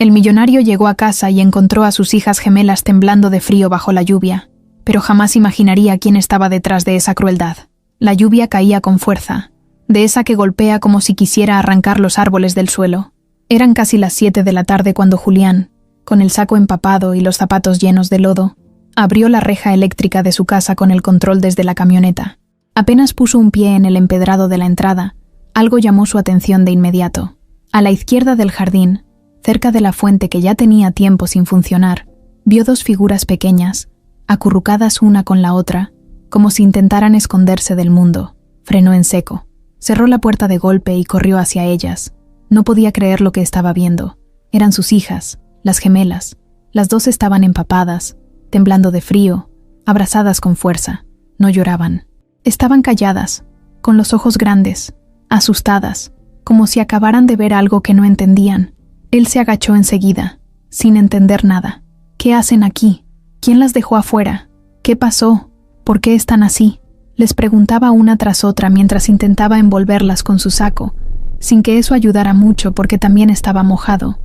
El millonario llegó a casa y encontró a sus hijas gemelas temblando de frío bajo la lluvia, pero jamás imaginaría quién estaba detrás de esa crueldad. La lluvia caía con fuerza, de esa que golpea como si quisiera arrancar los árboles del suelo. Eran casi las 7 de la tarde cuando Julián, con el saco empapado y los zapatos llenos de lodo, abrió la reja eléctrica de su casa con el control desde la camioneta. Apenas puso un pie en el empedrado de la entrada, algo llamó su atención de inmediato. A la izquierda del jardín, cerca de la fuente que ya tenía tiempo sin funcionar, vio dos figuras pequeñas, acurrucadas una con la otra, como si intentaran esconderse del mundo. Frenó en seco. Cerró la puerta de golpe y corrió hacia ellas. No podía creer lo que estaba viendo. Eran sus hijas, las gemelas. Las dos estaban empapadas, temblando de frío, abrazadas con fuerza. No lloraban. Estaban calladas, con los ojos grandes, asustadas, como si acabaran de ver algo que no entendían. Él se agachó enseguida, sin entender nada. ¿Qué hacen aquí? ¿Quién las dejó afuera? ¿Qué pasó? ¿Por qué están así? Les preguntaba una tras otra mientras intentaba envolverlas con su saco, sin que eso ayudara mucho porque también estaba mojado.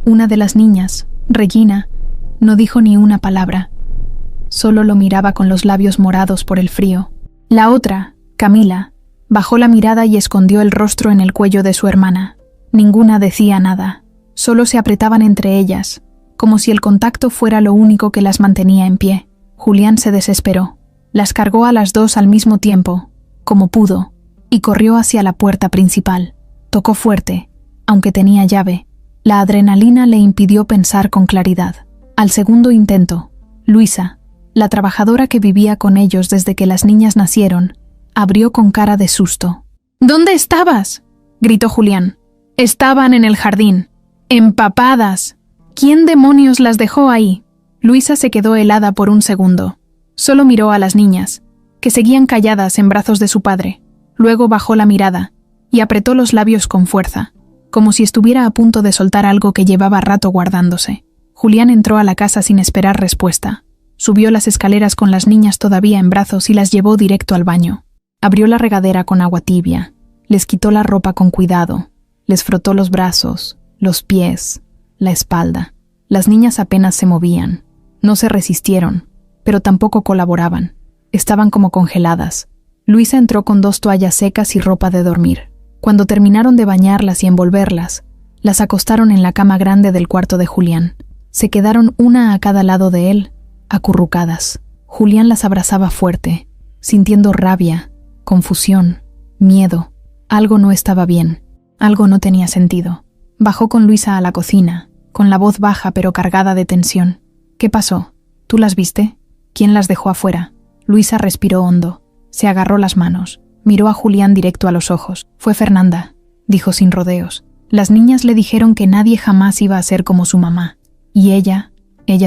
Una de las niñas, Regina, no dijo ni una palabra. Solo lo miraba con los labios morados por el frío. La otra, Camila, bajó la mirada y escondió el rostro en el cuello de su hermana. Ninguna decía nada. Solo se apretaban entre ellas, como si el contacto fuera lo único que las mantenía en pie. Julián se desesperó. Las cargó a las dos al mismo tiempo, como pudo, y corrió hacia la puerta principal. Tocó fuerte, aunque tenía llave. La adrenalina le impidió pensar con claridad. Al segundo intento, Luisa, la trabajadora que vivía con ellos desde que las niñas nacieron, abrió con cara de susto. ¿Dónde estabas?, gritó Julián. Estaban en el jardín, empapadas. ¿Quién demonios las dejó ahí? Luisa se quedó helada por un segundo. Solo miró a las niñas, que seguían calladas en brazos de su padre. Luego bajó la mirada y apretó los labios con fuerza, como si estuviera a punto de soltar algo que llevaba rato guardándose. Julián entró a la casa sin esperar respuesta. Subió las escaleras con las niñas todavía en brazos y las llevó directo al baño. Abrió la regadera con agua tibia, les quitó la ropa con cuidado, les frotó los brazos, los pies, la espalda. Las niñas apenas se movían. No se resistieron, pero tampoco colaboraban. Estaban como congeladas. Luisa entró con 2 toallas secas y ropa de dormir. Cuando terminaron de bañarlas y envolverlas, las acostaron en la cama grande del cuarto de Julián. Se quedaron una a cada lado de él, acurrucadas. Julián las abrazaba fuerte, sintiendo rabia, confusión, miedo. Algo no estaba bien. Algo no tenía sentido. Bajó con Luisa a la cocina, con la voz baja pero cargada de tensión. ¿Qué pasó? ¿Tú las viste? ¿Quién las dejó afuera? Luisa respiró hondo. Se agarró las manos. Miró a Julián directo a los ojos. Fue Fernanda, dijo sin rodeos. Las niñas le dijeron que nadie jamás iba a ser como su mamá. Y ella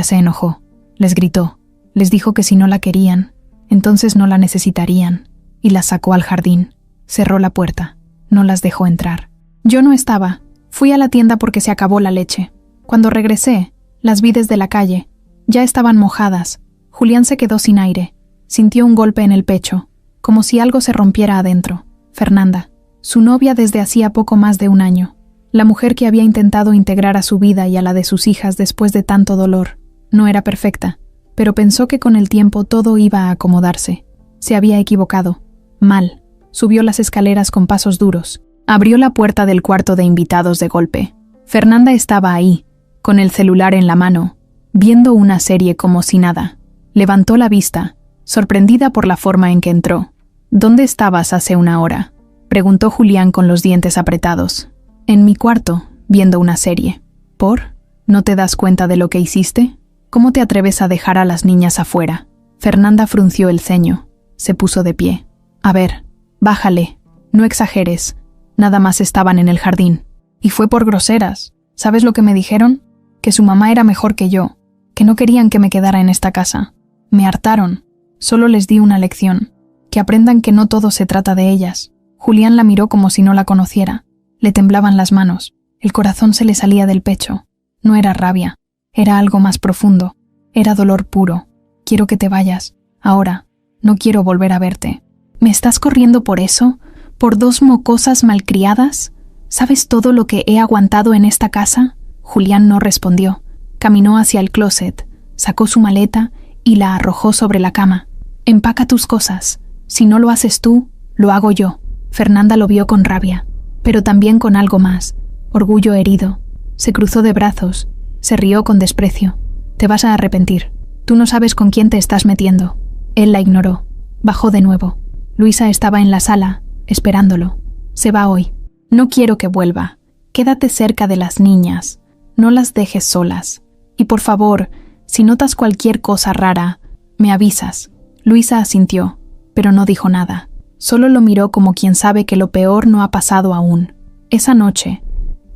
se enojó. Les gritó. Les dijo que si no la querían, entonces no la necesitarían. Y las sacó al jardín. Cerró la puerta. No las dejó entrar. Yo no estaba. Fui a la tienda porque se acabó la leche. Cuando regresé, las vi desde la calle. Ya estaban mojadas. Julián se quedó sin aire. Sintió un golpe en el pecho, como si algo se rompiera adentro. Fernanda, su novia desde hacía poco más de 1 año. La mujer que había intentado integrar a su vida y a la de sus hijas después de tanto dolor. No era perfecta, pero pensó que con el tiempo todo iba a acomodarse. Se había equivocado. Mal. Subió las escaleras con pasos duros. Abrió la puerta del cuarto de invitados de golpe. Fernanda estaba ahí, con el celular en la mano, viendo una serie como si nada. Levantó la vista, sorprendida por la forma en que entró. ¿Dónde estabas hace 1 hora?, preguntó Julián con los dientes apretados. En mi cuarto, viendo una serie. ¿Por? ¿No te das cuenta de lo que hiciste? ¿Cómo te atreves a dejar a las niñas afuera? Fernanda frunció el ceño. Se puso de pie. A ver, bájale. No exageres. Nada más estaban en el jardín. Y fue por groseras. ¿Sabes lo que me dijeron? Que su mamá era mejor que yo. Que no querían que me quedara en esta casa. Me hartaron. Solo les di una lección. Que aprendan que no todo se trata de ellas. Julián la miró como si no la conociera. Le temblaban las manos. El corazón se le salía del pecho. No era rabia. Era algo más profundo. Era dolor puro. Quiero que te vayas. Ahora. No quiero volver a verte. ¿Me estás corriendo por eso? ¿Por 2 mocosas malcriadas? ¿Sabes todo lo que he aguantado en esta casa? Julián no respondió. Caminó hacia el closet, sacó su maleta y la arrojó sobre la cama. «Empaca tus cosas. Si no lo haces tú, lo hago yo». Fernanda lo vio con rabia, pero también con algo más, orgullo herido. Se cruzó de brazos, se rió con desprecio. «Te vas a arrepentir. Tú no sabes con quién te estás metiendo». Él la ignoró. Bajó de nuevo. Luisa estaba en la sala, esperándolo. «Se va hoy». «No quiero que vuelva. Quédate cerca de las niñas. No las dejes solas. Y por favor, si notas cualquier cosa rara, me avisas». Luisa asintió, pero no dijo nada. Solo lo miró como quien sabe que lo peor no ha pasado aún. Esa noche,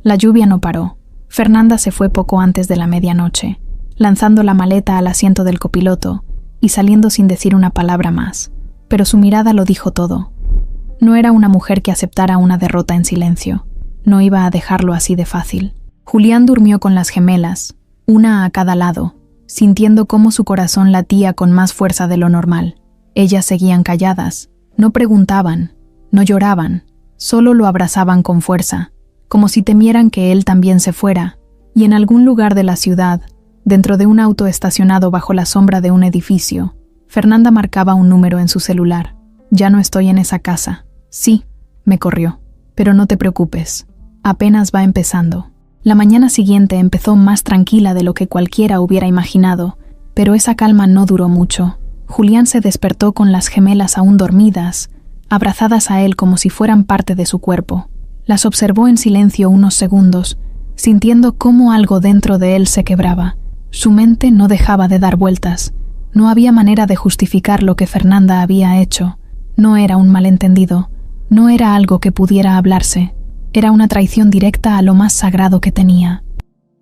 la lluvia no paró. Fernanda se fue poco antes de la medianoche, lanzando la maleta al asiento del copiloto y saliendo sin decir una palabra más. Pero su mirada lo dijo todo. No era una mujer que aceptara una derrota en silencio. No iba a dejarlo así de fácil. Julián durmió con las gemelas, una a cada lado, sintiendo cómo su corazón latía con más fuerza de lo normal. Ellas seguían calladas, no preguntaban, no lloraban, solo lo abrazaban con fuerza, como si temieran que él también se fuera, y en algún lugar de la ciudad, dentro de un auto estacionado bajo la sombra de un edificio, Fernanda marcaba un número en su celular. «Ya no estoy en esa casa». «Sí», me corrió, «pero no te preocupes, apenas va empezando». La mañana siguiente empezó más tranquila de lo que cualquiera hubiera imaginado, pero esa calma no duró mucho. Julián se despertó con las gemelas aún dormidas, abrazadas a él como si fueran parte de su cuerpo. Las observó en silencio unos segundos, sintiendo cómo algo dentro de él se quebraba. Su mente no dejaba de dar vueltas. No había manera de justificar lo que Fernanda había hecho. No era un malentendido, no era algo que pudiera hablarse. Era una traición directa a lo más sagrado que tenía.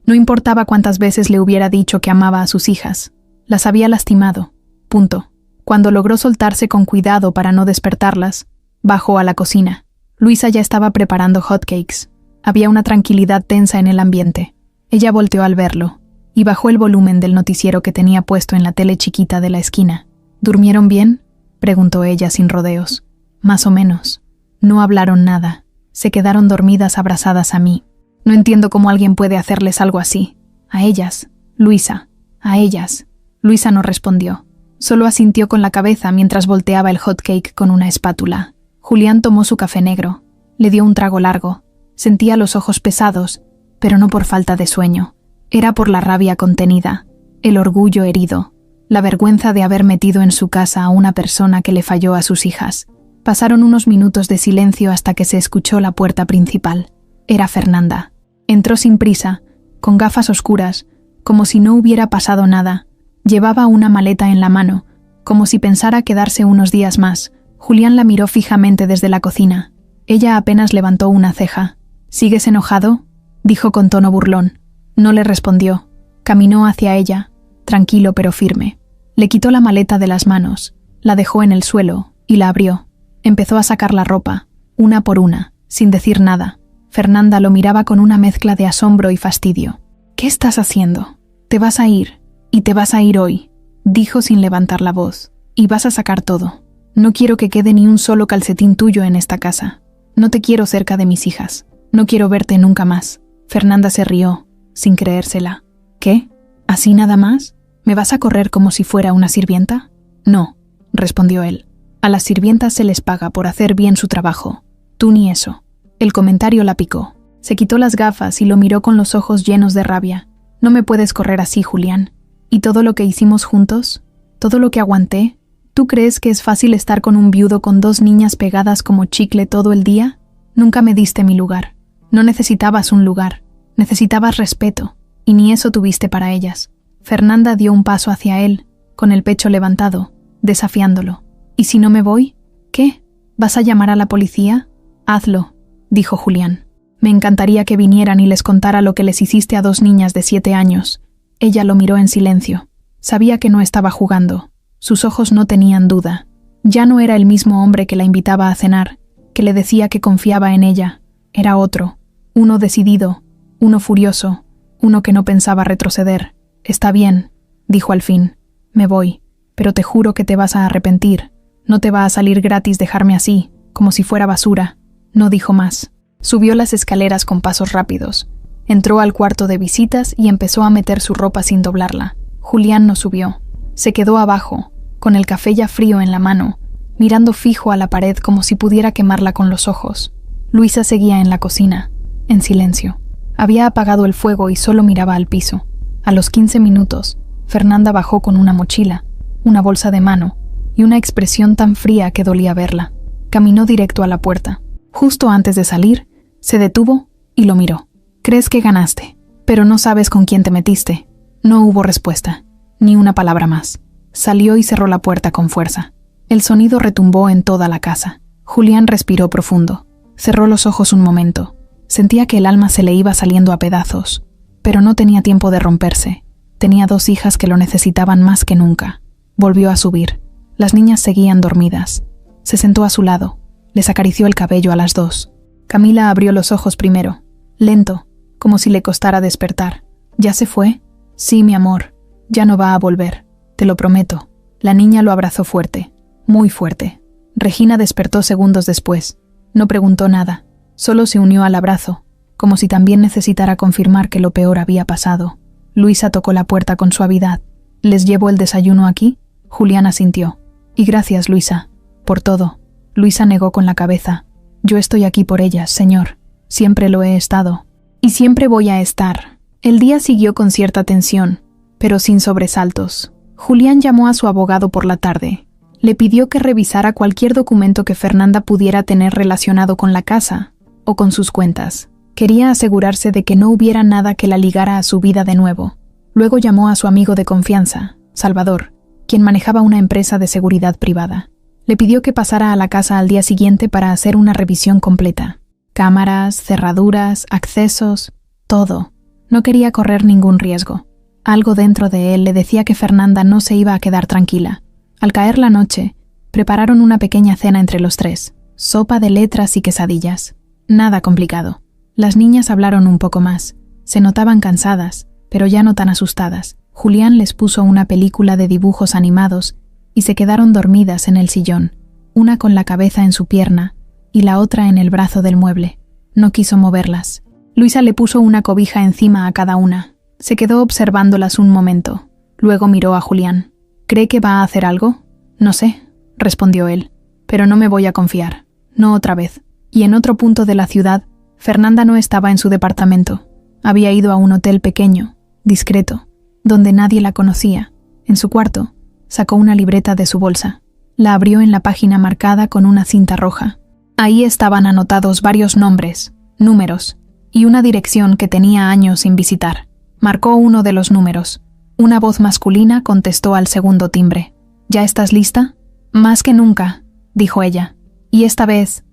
No importaba cuántas veces le hubiera dicho que amaba a sus hijas. Las había lastimado. Punto. Cuando logró soltarse con cuidado para no despertarlas, bajó a la cocina. Luisa ya estaba preparando hotcakes. Había una tranquilidad tensa en el ambiente. Ella volteó al verlo y bajó el volumen del noticiero que tenía puesto en la tele chiquita de la esquina. «¿Durmieron bien?», preguntó ella sin rodeos. «Más o menos». No hablaron nada. Se quedaron dormidas abrazadas a mí. No entiendo cómo alguien puede hacerles algo así. A ellas, Luisa, a ellas. Luisa no respondió. Solo asintió con la cabeza mientras volteaba el hotcake con una espátula. Julián tomó su café negro. Le dio un trago largo. Sentía los ojos pesados, pero no por falta de sueño. Era por la rabia contenida, el orgullo herido, la vergüenza de haber metido en su casa a una persona que le falló a sus hijas. Pasaron unos minutos de silencio hasta que se escuchó la puerta principal. Era Fernanda. Entró sin prisa, con gafas oscuras, como si no hubiera pasado nada. Llevaba una maleta en la mano, como si pensara quedarse unos días más. Julián la miró fijamente desde la cocina. Ella apenas levantó una ceja. «¿Sigues enojado?», dijo con tono burlón. No le respondió. Caminó hacia ella, tranquilo pero firme. Le quitó la maleta de las manos, la dejó en el suelo y la abrió. Empezó a sacar la ropa, una por una, sin decir nada. Fernanda lo miraba con una mezcla de asombro y fastidio. «¿Qué estás haciendo? Te vas a ir, y te vas a ir hoy», dijo sin levantar la voz. «Y vas a sacar todo. No quiero que quede ni un solo calcetín tuyo en esta casa. No te quiero cerca de mis hijas. No quiero verte nunca más». Fernanda se rió, sin creérsela. «¿Qué? ¿Así nada más? ¿Me vas a correr como si fuera una sirvienta?» «No», respondió él. «A las sirvientas se les paga por hacer bien su trabajo. Tú ni eso». El comentario la picó. Se quitó las gafas y lo miró con los ojos llenos de rabia. «No me puedes correr así, Julián. ¿Y todo lo que hicimos juntos? ¿Todo lo que aguanté? ¿Tú crees que es fácil estar con un viudo con 2 niñas pegadas como chicle todo el día? Nunca me diste mi lugar. No necesitabas un lugar. Necesitabas respeto. Y ni eso tuviste para ellas». Fernanda dio un paso hacia él, con el pecho levantado, desafiándolo. «¿Y si no me voy? ¿Qué? ¿Vas a llamar a la policía?» «Hazlo», dijo Julián. «Me encantaría que vinieran y les contara lo que les hiciste a 2 niñas de 7 años». Ella lo miró en silencio. Sabía que no estaba jugando. Sus ojos no tenían duda. Ya no era el mismo hombre que la invitaba a cenar, que le decía que confiaba en ella. Era otro, uno decidido, uno furioso, uno que no pensaba retroceder. «Está bien», dijo al fin. «Me voy, pero te juro que te vas a arrepentir. No te va a salir gratis dejarme así, como si fuera basura». No dijo más. Subió las escaleras con pasos rápidos. Entró al cuarto de visitas y empezó a meter su ropa sin doblarla. Julián no subió. Se quedó abajo, con el café ya frío en la mano, mirando fijo a la pared como si pudiera quemarla con los ojos. Luisa seguía en la cocina, en silencio. Había apagado el fuego y solo miraba al piso. A los 15 minutos, Fernanda bajó con una mochila, una bolsa de mano y una expresión tan fría que dolía verla. Caminó directo a la puerta. Justo antes de salir, se detuvo y lo miró. «Crees que ganaste, pero no sabes con quién te metiste». No hubo respuesta, ni una palabra más. Salió y cerró la puerta con fuerza. El sonido retumbó en toda la casa. Julián respiró profundo. Cerró los ojos un momento. Sentía que el alma se le iba saliendo a pedazos, pero no tenía tiempo de romperse. Tenía 2 hijas que lo necesitaban más que nunca. Volvió a subir. Las niñas seguían dormidas. Se sentó a su lado. Les acarició el cabello a las 2. Camila abrió los ojos primero, lento, como si le costara despertar. «¿Ya se fue?» «Sí, mi amor. Ya no va a volver. Te lo prometo». La niña lo abrazó fuerte, muy fuerte. Regina despertó segundos después. No preguntó nada. Solo se unió al abrazo, como si también necesitara confirmar que lo peor había pasado. Luisa tocó la puerta con suavidad. «¿Les llevo el desayuno aquí?» Julián asintió. «Y gracias, Luisa, por todo». Luisa negó con la cabeza. «Yo estoy aquí por ellas, señor. Siempre lo he estado. Y siempre voy a estar». El día siguió con cierta tensión, pero sin sobresaltos. Julián llamó a su abogado por la tarde. Le pidió que revisara cualquier documento que Fernanda pudiera tener relacionado con la casa o con sus cuentas. Quería asegurarse de que no hubiera nada que la ligara a su vida de nuevo. Luego llamó a su amigo de confianza, Salvador, quien manejaba una empresa de seguridad privada. Le pidió que pasara a la casa al día siguiente para hacer una revisión completa. Cámaras, cerraduras, accesos, todo. No quería correr ningún riesgo. Algo dentro de él le decía que Fernanda no se iba a quedar tranquila. Al caer la noche, prepararon una pequeña cena entre los 3. Sopa de letras y quesadillas. Nada complicado. Las niñas hablaron un poco más. Se notaban cansadas, pero ya no tan asustadas. Julián les puso una película de dibujos animados y se quedaron dormidas en el sillón, una con la cabeza en su pierna y la otra en el brazo del mueble. No quiso moverlas. Luisa le puso una cobija encima a cada una. Se quedó observándolas un momento. Luego miró a Julián. «¿Cree que va a hacer algo?» «No sé», respondió él, «pero no me voy a confiar. No otra vez». Y en otro punto de la ciudad, Fernanda no estaba en su departamento. Había ido a un hotel pequeño, discreto, donde nadie la conocía. En su cuarto, sacó una libreta de su bolsa. La abrió en la página marcada con una cinta roja. Ahí estaban anotados varios nombres, números y una dirección que tenía años sin visitar. Marcó uno de los números. Una voz masculina contestó al segundo timbre. «¿Ya estás lista?» «Más que nunca», dijo ella. «Y esta vez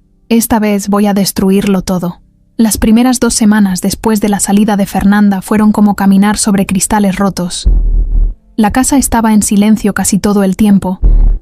voy a destruirlo todo». Las primeras 2 semanas después de la salida de Fernanda fueron como caminar sobre cristales rotos. La casa estaba en silencio casi todo el tiempo,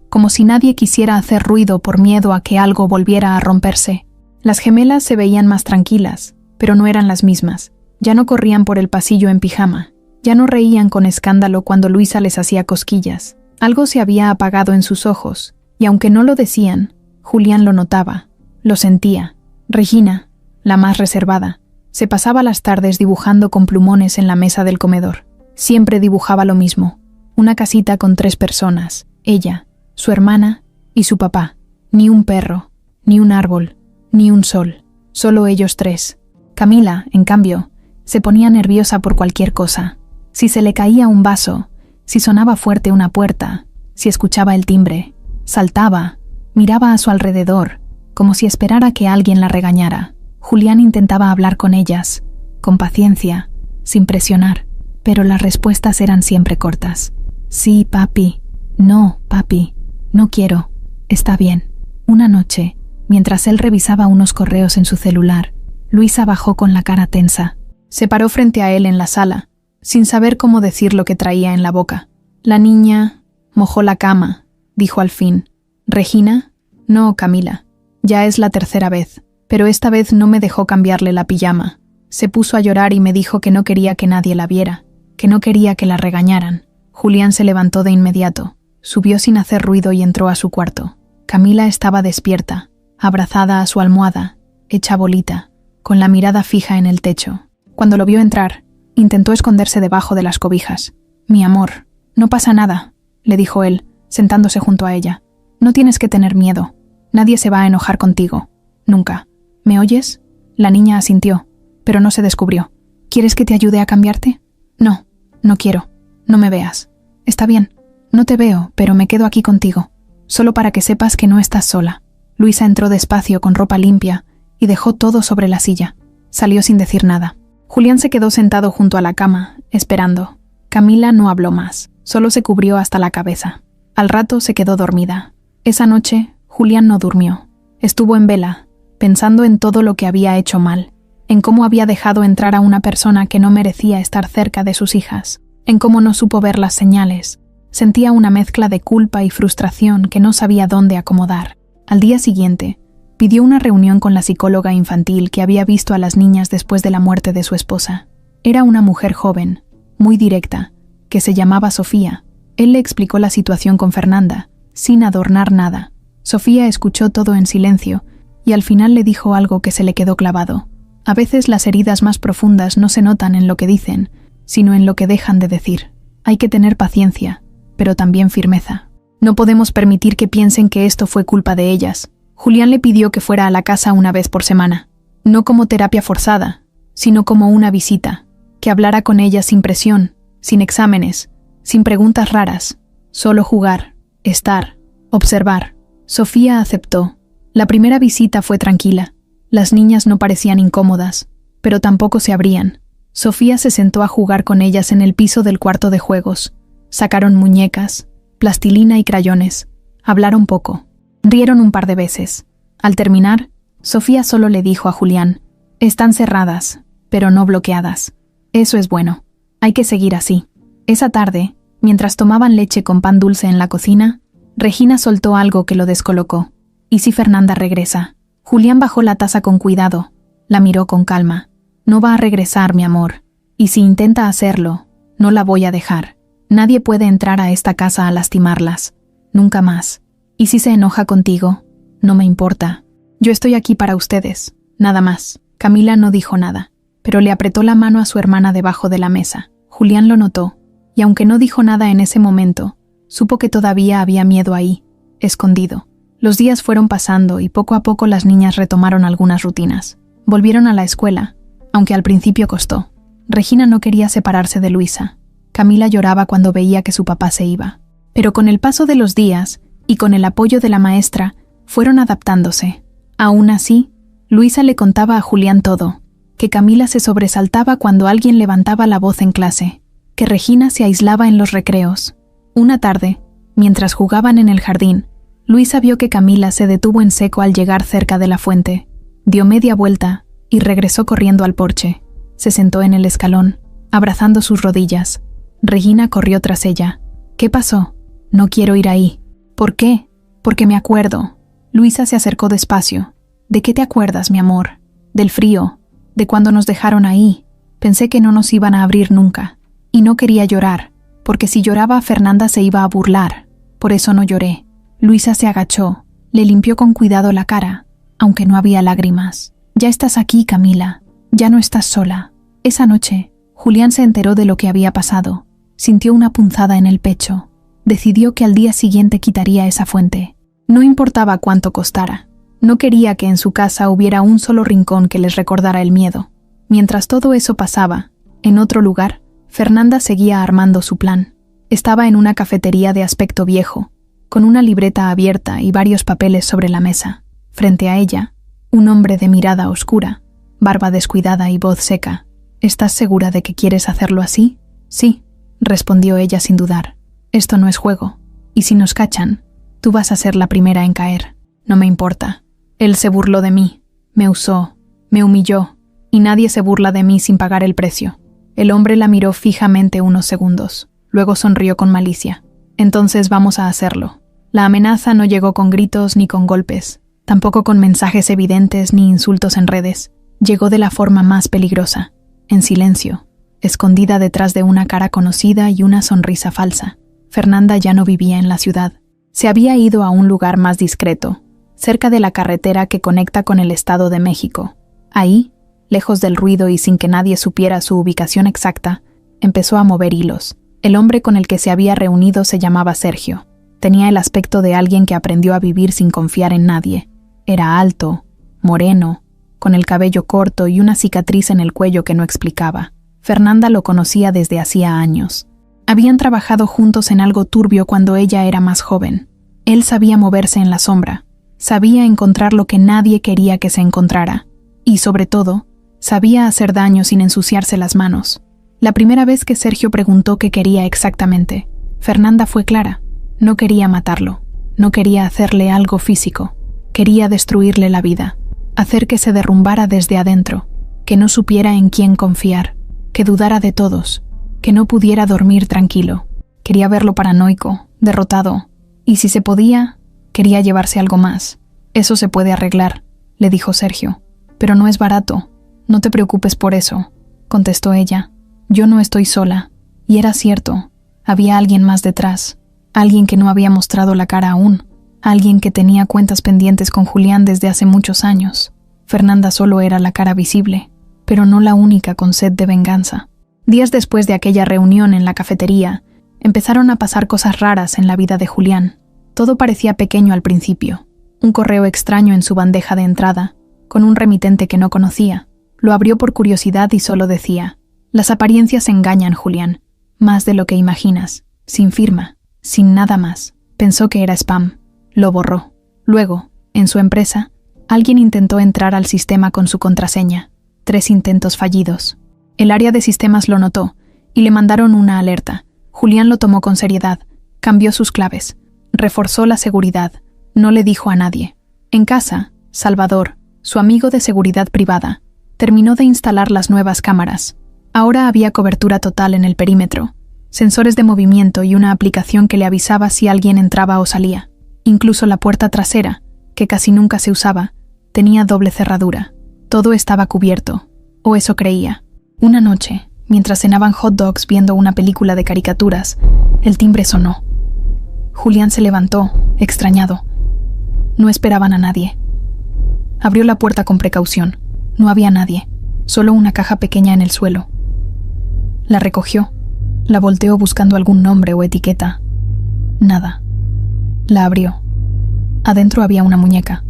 como si nadie quisiera hacer ruido por miedo a que algo volviera a romperse. Las gemelas se veían más tranquilas, pero no eran las mismas. Ya no corrían por el pasillo en pijama. Ya no reían con escándalo cuando Luisa les hacía cosquillas. Algo se había apagado en sus ojos, y aunque no lo decían, Julián lo notaba, lo sentía. Regina, la más reservada, se pasaba las tardes dibujando con plumones en la mesa del comedor. Siempre dibujaba lo mismo, una casita con 3 personas, ella, su hermana y su papá. Ni un perro, ni un árbol, ni un sol, solo ellos 3. Camila, en cambio, se ponía nerviosa por cualquier cosa. Si se le caía un vaso, si sonaba fuerte una puerta, si escuchaba el timbre, saltaba, miraba a su alrededor, como si esperara que alguien la regañara. Julián intentaba hablar con ellas, con paciencia, sin presionar, pero las respuestas eran siempre cortas. «Sí, papi. No, papi. No quiero. Está bien». Una noche, mientras él revisaba unos correos en su celular, Luisa bajó con la cara tensa. Se paró frente a él en la sala, sin saber cómo decir lo que traía en la boca. «La niña mojó la cama», dijo al fin. «¿Regina?» «No, Camila. Ya es la 3ª vez, pero esta vez no me dejó cambiarle la pijama. Se puso a llorar y me dijo que no quería que nadie la viera, que no quería que la regañaran». Julián se levantó de inmediato, subió sin hacer ruido y entró a su cuarto. Camila estaba despierta, abrazada a su almohada, hecha bolita, con la mirada fija en el techo. Cuando lo vio entrar, intentó esconderse debajo de las cobijas. «Mi amor, no pasa nada», le dijo él, sentándose junto a ella. «No tienes que tener miedo. Nadie se va a enojar contigo. Nunca. ¿Me oyes?» La niña asintió, pero no se descubrió. «¿Quieres que te ayude a cambiarte?» «No, no quiero. No me veas. Está bien. No te veo, pero me quedo aquí contigo. Solo para que sepas que no estás sola». Luisa entró despacio con ropa limpia y dejó todo sobre la silla. Salió sin decir nada. Julián se quedó sentado junto a la cama, esperando. Camila no habló más, solo se cubrió hasta la cabeza. Al rato se quedó dormida. Esa noche, Julián no durmió. Estuvo en vela, pensando en todo lo que había hecho mal, en cómo había dejado entrar a una persona que no merecía estar cerca de sus hijas, en cómo no supo ver las señales. Sentía una mezcla de culpa y frustración que no sabía dónde acomodar. Al día siguiente, pidió una reunión con la psicóloga infantil que había visto a las niñas después de la muerte de su esposa. Era una mujer joven, muy directa, que se llamaba Sofía. Él le explicó la situación con Fernanda, sin adornar nada. Sofía escuchó todo en silencio y al final le dijo algo que se le quedó clavado. A veces las heridas más profundas no se notan en lo que dicen, sino en lo que dejan de decir. Hay que tener paciencia, pero también firmeza. No podemos permitir que piensen que esto fue culpa de ellas. Julián le pidió que fuera a la casa una vez por semana, no como terapia forzada, sino como una visita, que hablara con ellas sin presión, sin exámenes, sin preguntas raras, solo jugar, estar, observar. Sofía aceptó. La primera visita fue tranquila. Las niñas no parecían incómodas, pero tampoco se abrían. Sofía se sentó a jugar con ellas en el piso del cuarto de juegos. Sacaron muñecas, plastilina y crayones. Hablaron poco. Rieron un par de veces. Al terminar, Sofía solo le dijo a Julián: «Están cerradas, pero no bloqueadas. Eso es bueno. Hay que seguir así». Esa tarde, mientras tomaban leche con pan dulce en la cocina, Regina soltó algo que lo descolocó. «¿Y si Fernanda regresa?» Julián bajó la taza con cuidado. La miró con calma. «No va a regresar, mi amor. Y si intenta hacerlo, no la voy a dejar. Nadie puede entrar a esta casa a lastimarlas. Nunca más. ¿Y si se enoja contigo? No me importa. Yo estoy aquí para ustedes. Nada más». Camila no dijo nada, pero le apretó la mano a su hermana debajo de la mesa. Julián lo notó, y aunque no dijo nada en ese momento, supo que todavía había miedo ahí, escondido. Los días fueron pasando y poco a poco las niñas retomaron algunas rutinas. Volvieron a la escuela, aunque al principio costó. Regina no quería separarse de Luisa. Camila lloraba cuando veía que su papá se iba. Pero con el paso de los días y con el apoyo de la maestra, fueron adaptándose. Aún así, Luisa le contaba a Julián todo, que Camila se sobresaltaba cuando alguien levantaba la voz en clase, que Regina se aislaba en los recreos. Una tarde, mientras jugaban en el jardín, Luisa vio que Camila se detuvo en seco al llegar cerca de la fuente, dio media vuelta y regresó corriendo al porche. Se sentó en el escalón, abrazando sus rodillas. Regina corrió tras ella. «¿Qué pasó?» «No quiero ir ahí». «¿Por qué?» «Porque me acuerdo». Luisa se acercó despacio. «¿De qué te acuerdas, mi amor?» «Del frío, de cuando nos dejaron ahí. Pensé que no nos iban a abrir nunca. Y no quería llorar, porque si lloraba Fernanda se iba a burlar. Por eso no lloré». Luisa se agachó, le limpió con cuidado la cara, aunque no había lágrimas. «Ya estás aquí, Camila. Ya no estás sola». Esa noche, Julián se enteró de lo que había pasado. Sintió una punzada en el pecho. Decidió que al día siguiente quitaría esa fuente. No importaba cuánto costara. No quería que en su casa hubiera un solo rincón que les recordara el miedo. Mientras todo eso pasaba, en otro lugar, Fernanda seguía armando su plan. Estaba en una cafetería de aspecto viejo, con una libreta abierta y varios papeles sobre la mesa. Frente a ella, un hombre de mirada oscura, barba descuidada y voz seca. «¿Estás segura de que quieres hacerlo así?» «Sí», respondió ella sin dudar. «Esto no es juego, y si nos cachan, tú vas a ser la primera en caer. No me importa. Él se burló de mí, me usó, me humilló, y nadie se burla de mí sin pagar el precio». El hombre la miró fijamente unos segundos, luego sonrió con malicia. «Entonces vamos a hacerlo». La amenaza no llegó con gritos ni con golpes, tampoco con mensajes evidentes ni insultos en redes. Llegó de la forma más peligrosa, en silencio, escondida detrás de una cara conocida y una sonrisa falsa. Fernanda ya no vivía en la ciudad. Se había ido a un lugar más discreto, cerca de la carretera que conecta con el Estado de México. Ahí, lejos del ruido y sin que nadie supiera su ubicación exacta, empezó a mover hilos. El hombre con el que se había reunido se llamaba Sergio. Tenía el aspecto de alguien que aprendió a vivir sin confiar en nadie. Era alto, moreno, con el cabello corto y una cicatriz en el cuello que no explicaba. Fernanda lo conocía desde hacía años. Habían trabajado juntos en algo turbio cuando ella era más joven. Él sabía moverse en la sombra, sabía encontrar lo que nadie quería que se encontrara, y sobre todo, sabía hacer daño sin ensuciarse las manos. La primera vez que Sergio preguntó qué quería exactamente, Fernanda fue clara. No quería matarlo, no quería hacerle algo físico, quería destruirle la vida, hacer que se derrumbara desde adentro, que no supiera en quién confiar, que dudara de todos, que no pudiera dormir tranquilo. Quería verlo paranoico, derrotado, y si se podía, quería llevarse algo más. Eso se puede arreglar, le dijo Sergio, pero no es barato. No te preocupes por eso, contestó ella. Yo no estoy sola. Y era cierto, había alguien más detrás, alguien que no había mostrado la cara aún, alguien que tenía cuentas pendientes con Julián desde hace muchos años. Fernanda solo era la cara visible, pero no la única con sed de venganza. Días después de aquella reunión en la cafetería, empezaron a pasar cosas raras en la vida de Julián. Todo parecía pequeño al principio. Un correo extraño en su bandeja de entrada, con un remitente que no conocía. Lo abrió por curiosidad y solo decía: «Las apariencias engañan, Julián, más de lo que imaginas», sin firma, sin nada más. Pensó que era spam. Lo borró. Luego, en su empresa, alguien intentó entrar al sistema con su contraseña. 3 intentos fallidos. El área de sistemas lo notó y le mandaron una alerta. Julián lo tomó con seriedad, cambió sus claves, reforzó la seguridad, no le dijo a nadie. En casa, Salvador, su amigo de seguridad privada, terminó de instalar las nuevas cámaras. Ahora había cobertura total en el perímetro, sensores de movimiento y una aplicación que le avisaba si alguien entraba o salía. Incluso la puerta trasera, que casi nunca se usaba, tenía doble cerradura. Todo estaba cubierto, o eso creía. Una noche, mientras cenaban hot dogs viendo una película de caricaturas, el timbre sonó. Julián se levantó, extrañado. No esperaban a nadie. Abrió la puerta con precaución. No había nadie, solo una caja pequeña en el suelo. La recogió, la volteó buscando algún nombre o etiqueta. Nada. La abrió. Adentro había una muñeca,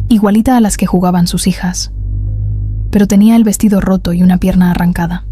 igualita a las que jugaban sus hijas, pero tenía el vestido roto y una pierna arrancada.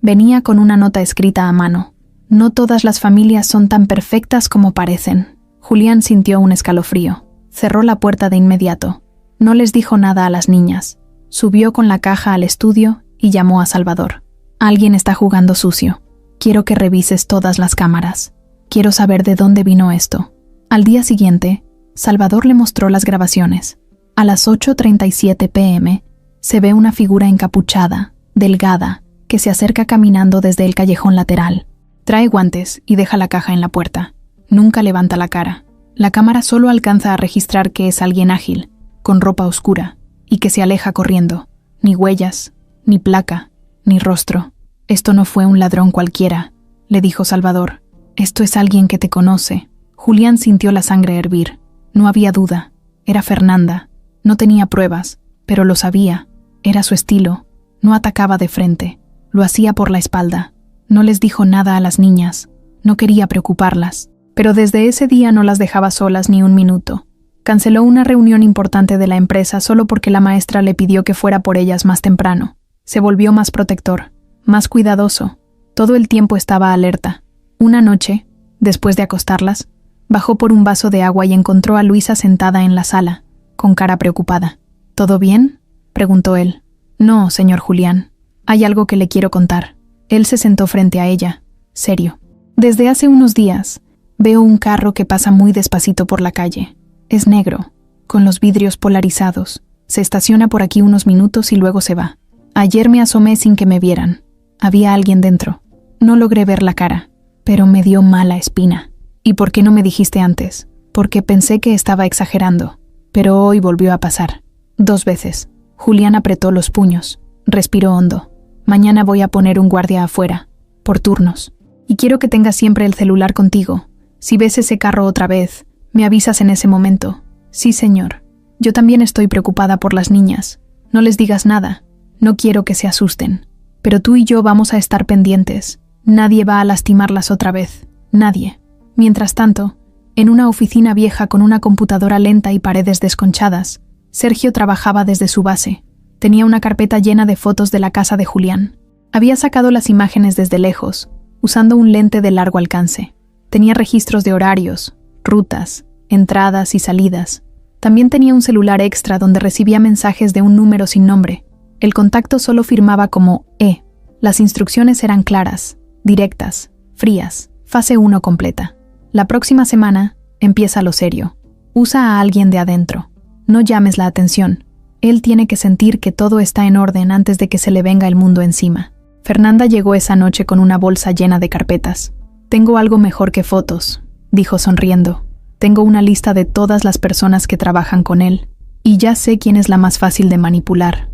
Venía con una nota escrita a mano: «No todas las familias son tan perfectas como parecen». Julián sintió un escalofrío. Cerró la puerta de inmediato. No les dijo nada a las niñas. Subió con la caja al estudio y llamó a Salvador. «Alguien está jugando sucio. Quiero que revises todas las cámaras. Quiero saber de dónde vino esto». Al día siguiente, Salvador le mostró las grabaciones. A las 8:37 p.m., se ve una figura encapuchada, delgada, que se acerca caminando desde el callejón lateral. Trae guantes y deja la caja en la puerta. Nunca levanta la cara. La cámara solo alcanza a registrar que es alguien ágil, con ropa oscura, y que se aleja corriendo. Ni huellas, ni placa, ni rostro. «Esto no fue un ladrón cualquiera», le dijo Salvador. «Esto es alguien que te conoce». Julián sintió la sangre hervir. No había duda. Era Fernanda. No tenía pruebas, pero lo sabía. Era su estilo. No atacaba de frente. Lo hacía por la espalda. No les dijo nada a las niñas. No quería preocuparlas. Pero desde ese día no las dejaba solas ni un minuto. Canceló una reunión importante de la empresa solo porque la maestra le pidió que fuera por ellas más temprano. Se volvió más protector, más cuidadoso. Todo el tiempo estaba alerta. Una noche, después de acostarlas, bajó por un vaso de agua y encontró a Luisa sentada en la sala, con cara preocupada. «¿Todo bien?», preguntó él. «No, señor Julián. Hay algo que le quiero contar». Él se sentó frente a ella, serio. «Desde hace unos días, veo un carro que pasa muy despacito por la calle. Es negro, con los vidrios polarizados. Se estaciona por aquí unos minutos y luego se va. Ayer me asomé sin que me vieran. Había alguien dentro. No logré ver la cara, pero me dio mala espina. ¿Y por qué no me dijiste antes? Porque pensé que estaba exagerando. Pero hoy volvió a pasar. 2 veces». Julián apretó los puños. Respiró hondo. «Mañana voy a poner un guardia afuera, por turnos. Y quiero que tengas siempre el celular contigo. Si ves ese carro otra vez, me avisas en ese momento». «Sí, señor. Yo también estoy preocupada por las niñas. No les digas nada. No quiero que se asusten. Pero tú y yo vamos a estar pendientes. Nadie va a lastimarlas otra vez. Nadie. Mientras tanto, en una oficina vieja con una computadora lenta y paredes desconchadas, Sergio trabajaba desde su base. Tenía una carpeta llena de fotos de la casa de Julián. Había sacado las imágenes desde lejos, usando un lente de largo alcance. Tenía registros de horarios, rutas, entradas y salidas. También tenía un celular extra donde recibía mensajes de un número sin nombre. El contacto solo firmaba como E. Las instrucciones eran claras, directas, frías, fase 1 completa. La próxima semana empieza lo serio. Usa a alguien de adentro. No llames la atención. Él tiene que sentir que todo está en orden antes de que se le venga el mundo encima. Fernanda llegó esa noche con una bolsa llena de carpetas. Tengo algo mejor que fotos, dijo sonriendo. Tengo una lista de todas las personas que trabajan con él, y ya sé quién es la más fácil de manipular.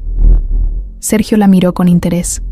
Sergio la miró con interés.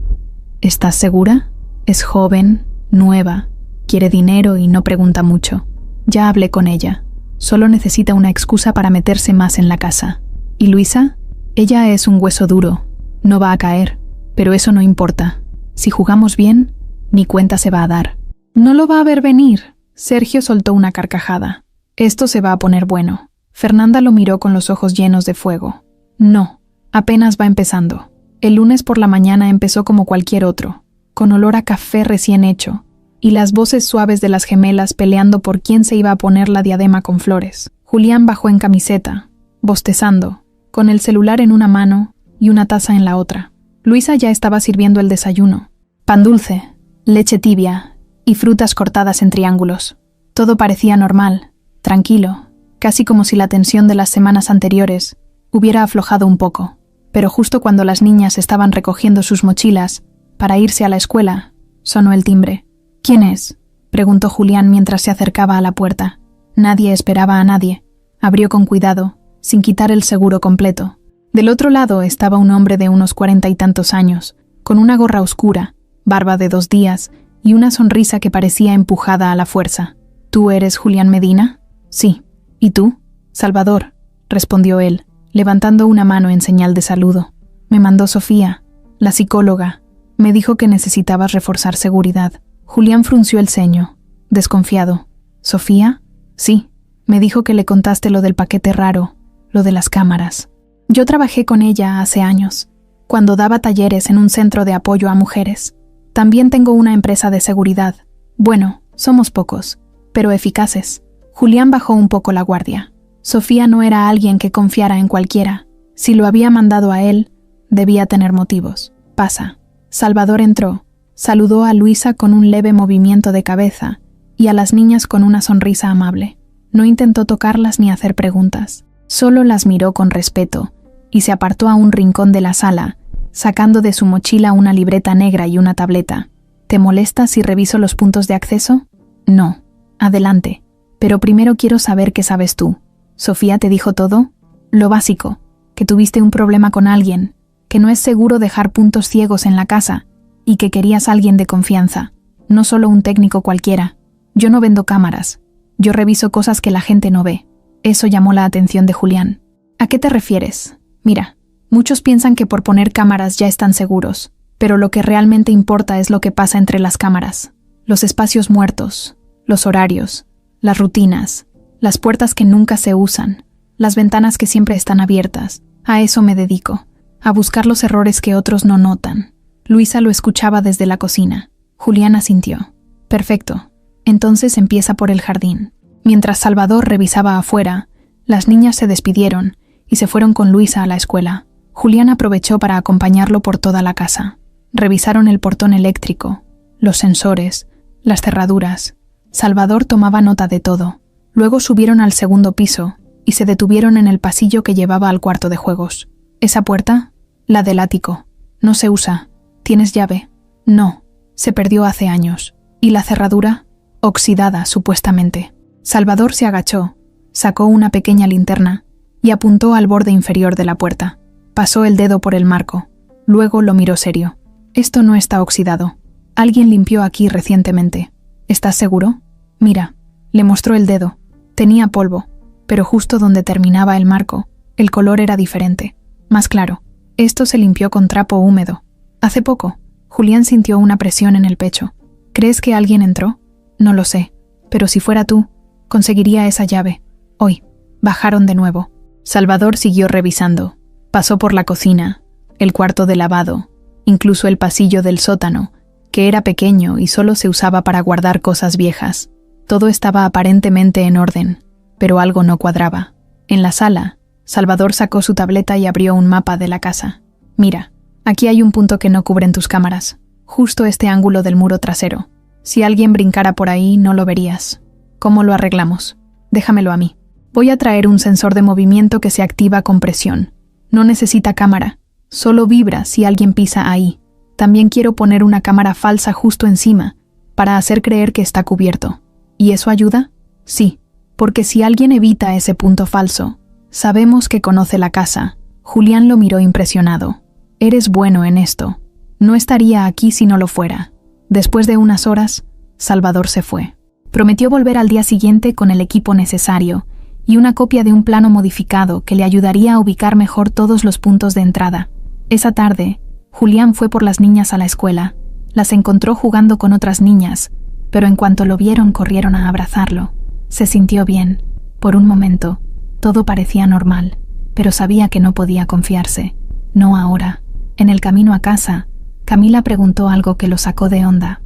¿Estás segura? Es joven, nueva, quiere dinero y no pregunta mucho. Ya hablé con ella. Solo necesita una excusa para meterse más en la casa. ¿Y Luisa? Ella es un hueso duro. No va a caer, pero eso no importa. Si jugamos bien, ni cuenta se va a dar. No lo va a ver venir. Sergio soltó una carcajada. Esto se va a poner bueno. Fernanda lo miró con los ojos llenos de fuego. No, apenas va empezando. El lunes por la mañana empezó como cualquier otro, con olor a café recién hecho, y las voces suaves de las gemelas peleando por quién se iba a poner la diadema con flores. Julián bajó en camiseta, bostezando, con el celular en una mano y una taza en la otra. Luisa ya estaba sirviendo el desayuno. Pan dulce, leche tibia y frutas cortadas en triángulos. Todo parecía normal, tranquilo, casi como si la tensión de las semanas anteriores hubiera aflojado un poco. Pero justo cuando las niñas estaban recogiendo sus mochilas para irse a la escuela, sonó el timbre. ¿Quién es?, preguntó Julián mientras se acercaba a la puerta. Nadie esperaba a nadie. Abrió con cuidado, sin quitar el seguro completo. Del otro lado estaba un hombre de unos 40 y tantos años, con una gorra oscura, barba de 2 días y una sonrisa que parecía empujada a la fuerza. ¿Tú eres Julián Medina? Sí. ¿Y tú? Salvador, respondió él, levantando una mano en señal de saludo. Me mandó Sofía, la psicóloga. Me dijo que necesitabas reforzar seguridad. Julián frunció el ceño, desconfiado. ¿Sofía? Sí. Me dijo que le contaste lo del paquete raro, lo de las cámaras. Yo trabajé con ella hace años, cuando daba talleres en un centro de apoyo a mujeres. También tengo una empresa de seguridad. Bueno, somos pocos, pero eficaces. Julián bajó un poco la guardia. Sofía no era alguien que confiara en cualquiera. Si lo había mandado a él, debía tener motivos. Pasa. Salvador entró, saludó a Luisa con un leve movimiento de cabeza y a las niñas con una sonrisa amable. No intentó tocarlas ni hacer preguntas. Solo las miró con respeto y se apartó a un rincón de la sala, sacando de su mochila una libreta negra y una tableta. ¿Te molesta si reviso los puntos de acceso? No. Adelante. Pero primero quiero saber qué sabes tú. ¿Sofía te dijo todo? Lo básico, que tuviste un problema con alguien, que no es seguro dejar puntos ciegos en la casa y que querías a alguien de confianza, no solo un técnico cualquiera. Yo no vendo cámaras. Yo reviso cosas que la gente no ve. Eso llamó la atención de Julián. ¿A qué te refieres? Mira, muchos piensan que por poner cámaras ya están seguros, pero lo que realmente importa es lo que pasa entre las cámaras. Los espacios muertos, los horarios, las rutinas, las puertas que nunca se usan, las ventanas que siempre están abiertas. A eso me dedico, a buscar los errores que otros no notan. Luisa lo escuchaba desde la cocina. Julián asintió. Perfecto. Entonces empieza por el jardín. Mientras Salvador revisaba afuera, las niñas se despidieron y se fueron con Luisa a la escuela. Julián aprovechó para acompañarlo por toda la casa. Revisaron el portón eléctrico, los sensores, las cerraduras. Salvador tomaba nota de todo. Luego subieron al segundo piso y se detuvieron en el pasillo que llevaba al cuarto de juegos. ¿Esa puerta? La del ático. No se usa. ¿Tienes llave? No. Se perdió hace años. ¿Y la cerradura? Oxidada, supuestamente. Salvador se agachó, sacó una pequeña linterna y apuntó al borde inferior de la puerta. Pasó el dedo por el marco. Luego lo miró serio. Esto no está oxidado. Alguien limpió aquí recientemente. ¿Estás seguro? Mira. Le mostró el dedo. Tenía polvo, pero justo donde terminaba el marco, el color era diferente, más claro. Esto se limpió con trapo húmedo. Hace poco, Julián sintió una presión en el pecho. ¿Crees que alguien entró? No lo sé, pero si fuera tú, conseguiría esa llave. Hoy, bajaron de nuevo. Salvador siguió revisando. Pasó por la cocina, el cuarto de lavado, incluso el pasillo del sótano, que era pequeño y solo se usaba para guardar cosas viejas. Todo estaba aparentemente en orden, pero algo no cuadraba. En la sala, Salvador sacó su tableta y abrió un mapa de la casa. Mira, aquí hay un punto que no cubren tus cámaras, justo este ángulo del muro trasero. Si alguien brincara por ahí, no lo verías. ¿Cómo lo arreglamos? Déjamelo a mí. Voy a traer un sensor de movimiento que se activa con presión. No necesita cámara, solo vibra si alguien pisa ahí. También quiero poner una cámara falsa justo encima, para hacer creer que está cubierto. ¿Y eso ayuda? Sí, porque si alguien evita ese punto falso, sabemos que conoce la casa. Julián lo miró impresionado. Eres bueno en esto. No estaría aquí si no lo fuera. Después de unas horas, Salvador se fue. Prometió volver al día siguiente con el equipo necesario y una copia de un plano modificado que le ayudaría a ubicar mejor todos los puntos de entrada. Esa tarde, Julián fue por las niñas a la escuela. Las encontró jugando con otras niñas, pero en cuanto lo vieron corrieron a abrazarlo. Se sintió bien. Por un momento, todo parecía normal, pero sabía que no podía confiarse. No ahora. En el camino a casa, Camila preguntó algo que lo sacó de onda.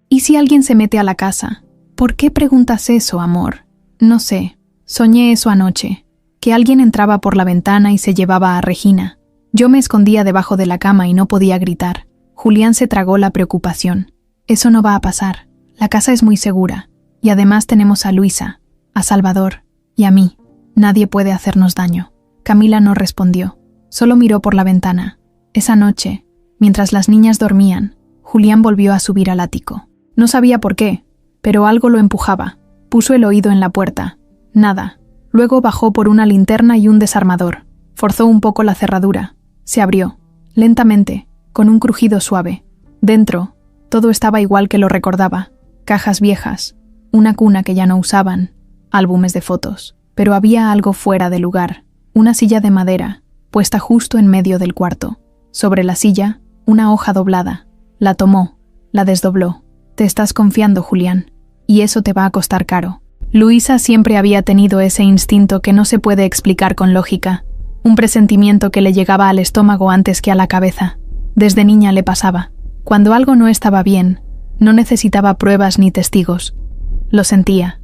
¿Y si alguien se mete a la casa? ¿Por qué preguntas eso, amor? No sé. Soñé eso anoche, que alguien entraba por la ventana y se llevaba a Regina. Yo me escondía debajo de la cama y no podía gritar. Julián se tragó la preocupación. Eso no va a pasar. La casa es muy segura. Y además tenemos a Luisa, a Salvador y a mí. Nadie puede hacernos daño. Camila no respondió. Solo miró por la ventana. Esa noche, mientras las niñas dormían, Julián volvió a subir al ático. No sabía por qué, pero algo lo empujaba. Puso el oído en la puerta. Nada. Luego bajó por una linterna y un desarmador. Forzó un poco la cerradura. Se abrió, lentamente, con un crujido suave. Dentro, todo estaba igual que lo recordaba. Cajas viejas, una cuna que ya no usaban, álbumes de fotos. Pero había algo fuera de lugar. Una silla de madera, puesta justo en medio del cuarto. Sobre la silla, una hoja doblada. La tomó, la desdobló. Te estás confiando, Julián, y eso te va a costar caro. Luisa siempre había tenido ese instinto que no se puede explicar con lógica, un presentimiento que le llegaba al estómago antes que a la cabeza. Desde niña le pasaba. Cuando algo no estaba bien, no necesitaba pruebas ni testigos. Lo sentía.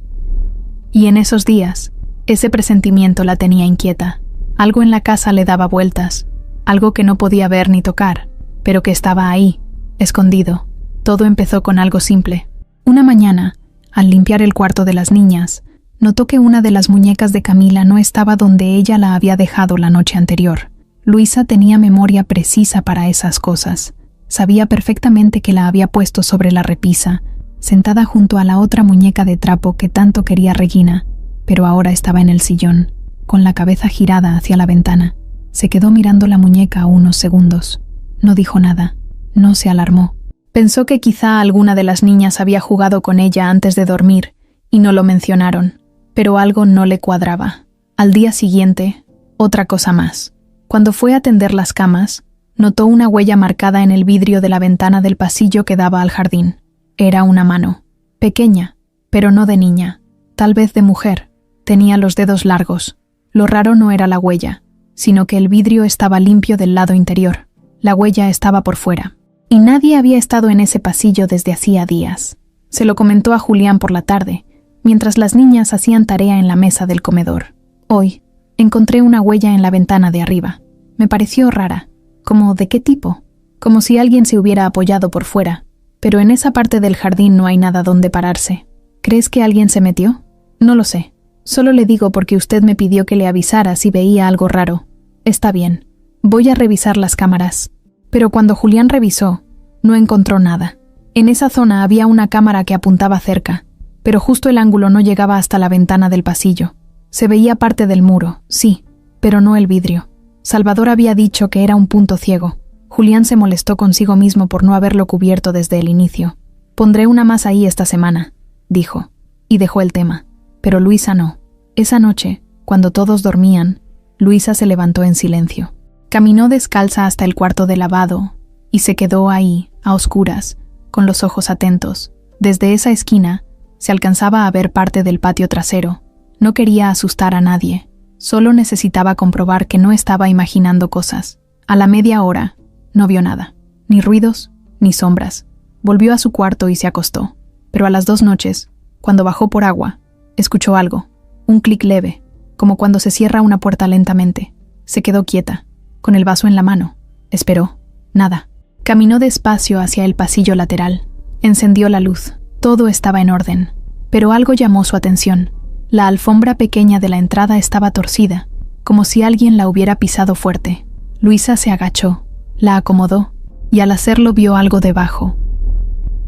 Y en esos días, ese presentimiento la tenía inquieta. Algo en la casa le daba vueltas, algo que no podía ver ni tocar, pero que estaba ahí, escondido. Todo empezó con algo simple. Una mañana, al limpiar el cuarto de las niñas, notó que una de las muñecas de Camila no estaba donde ella la había dejado la noche anterior. Luisa tenía memoria precisa para esas cosas. Sabía perfectamente que la había puesto sobre la repisa, sentada junto a la otra muñeca de trapo que tanto quería Regina, pero ahora estaba en el sillón, con la cabeza girada hacia la ventana. Se quedó mirando la muñeca unos segundos. No dijo nada. No se alarmó. Pensó que quizá alguna de las niñas había jugado con ella antes de dormir y no lo mencionaron, pero algo no le cuadraba. Al día siguiente, otra cosa más. Cuando fue a tender las camas, notó una huella marcada en el vidrio de la ventana del pasillo que daba al jardín. Era una mano, pequeña, pero no de niña, tal vez de mujer. Tenía los dedos largos. Lo raro no era la huella, sino que el vidrio estaba limpio del lado interior. La huella estaba por fuera. Y nadie había estado en ese pasillo desde hacía días. Se lo comentó a Julián por la tarde, mientras las niñas hacían tarea en la mesa del comedor. Hoy, encontré una huella en la ventana de arriba. Me pareció rara. ¿Como de qué tipo? Como si alguien se hubiera apoyado por fuera. Pero en esa parte del jardín no hay nada donde pararse. ¿Crees que alguien se metió? No lo sé. Solo le digo porque usted me pidió que le avisara si veía algo raro. Está bien. Voy a revisar las cámaras. Pero cuando Julián revisó, no encontró nada. En esa zona había una cámara que apuntaba cerca, pero justo el ángulo no llegaba hasta la ventana del pasillo. Se veía parte del muro, sí, pero no el vidrio. Salvador había dicho que era un punto ciego. Julián se molestó consigo mismo por no haberlo cubierto desde el inicio. Pondré una más ahí esta semana, dijo, y dejó el tema. Pero Luisa no. Esa noche, cuando todos dormían, Luisa se levantó en silencio. Caminó descalza hasta el cuarto de lavado y se quedó ahí, a oscuras, con los ojos atentos. Desde esa esquina se alcanzaba a ver parte del patio trasero. No quería asustar a nadie, solo necesitaba comprobar que no estaba imaginando cosas. A la media hora no vio nada, ni ruidos, ni sombras. Volvió a su cuarto y se acostó, pero a las 2 noches, cuando bajó por agua, escuchó algo, un clic leve, como cuando se cierra una puerta lentamente. Se quedó quieta, con el vaso en la mano. Esperó. Nada. Caminó despacio hacia el pasillo lateral. Encendió la luz. Todo estaba en orden. Pero algo llamó su atención. La alfombra pequeña de la entrada estaba torcida, como si alguien la hubiera pisado fuerte. Luisa se agachó, la acomodó, y al hacerlo vio algo debajo.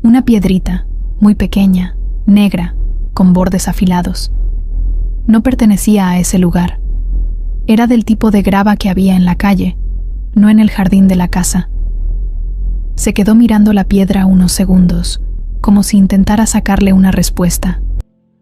Una piedrita, muy pequeña, negra, con bordes afilados. No pertenecía a ese lugar. Era del tipo de grava que había en la calle, no en el jardín de la casa. Se quedó mirando la piedra unos segundos, como si intentara sacarle una respuesta.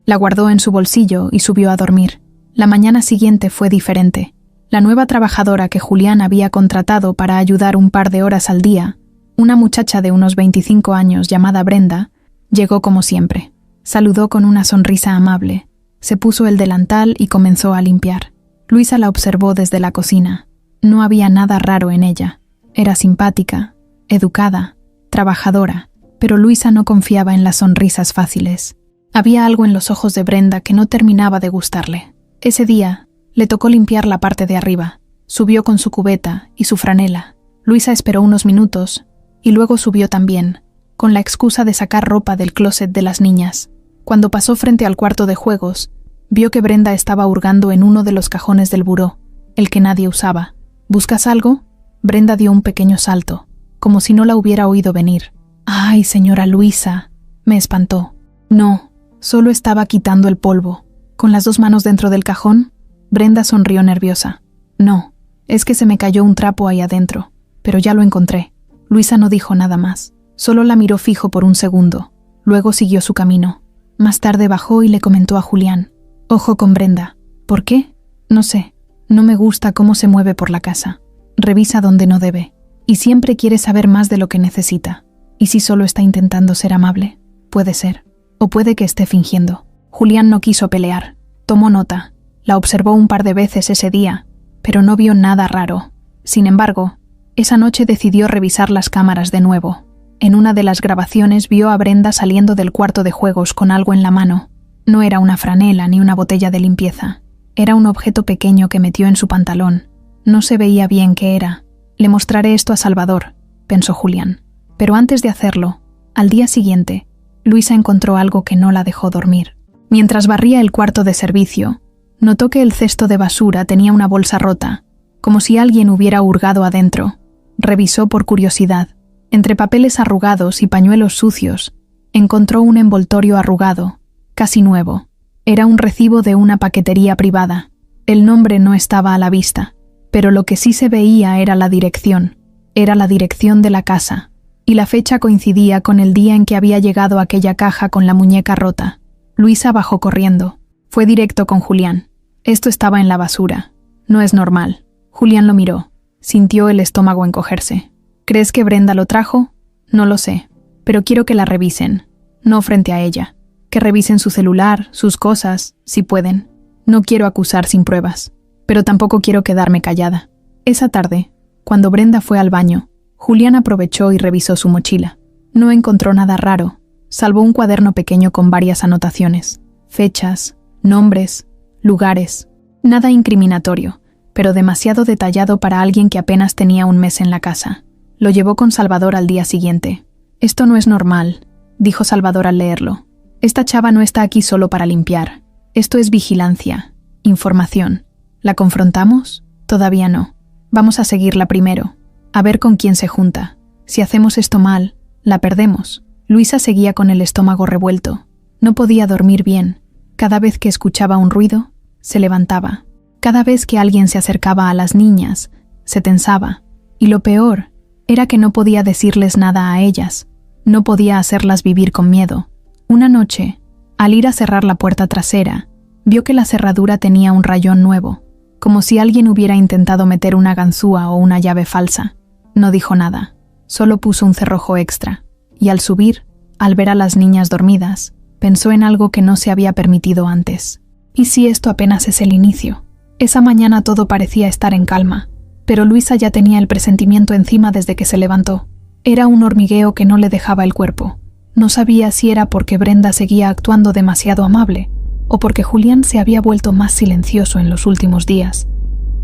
La guardó en su bolsillo y subió a dormir. La mañana siguiente fue diferente. La nueva trabajadora que Julián había contratado para ayudar un par de horas al día, una muchacha de unos 25 años llamada Brenda, llegó como siempre. Saludó con una sonrisa amable, se puso el delantal y comenzó a limpiar. Luisa la observó desde la cocina. No había nada raro en ella. Era simpática, educada, trabajadora, pero Luisa no confiaba en las sonrisas fáciles. Había algo en los ojos de Brenda que no terminaba de gustarle. Ese día, le tocó limpiar la parte de arriba. Subió con su cubeta y su franela. Luisa esperó unos minutos y luego subió también, con la excusa de sacar ropa del closet de las niñas. Cuando pasó frente al cuarto de juegos, vio que Brenda estaba hurgando en uno de los cajones del buró, el que nadie usaba. ¿Buscas algo? Brenda dio un pequeño salto, como si no la hubiera oído venir. «¡Ay, señora Luisa!», me espantó. No, solo estaba quitando el polvo. Con las 2 manos dentro del cajón, Brenda sonrió nerviosa. «No, es que se me cayó un trapo ahí adentro, pero ya lo encontré». Luisa no dijo nada más, solo la miró fijo por un segundo. Luego siguió su camino. Más tarde bajó y le comentó a Julián: «Ojo con Brenda». «¿Por qué?». «No sé, no me gusta cómo se mueve por la casa. Revisa donde no debe, y siempre quiere saber más de lo que necesita. ¿Y si solo está intentando ser amable? Puede ser, o puede que esté fingiendo». Julián no quiso pelear. Tomó nota. La observó un par de veces ese día, pero no vio nada raro. Sin embargo, esa noche decidió revisar las cámaras de nuevo. En una de las grabaciones vio a Brenda saliendo del cuarto de juegos con algo en la mano. No era una franela ni una botella de limpieza. Era un objeto pequeño que metió en su pantalón. No se veía bien qué era. «Le mostraré esto a Salvador», pensó Julián. Pero antes de hacerlo, al día siguiente, Luisa encontró algo que no la dejó dormir. Mientras barría el cuarto de servicio, notó que el cesto de basura tenía una bolsa rota, como si alguien hubiera hurgado adentro. Revisó por curiosidad. Entre papeles arrugados y pañuelos sucios, encontró un envoltorio arrugado, casi nuevo. Era un recibo de una paquetería privada. El nombre no estaba a la vista, pero lo que sí se veía era la dirección. Era la dirección de la casa, y la fecha coincidía con el día en que había llegado aquella caja con la muñeca rota. Luisa bajó corriendo. Fue directo con Julián. Esto estaba en la basura. No es normal. Julián lo miró. Sintió el estómago encogerse. ¿Crees que Brenda lo trajo? No lo sé, pero quiero que la revisen. No frente a ella. Que revisen su celular, sus cosas, si pueden. No quiero acusar sin pruebas, pero tampoco quiero quedarme callada. Esa tarde, cuando Brenda fue al baño, Julián aprovechó y revisó su mochila. No encontró nada raro, salvo un cuaderno pequeño con varias anotaciones. Fechas, nombres, lugares. Nada incriminatorio, pero demasiado detallado para alguien que apenas tenía un mes en la casa. Lo llevó con Salvador al día siguiente. «Esto no es normal», dijo Salvador al leerlo. «Esta chava no está aquí solo para limpiar. Esto es vigilancia, información. ¿La confrontamos? Todavía no. Vamos a seguirla primero, a ver con quién se junta. Si hacemos esto mal, la perdemos». Luisa seguía con el estómago revuelto. No podía dormir bien. Cada vez que escuchaba un ruido, se levantaba. Cada vez que alguien se acercaba a las niñas, se tensaba. Y lo peor era que no podía decirles nada a ellas. No podía hacerlas vivir con miedo. Una noche, al ir a cerrar la puerta trasera, vio que la cerradura tenía un rayón nuevo. como si alguien hubiera intentado meter una ganzúa o una llave falsa. No dijo nada, solo puso un cerrojo extra, y al subir, al ver a las niñas dormidas, pensó en algo que no se había permitido antes. ¿Y si esto apenas es el inicio? Esa mañana todo parecía estar en calma, pero Luisa ya tenía el presentimiento encima desde que se levantó. Era un hormigueo que no le dejaba el cuerpo. No sabía si era porque Brenda seguía actuando demasiado amable, o porque Julián se había vuelto más silencioso en los últimos días,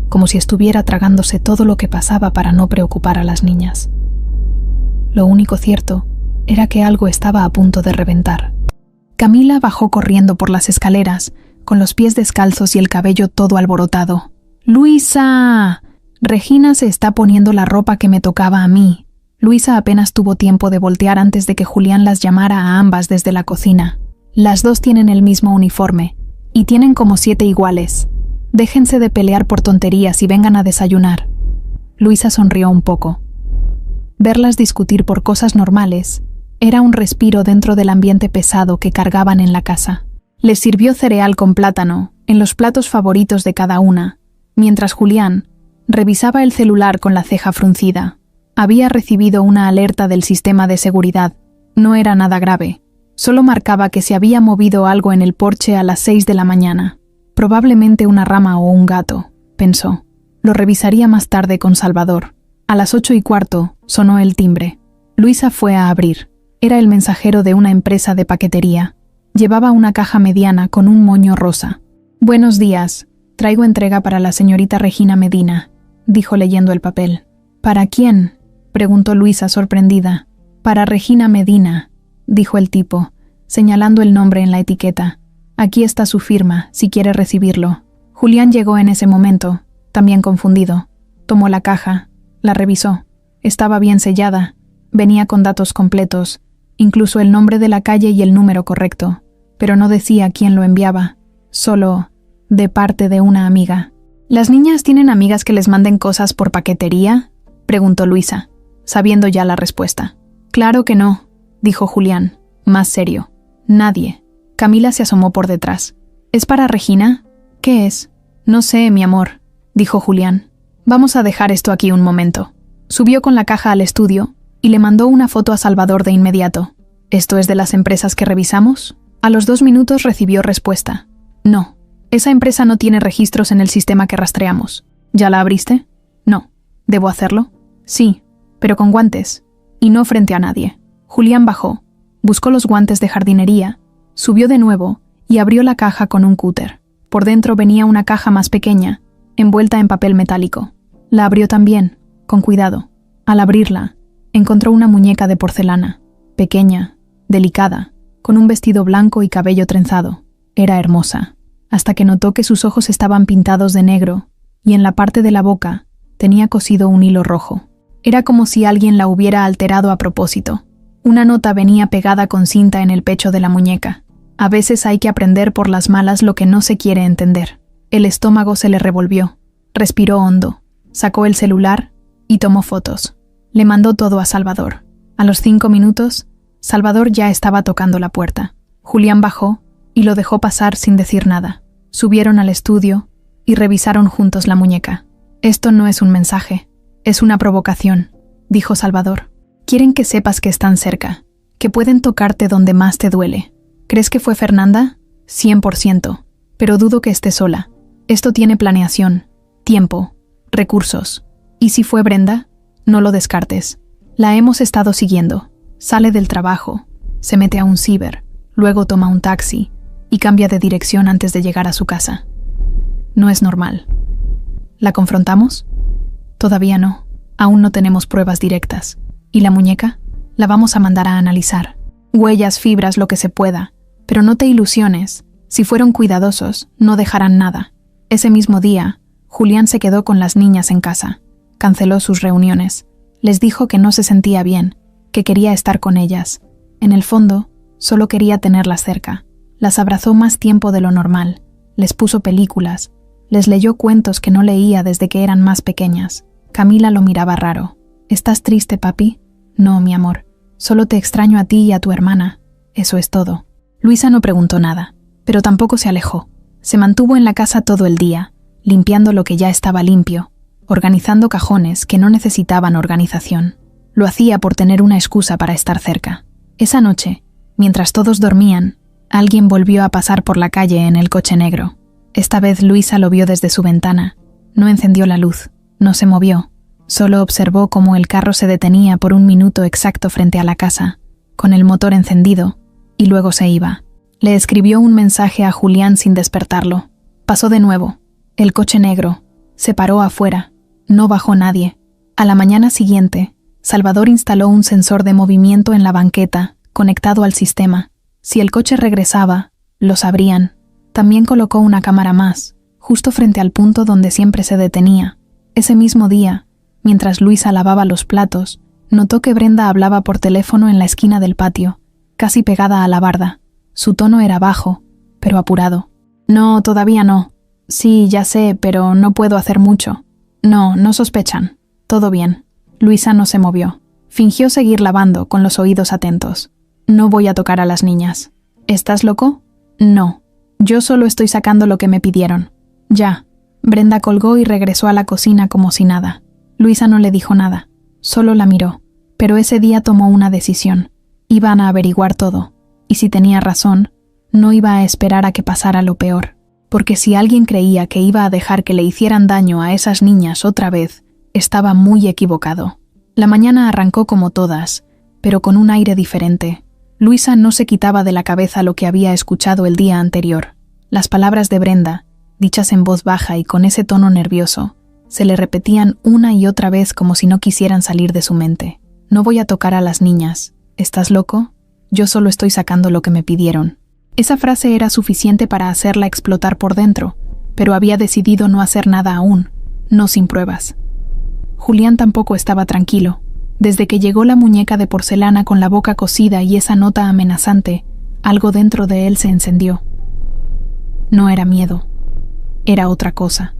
como si estuviera tragándose todo lo que pasaba para no preocupar a las niñas. Lo único cierto era que algo estaba a punto de reventar. Camila bajó corriendo por las escaleras, con los pies descalzos y el cabello todo alborotado. ¡Luisa! Regina se está poniendo la ropa que me tocaba a mí. Luisa apenas tuvo tiempo de voltear antes de que Julián las llamara a ambas desde la cocina. Las dos tienen el mismo uniforme, y tienen como 7 iguales. Déjense de pelear por tonterías y vengan a desayunar. Luisa sonrió un poco. Verlas discutir por cosas normales era un respiro dentro del ambiente pesado que cargaban en la casa. Les sirvió cereal con plátano, en los platos favoritos de cada una, mientras Julián revisaba el celular con la ceja fruncida. Había recibido una alerta del sistema de seguridad. No era nada grave. Solo marcaba que se había movido algo en el porche a las 6 de la mañana. Probablemente una rama o un gato, pensó. Lo revisaría más tarde con Salvador. A las 8:15 sonó el timbre. Luisa fue a abrir. Era el mensajero de una empresa de paquetería. Llevaba una caja mediana con un moño rosa. «Buenos días. Traigo entrega para la señorita Regina Medina», dijo leyendo el papel. «¿Para quién?», preguntó Luisa sorprendida. «Para Regina Medina», dijo el tipo, señalando el nombre en la etiqueta. «Aquí está su firma, si quiere recibirlo». Julián llegó en ese momento, también confundido. Tomó la caja, la revisó. Estaba bien sellada. Venía con datos completos, incluso el nombre de la calle y el número correcto, pero no decía quién lo enviaba, solo «de parte de una amiga». «¿Las niñas tienen amigas que les manden cosas por paquetería?», preguntó Luisa, sabiendo ya la respuesta. «Claro que no», dijo Julián, más serio. «Nadie». Camila se asomó por detrás. «¿Es para Regina? ¿Qué es?» «No sé, mi amor», dijo Julián. «Vamos a dejar esto aquí un momento». Subió con la caja al estudio y le mandó una foto a Salvador de inmediato. «¿Esto es de las empresas que revisamos?». A los 2 minutos recibió respuesta. «No, esa empresa no tiene registros en el sistema que rastreamos». «¿Ya la abriste?». «No». «¿Debo hacerlo?». «Sí, pero con guantes, y no frente a nadie». Julián bajó, buscó los guantes de jardinería, subió de nuevo y abrió la caja con un cúter. Por dentro venía una caja más pequeña, envuelta en papel metálico. La abrió también, con cuidado. Al abrirla, encontró una muñeca de porcelana, pequeña, delicada, con un vestido blanco y cabello trenzado. Era hermosa, hasta que notó que sus ojos estaban pintados de negro y en la parte de la boca tenía cosido un hilo rojo. Era como si alguien la hubiera alterado a propósito. Una nota venía pegada con cinta en el pecho de la muñeca. A veces hay que aprender por las malas lo que no se quiere entender. El estómago se le revolvió. Respiró hondo, sacó el celular y tomó fotos. Le mandó todo a Salvador. A los 5 minutos, Salvador ya estaba tocando la puerta. Julián bajó y lo dejó pasar sin decir nada. Subieron al estudio y revisaron juntos la muñeca. «Esto no es un mensaje, es una provocación», dijo Salvador. «Quieren que sepas que están cerca, que pueden tocarte donde más te duele. ¿Crees que fue Fernanda? 100%, pero dudo que esté sola. Esto tiene planeación, tiempo, recursos. ¿Y si fue Brenda? No lo descartes. La hemos estado siguiendo. Sale del trabajo, se mete a un ciber, luego toma un taxi y cambia de dirección antes de llegar a su casa. No es normal. ¿La confrontamos? Todavía no. Aún no tenemos pruebas directas. ¿Y la muñeca? La vamos a mandar a analizar. Huellas, fibras, lo que se pueda. Pero no te ilusiones. Si fueron cuidadosos, no dejarán nada. Ese mismo día, Julián se quedó con las niñas en casa. Canceló sus reuniones. Les dijo que no se sentía bien, que quería estar con ellas. En el fondo, solo quería tenerlas cerca. Las abrazó más tiempo de lo normal. Les puso películas. Les leyó cuentos que no leía desde que eran más pequeñas. Camila lo miraba raro. ¿Estás triste, papi? No, mi amor. Solo te extraño a ti y a tu hermana. Eso es todo. Luisa no preguntó nada, pero tampoco se alejó. Se mantuvo en la casa todo el día. limpiando lo que ya estaba limpio, organizando cajones que no necesitaban organización. Lo hacía por tener una excusa para estar cerca. Esa noche, mientras todos dormían, alguien volvió a pasar por la calle en el coche negro. Esta vez Luisa lo vio desde su ventana. No encendió la luz, no se movió. Solo observó cómo el carro se detenía por un minuto exacto frente a la casa, con el motor encendido, y luego se iba. Le escribió un mensaje a Julián sin despertarlo. Pasó de nuevo. El coche negro. Se paró afuera. No bajó nadie. A la mañana siguiente, Salvador instaló un sensor de movimiento en la banqueta, conectado al sistema. Si el coche regresaba, lo sabrían. También colocó una cámara más, justo frente al punto donde siempre se detenía. Ese mismo día, mientras Luisa lavaba los platos, notó que Brenda hablaba por teléfono en la esquina del patio, casi pegada a la barda. Su tono era bajo, pero apurado. «No, todavía no. Sí, ya sé, pero no puedo hacer mucho. No, no sospechan. Todo bien». Luisa no se movió. Fingió seguir lavando, con los oídos atentos. «No voy a tocar a las niñas». «¿Estás loco?» «No. Yo solo estoy sacando lo que me pidieron». «Ya». Brenda colgó y regresó a la cocina como si nada. Luisa no le dijo nada. Solo la miró. Pero ese día tomó una decisión. Iban a averiguar todo. Y si tenía razón, no iba a esperar a que pasara lo peor. Porque si alguien creía que iba a dejar que le hicieran daño a esas niñas otra vez, estaba muy equivocado. La mañana arrancó como todas, pero con un aire diferente. Luisa no se quitaba de la cabeza lo que había escuchado el día anterior. Las palabras de Brenda, dichas en voz baja y con ese tono nervioso, se le repetían una y otra vez como si no quisieran salir de su mente. «No voy a tocar a las niñas. ¿Estás loco? Yo solo estoy sacando lo que me pidieron». Esa frase era suficiente para hacerla explotar por dentro, pero había decidido no hacer nada aún, no sin pruebas. Julián tampoco estaba tranquilo. Desde que llegó la muñeca de porcelana con la boca cosida y esa nota amenazante, algo dentro de él se encendió. No era miedo. Era otra cosa.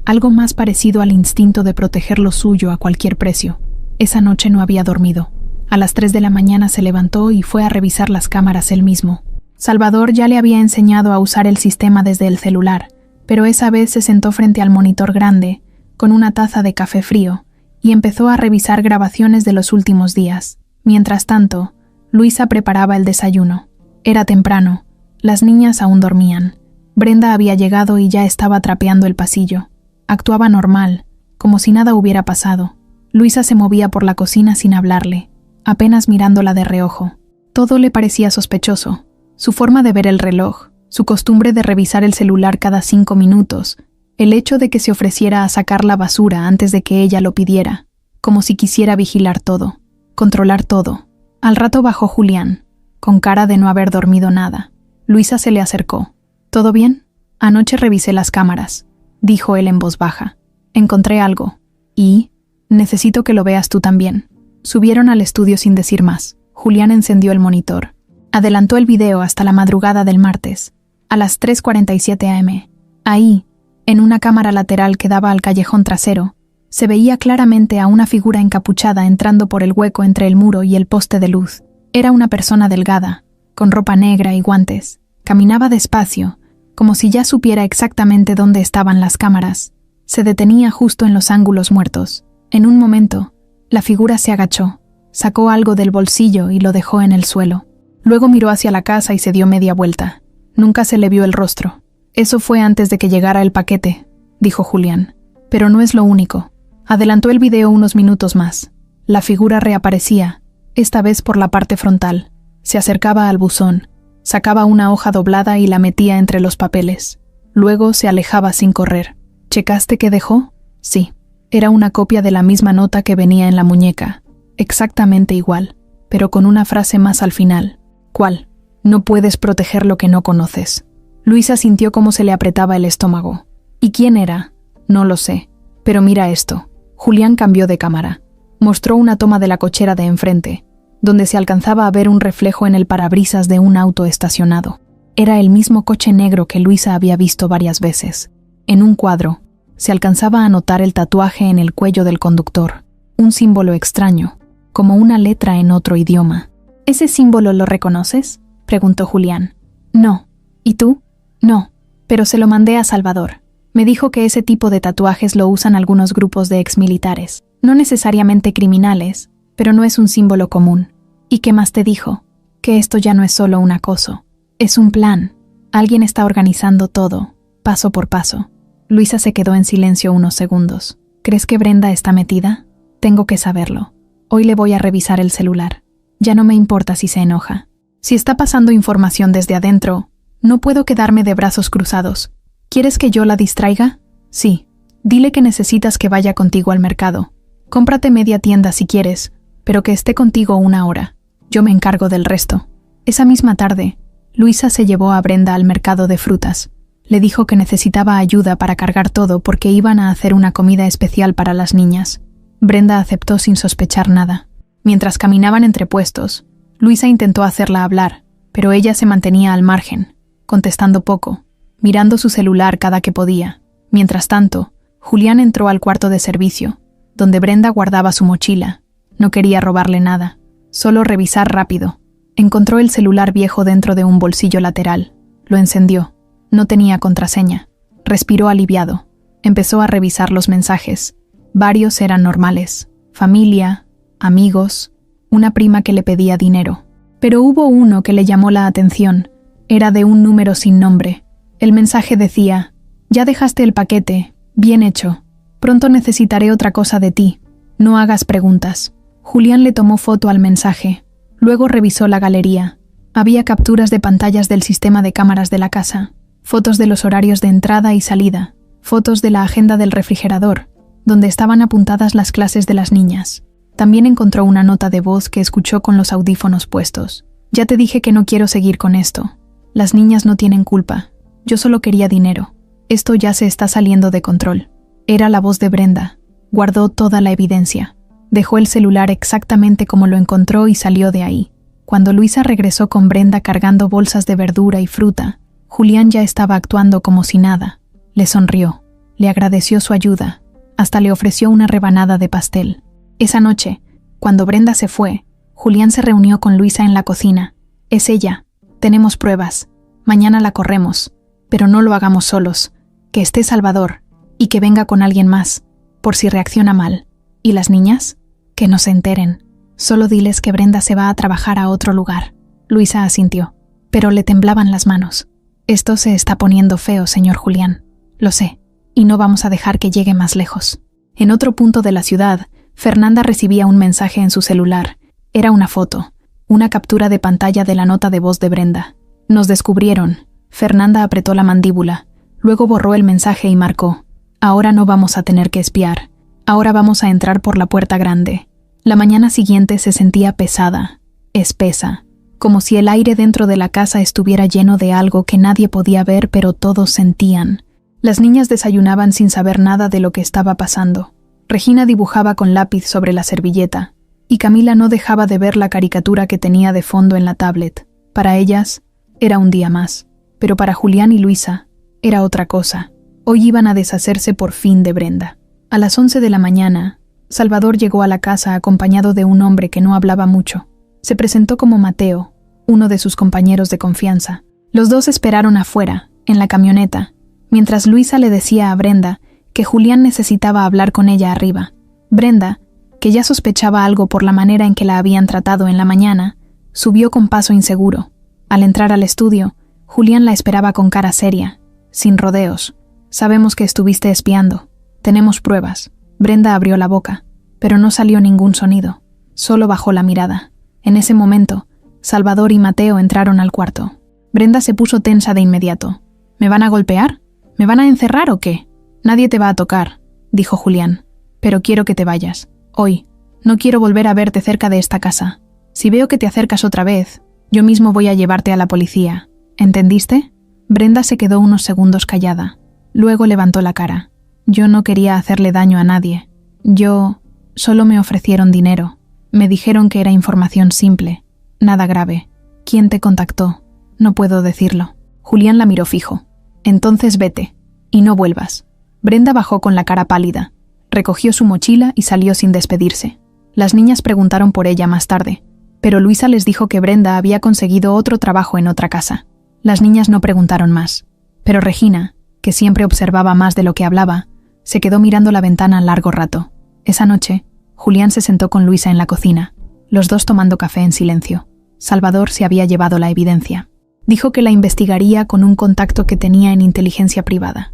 Algo más parecido al instinto de proteger lo suyo a cualquier precio. Esa noche no había dormido. A las 3 de la mañana se levantó y fue a revisar las cámaras él mismo. Salvador ya le había enseñado a usar el sistema desde el celular, pero esa vez se sentó frente al monitor grande, con una taza de café frío, y empezó a revisar grabaciones de los últimos días. Mientras tanto, Luisa preparaba el desayuno. Era temprano. Las niñas aún dormían. Brenda había llegado y ya estaba trapeando el pasillo. Actuaba normal, como si nada hubiera pasado. Luisa se movía por la cocina sin hablarle, apenas mirándola de reojo. Todo le parecía sospechoso. Su forma de ver el reloj, su costumbre de revisar el celular cada 5 minutos, el hecho de que se ofreciera a sacar la basura antes de que ella lo pidiera, como si quisiera vigilar todo, controlar todo. Al rato bajó Julián, con cara de no haber dormido nada. Luisa se le acercó. «¿Todo bien? Anoche revisé las cámaras», dijo él en voz baja. «Encontré algo. Y necesito que lo veas tú también». Subieron al estudio sin decir más. Julián encendió el monitor. Adelantó el video hasta la madrugada del martes, a las 3:47 am. Ahí, en una cámara lateral que daba al callejón trasero, se veía claramente a una figura encapuchada entrando por el hueco entre el muro y el poste de luz. Era una persona delgada, con ropa negra y guantes. Caminaba despacio, como si ya supiera exactamente dónde estaban las cámaras. Se detenía justo en los ángulos muertos. En un momento, la figura se agachó, sacó algo del bolsillo y lo dejó en el suelo. Luego miró hacia la casa y se dio media vuelta. Nunca se le vio el rostro. «Eso fue antes de que llegara el paquete», dijo Julián. «Pero no es lo único». Adelantó el video unos minutos más. La figura reaparecía, esta vez por la parte frontal. Se acercaba al buzón, sacaba una hoja doblada y la metía entre los papeles. Luego se alejaba sin correr. «¿Checaste qué dejó?» «Sí». Era una copia de la misma nota que venía en la muñeca. Exactamente igual, pero con una frase más al final. «¿Cuál?» «No puedes proteger lo que no conoces». Luisa sintió cómo se le apretaba el estómago. ¿Y quién era? No lo sé. Pero mira esto. Julián cambió de cámara. Mostró una toma de la cochera de enfrente, donde se alcanzaba a ver un reflejo en el parabrisas de un auto estacionado. Era el mismo coche negro que Luisa había visto varias veces. En un cuadro, se alcanzaba a notar el tatuaje en el cuello del conductor, un símbolo extraño, como una letra en otro idioma. «¿Ese símbolo lo reconoces?», preguntó Julián. «No. ¿Y tú?». «No, pero se lo mandé a Salvador». Me dijo que ese tipo de tatuajes lo usan algunos grupos de exmilitares, no necesariamente criminales, pero no es un símbolo común. ¿Y qué más te dijo? Que esto ya no es solo un acoso, es un plan. Alguien está organizando todo, paso por paso. Luisa se quedó en silencio unos segundos. ¿Crees que Brenda está metida? Tengo que saberlo. Hoy le voy a revisar el celular. Ya no me importa si se enoja. Si está pasando información desde adentro, no puedo quedarme de brazos cruzados. ¿Quieres que yo la distraiga? Sí. Dile que necesitas que vaya contigo al mercado. Cómprate media tienda si quieres, pero que esté contigo 1 hora. Yo me encargo del resto. Esa misma tarde, Luisa se llevó a Brenda al mercado de frutas. Le dijo que necesitaba ayuda para cargar todo porque iban a hacer una comida especial para las niñas. Brenda aceptó sin sospechar nada. Mientras caminaban entre puestos, Luisa intentó hacerla hablar, pero ella se mantenía al margen, contestando poco, mirando su celular cada que podía. Mientras tanto, Julián entró al cuarto de servicio, donde Brenda guardaba su mochila. No quería robarle nada, solo revisar rápido. Encontró el celular viejo dentro de un bolsillo lateral. Lo encendió. No tenía contraseña. Respiró aliviado. Empezó a revisar los mensajes. Varios eran normales. Familia, amigos, una prima que le pedía dinero. Pero hubo uno que le llamó la atención. Era de un número sin nombre. El mensaje decía: «Ya dejaste el paquete. Bien hecho. Pronto necesitaré otra cosa de ti. No hagas preguntas». Julián le tomó foto al mensaje. Luego revisó la galería. Había capturas de pantallas del sistema de cámaras de la casa, fotos de los horarios de entrada y salida, fotos de la agenda del refrigerador, donde estaban apuntadas las clases de las niñas. También encontró una nota de voz que escuchó con los audífonos puestos. «Ya te dije que no quiero seguir con esto. Las niñas no tienen culpa. Yo solo quería dinero. Esto ya se está saliendo de control». Era la voz de Brenda. Guardó toda la evidencia. Dejó el celular exactamente como lo encontró y salió de ahí. Cuando Luisa regresó con Brenda cargando bolsas de verdura y fruta, Julián ya estaba actuando como si nada. Le sonrió, le agradeció su ayuda, hasta le ofreció una rebanada de pastel. Esa noche, cuando Brenda se fue, Julián se reunió con Luisa en la cocina. «Es ella. Tenemos pruebas. Mañana la corremos. Pero no lo hagamos solos. Que esté Salvador, y que venga con alguien más, por si reacciona mal. ¿Y las niñas? Que no se enteren. Solo diles que Brenda se va a trabajar a otro lugar». Luisa asintió, pero le temblaban las manos. «Esto se está poniendo feo, señor Julián. Lo sé, y no vamos a dejar que llegue más lejos». En otro punto de la ciudad, Fernanda recibía un mensaje en su celular. Era una foto, una captura de pantalla de la nota de voz de Brenda. «Nos descubrieron». Fernanda apretó la mandíbula, luego borró el mensaje y marcó: «Ahora no vamos a tener que espiar. Ahora vamos a entrar por la puerta grande». La mañana siguiente se sentía pesada, espesa, como si el aire dentro de la casa estuviera lleno de algo que nadie podía ver pero todos sentían. Las niñas desayunaban sin saber nada de lo que estaba pasando. Regina dibujaba con lápiz sobre la servilleta, y Camila no dejaba de ver la caricatura que tenía de fondo en la tablet. Para ellas, era un día más, pero para Julián y Luisa, era otra cosa. Hoy iban a deshacerse por fin de Brenda. A las 11 de la mañana, Salvador llegó a la casa acompañado de un hombre que no hablaba mucho. Se presentó como Mateo, uno de sus compañeros de confianza. Los dos esperaron afuera, en la camioneta, mientras Luisa le decía a Brenda que Julián necesitaba hablar con ella arriba. Brenda, que ya sospechaba algo por la manera en que la habían tratado en la mañana, subió con paso inseguro. Al entrar al estudio, Julián la esperaba con cara seria, sin rodeos. «Sabemos que estuviste espiando. Tenemos pruebas». Brenda abrió la boca, pero no salió ningún sonido. Solo bajó la mirada. En ese momento, Salvador y Mateo entraron al cuarto. Brenda se puso tensa de inmediato. «¿Me van a golpear? ¿Me van a encerrar o qué?» «Nadie te va a tocar», dijo Julián. «Pero quiero que te vayas. Hoy. No quiero volver a verte cerca de esta casa. Si veo que te acercas otra vez, yo mismo voy a llevarte a la policía. ¿Entendiste?» Brenda se quedó unos segundos callada. Luego levantó la cara. «Yo no quería hacerle daño a nadie. Solo me ofrecieron dinero. Me dijeron que era información simple. Nada grave. ¿Quién te contactó?» «No puedo decirlo». Julián la miró fijo. «Entonces vete. Y no vuelvas». Brenda bajó con la cara pálida. Recogió su mochila y salió sin despedirse. Las niñas preguntaron por ella más tarde, pero Luisa les dijo que Brenda había conseguido otro trabajo en otra casa. Las niñas no preguntaron más. Pero Regina, que siempre observaba más de lo que hablaba, se quedó mirando la ventana largo rato. Esa noche, Julián se sentó con Luisa en la cocina, los dos tomando café en silencio. Salvador se había llevado la evidencia. Dijo que la investigaría con un contacto que tenía en inteligencia privada.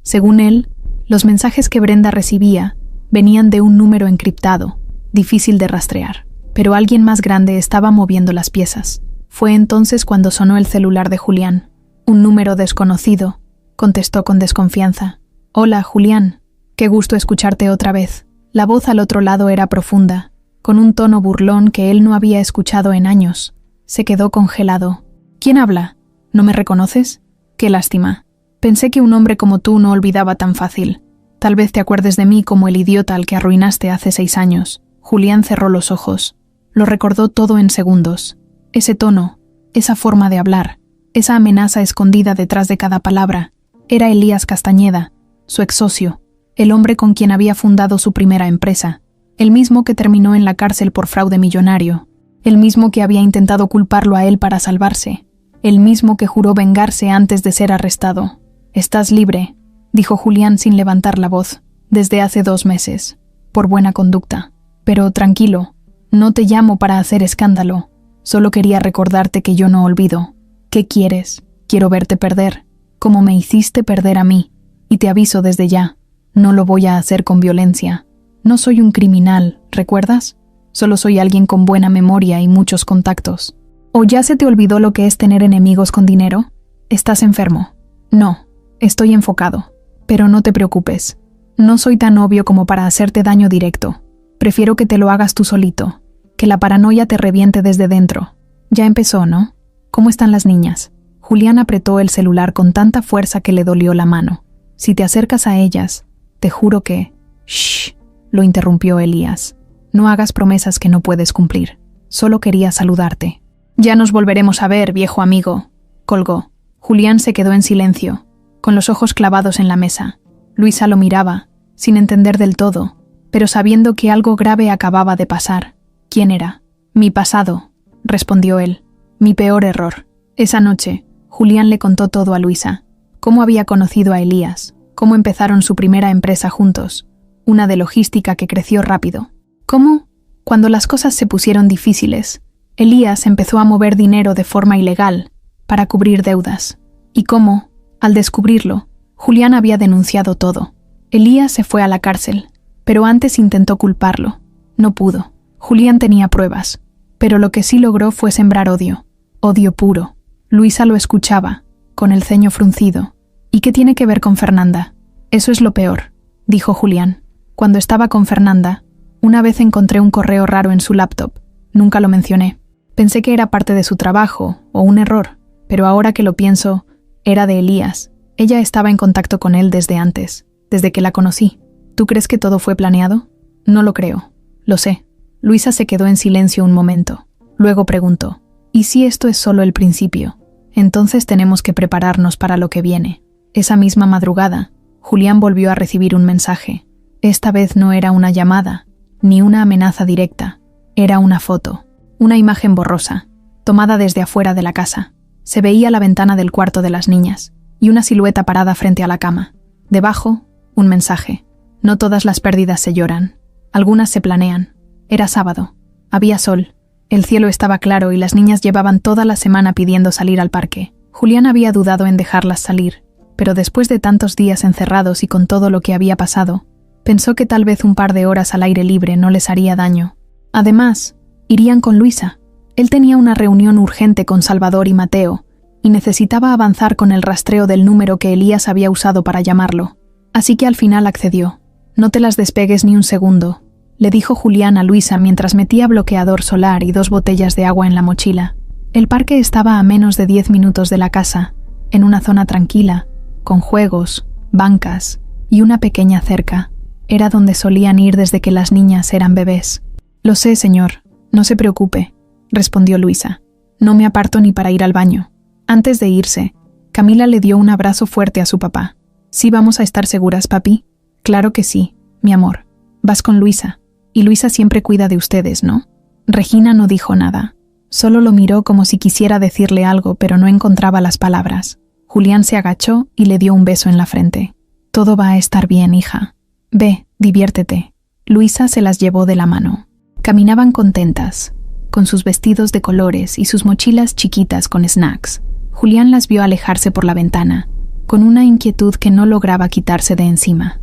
Según él, los mensajes que Brenda recibía venían de un número encriptado, difícil de rastrear, pero alguien más grande estaba moviendo las piezas. Fue entonces cuando sonó el celular de Julián. Un número desconocido, contestó con desconfianza. «Hola, Julián. Qué gusto escucharte otra vez». La voz al otro lado era profunda, con un tono burlón que él no había escuchado en años. Se quedó congelado. «¿Quién habla? ¿No me reconoces? Qué lástima. Pensé que un hombre como tú no olvidaba tan fácil. Tal vez te acuerdes de mí como el idiota al que arruinaste hace 6 años». Julián cerró los ojos. Lo recordó todo en segundos. Ese tono, esa forma de hablar, esa amenaza escondida detrás de cada palabra. Era Elías Castañeda, su ex-socio, el hombre con quien había fundado su primera empresa, el mismo que terminó en la cárcel por fraude millonario, el mismo que había intentado culparlo a él para salvarse, el mismo que juró vengarse antes de ser arrestado. «Estás libre», dijo Julián sin levantar la voz, «desde hace 2 meses, por buena conducta. Pero tranquilo, no te llamo para hacer escándalo, solo quería recordarte que yo no olvido. ¿Qué quieres? Quiero verte perder, como me hiciste perder a mí, y te aviso desde ya, no lo voy a hacer con violencia. No soy un criminal, ¿recuerdas? Solo soy alguien con buena memoria y muchos contactos. ¿O ya se te olvidó lo que es tener enemigos con dinero? ¿Estás enfermo? No, estoy enfocado. Pero no te preocupes. No soy tan obvio como para hacerte daño directo. Prefiero que te lo hagas tú solito, que la paranoia te reviente desde dentro. Ya empezó, ¿no? ¿Cómo están las niñas?» Julián apretó el celular con tanta fuerza que le dolió la mano. «Si te acercas a ellas, te juro que...» «Shh», lo interrumpió Elías. «No hagas promesas que no puedes cumplir. Solo quería saludarte». «Ya nos volveremos a ver, viejo amigo», colgó. Julián se quedó en silencio, con los ojos clavados en la mesa. Luisa lo miraba, sin entender del todo, pero sabiendo que algo grave acababa de pasar. «¿Quién era?» «Mi pasado», respondió él. «Mi peor error». Esa noche, Julián le contó todo a Luisa. Cómo había conocido a Elías, cómo empezaron su primera empresa juntos, una de logística que creció rápido. Cómo, cuando las cosas se pusieron difíciles, Elías empezó a mover dinero de forma ilegal para cubrir deudas. Y cómo, al descubrirlo, Julián había denunciado todo. Elías se fue a la cárcel, pero antes intentó culparlo. No pudo. Julián tenía pruebas, pero lo que sí logró fue sembrar odio. Odio puro. Luisa lo escuchaba, con el ceño fruncido. «¿Y qué tiene que ver con Fernanda?» «Eso es lo peor», dijo Julián. «Cuando estaba con Fernanda, una vez encontré un correo raro en su laptop. Nunca lo mencioné. Pensé que era parte de su trabajo, o un error, pero ahora que lo pienso, era de Elías. Ella estaba en contacto con él desde antes, desde que la conocí. ¿Tú crees que todo fue planeado?» «No lo creo. Lo sé». Luisa se quedó en silencio un momento. Luego preguntó: «¿Y si esto es solo el principio? Entonces tenemos que prepararnos para lo que viene». Esa misma madrugada, Julián volvió a recibir un mensaje. Esta vez no era una llamada, ni una amenaza directa. Era una foto, una imagen borrosa, tomada desde afuera de la casa. Se veía la ventana del cuarto de las niñas, y una silueta parada frente a la cama. Debajo, un mensaje: «No todas las pérdidas se lloran. Algunas se planean». Era sábado. Había sol. El cielo estaba claro y las niñas llevaban toda la semana pidiendo salir al parque. Julián había dudado en dejarlas salir, pero después de tantos días encerrados y con todo lo que había pasado, pensó que tal vez un par de horas al aire libre no les haría daño. Además, irían con Luisa. Él tenía una reunión urgente con Salvador y Mateo, y necesitaba avanzar con el rastreo del número que Elías había usado para llamarlo. Así que al final accedió. «No te las despegues ni un segundo», le dijo Julián a Luisa mientras metía bloqueador solar y 2 botellas de agua en la mochila. El parque estaba a menos de 10 minutos de la casa, en una zona tranquila, con juegos, bancas y una pequeña cerca. Era donde solían ir desde que las niñas eran bebés. «Lo sé, señor, no se preocupe», respondió Luisa. «No me aparto ni para ir al baño». Antes de irse, Camila le dio un abrazo fuerte a su papá. «¿Sí vamos a estar seguras, papi?» «Claro que sí, mi amor. Vas con Luisa. Y Luisa siempre cuida de ustedes, ¿no?» Regina no dijo nada. Solo lo miró como si quisiera decirle algo, pero no encontraba las palabras. Julián se agachó y le dio un beso en la frente. Todo va a estar bien, hija. Ve, diviértete. Luisa se las llevó de la mano. Caminaban contentas, con sus vestidos de colores y sus mochilas chiquitas con snacks. Julián las vio alejarse por la ventana, con una inquietud que no lograba quitarse de encima.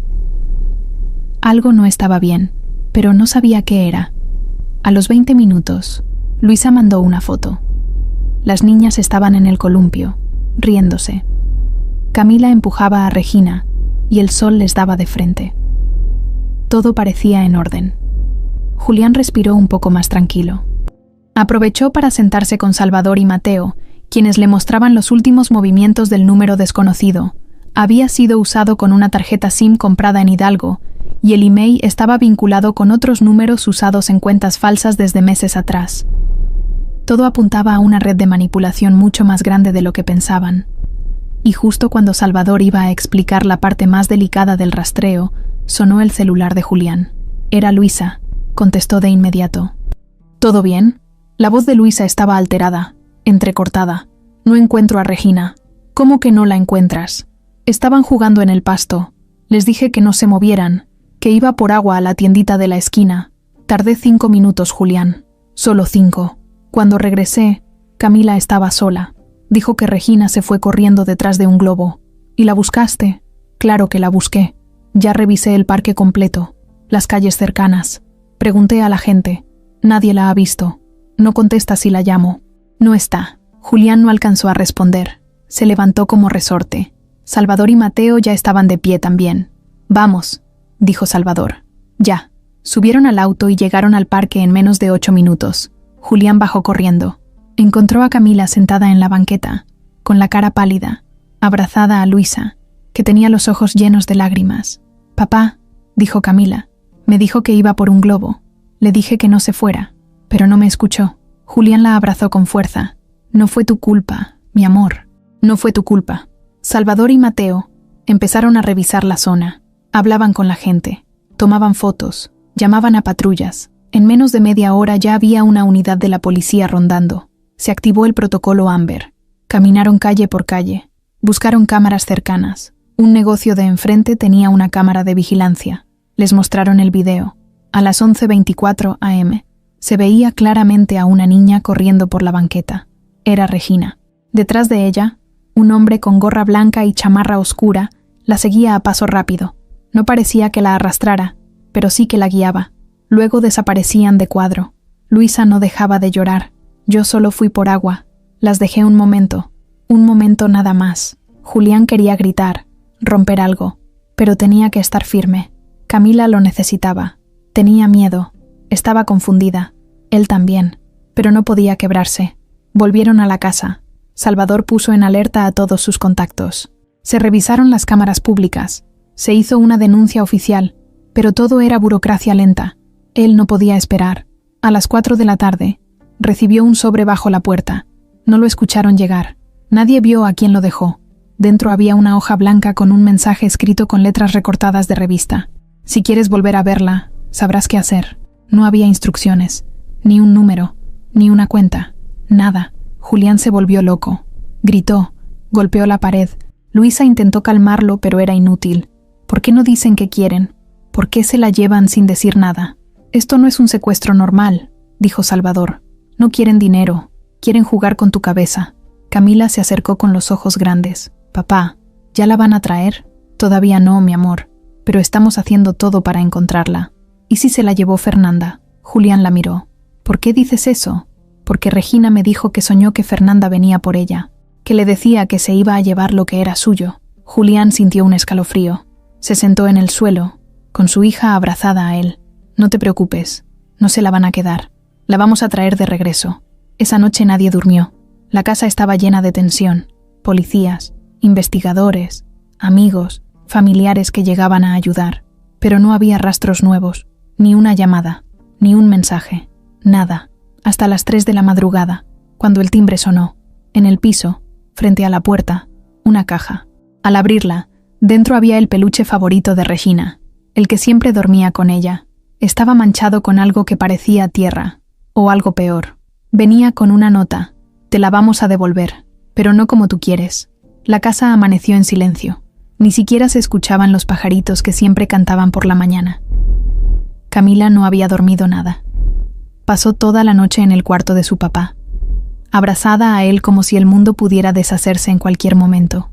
Algo no estaba bien, pero no sabía qué era. A los 20 minutos, Luisa mandó una foto. Las niñas estaban en el columpio, riéndose. Camila empujaba a Regina y el sol les daba de frente. Todo parecía en orden. Julián respiró un poco más tranquilo. Aprovechó para sentarse con Salvador y Mateo, quienes le mostraban los últimos movimientos del número desconocido. Había sido usado con una tarjeta SIM comprada en Hidalgo, y el email estaba vinculado con otros números usados en cuentas falsas desde meses atrás. Todo apuntaba a una red de manipulación mucho más grande de lo que pensaban. Y justo cuando Salvador iba a explicar la parte más delicada del rastreo, sonó el celular de Julián. Era Luisa, contestó de inmediato. ¿Todo bien? La voz de Luisa estaba alterada, entrecortada. No encuentro a Regina. ¿Cómo que no la encuentras? Estaban jugando en el pasto. Les dije que no se movieran, que iba por agua a la tiendita de la esquina. Tardé 5 minutos, Julián. Solo 5. Cuando regresé, Camila estaba sola. Dijo que Regina se fue corriendo detrás de un globo. ¿Y la buscaste? Claro que la busqué. Ya revisé el parque completo, las calles cercanas. Pregunté a la gente. Nadie la ha visto. No contesta si la llamo. No está. Julián no alcanzó a responder. Se levantó como resorte. Salvador y Mateo ya estaban de pie también. Vamos, dijo Salvador. Ya. Subieron al auto y llegaron al parque en menos de 8 minutos. Julián bajó corriendo. Encontró a Camila sentada en la banqueta, con la cara pálida, abrazada a Luisa, que tenía los ojos llenos de lágrimas. «Papá», dijo Camila, «me dijo que iba por un globo. Le dije que no se fuera, pero no me escuchó». Julián la abrazó con fuerza. «No fue tu culpa, mi amor. No fue tu culpa». Salvador y Mateo empezaron a revisar la zona. Hablaban con la gente, tomaban fotos, llamaban a patrullas. En menos de media hora ya había una unidad de la policía rondando. Se activó el protocolo Amber. Caminaron calle por calle. Buscaron cámaras cercanas. Un negocio de enfrente tenía una cámara de vigilancia. Les mostraron el video. A las 11:24 am, se veía claramente a una niña corriendo por la banqueta. Era Regina. Detrás de ella, un hombre con gorra blanca y chamarra oscura la seguía a paso rápido. No parecía que la arrastrara, pero sí que la guiaba. Luego desaparecían de cuadro. Luisa no dejaba de llorar. Yo solo fui por agua. Las dejé un momento nada más. Julián quería gritar, romper algo, pero tenía que estar firme. Camila lo necesitaba. Tenía miedo. Estaba confundida. Él también, pero no podía quebrarse. Volvieron a la casa. Salvador puso en alerta a todos sus contactos. Se revisaron las cámaras públicas. Se hizo una denuncia oficial, pero todo era burocracia lenta. Él no podía esperar. A las 4 de la tarde, recibió un sobre bajo la puerta. No lo escucharon llegar. Nadie vio a quién lo dejó. Dentro había una hoja blanca con un mensaje escrito con letras recortadas de revista. Si quieres volver a verla, sabrás qué hacer. No había instrucciones, ni un número, ni una cuenta, nada. Julián se volvió loco. Gritó, golpeó la pared. Luisa intentó calmarlo, pero era inútil. ¿Por qué no dicen qué quieren? ¿Por qué se la llevan sin decir nada? Esto no es un secuestro normal, dijo Salvador. No quieren dinero, quieren jugar con tu cabeza. Camila se acercó con los ojos grandes. Papá, ¿ya la van a traer? Todavía no, mi amor, pero estamos haciendo todo para encontrarla. ¿Y si se la llevó Fernanda? Julián la miró. ¿Por qué dices eso? Porque Regina me dijo que soñó que Fernanda venía por ella, que le decía que se iba a llevar lo que era suyo. Julián sintió un escalofrío. Se sentó en el suelo, con su hija abrazada a él. No te preocupes, no se la van a quedar. La vamos a traer de regreso. Esa noche nadie durmió. La casa estaba llena de tensión. Policías, investigadores, amigos, familiares que llegaban a ayudar. Pero no había rastros nuevos, ni una llamada, ni un mensaje, nada. Hasta las 3 de la madrugada, cuando el timbre sonó. En el piso, frente a la puerta, una caja. Al abrirla, dentro había el peluche favorito de Regina, el que siempre dormía con ella. Estaba manchado con algo que parecía tierra, o algo peor. Venía con una nota. Te la vamos a devolver, pero no como tú quieres. La casa amaneció en silencio. Ni siquiera se escuchaban los pajaritos que siempre cantaban por la mañana. Camila no había dormido nada. Pasó toda la noche en el cuarto de su papá, abrazada a él como si el mundo pudiera deshacerse en cualquier momento.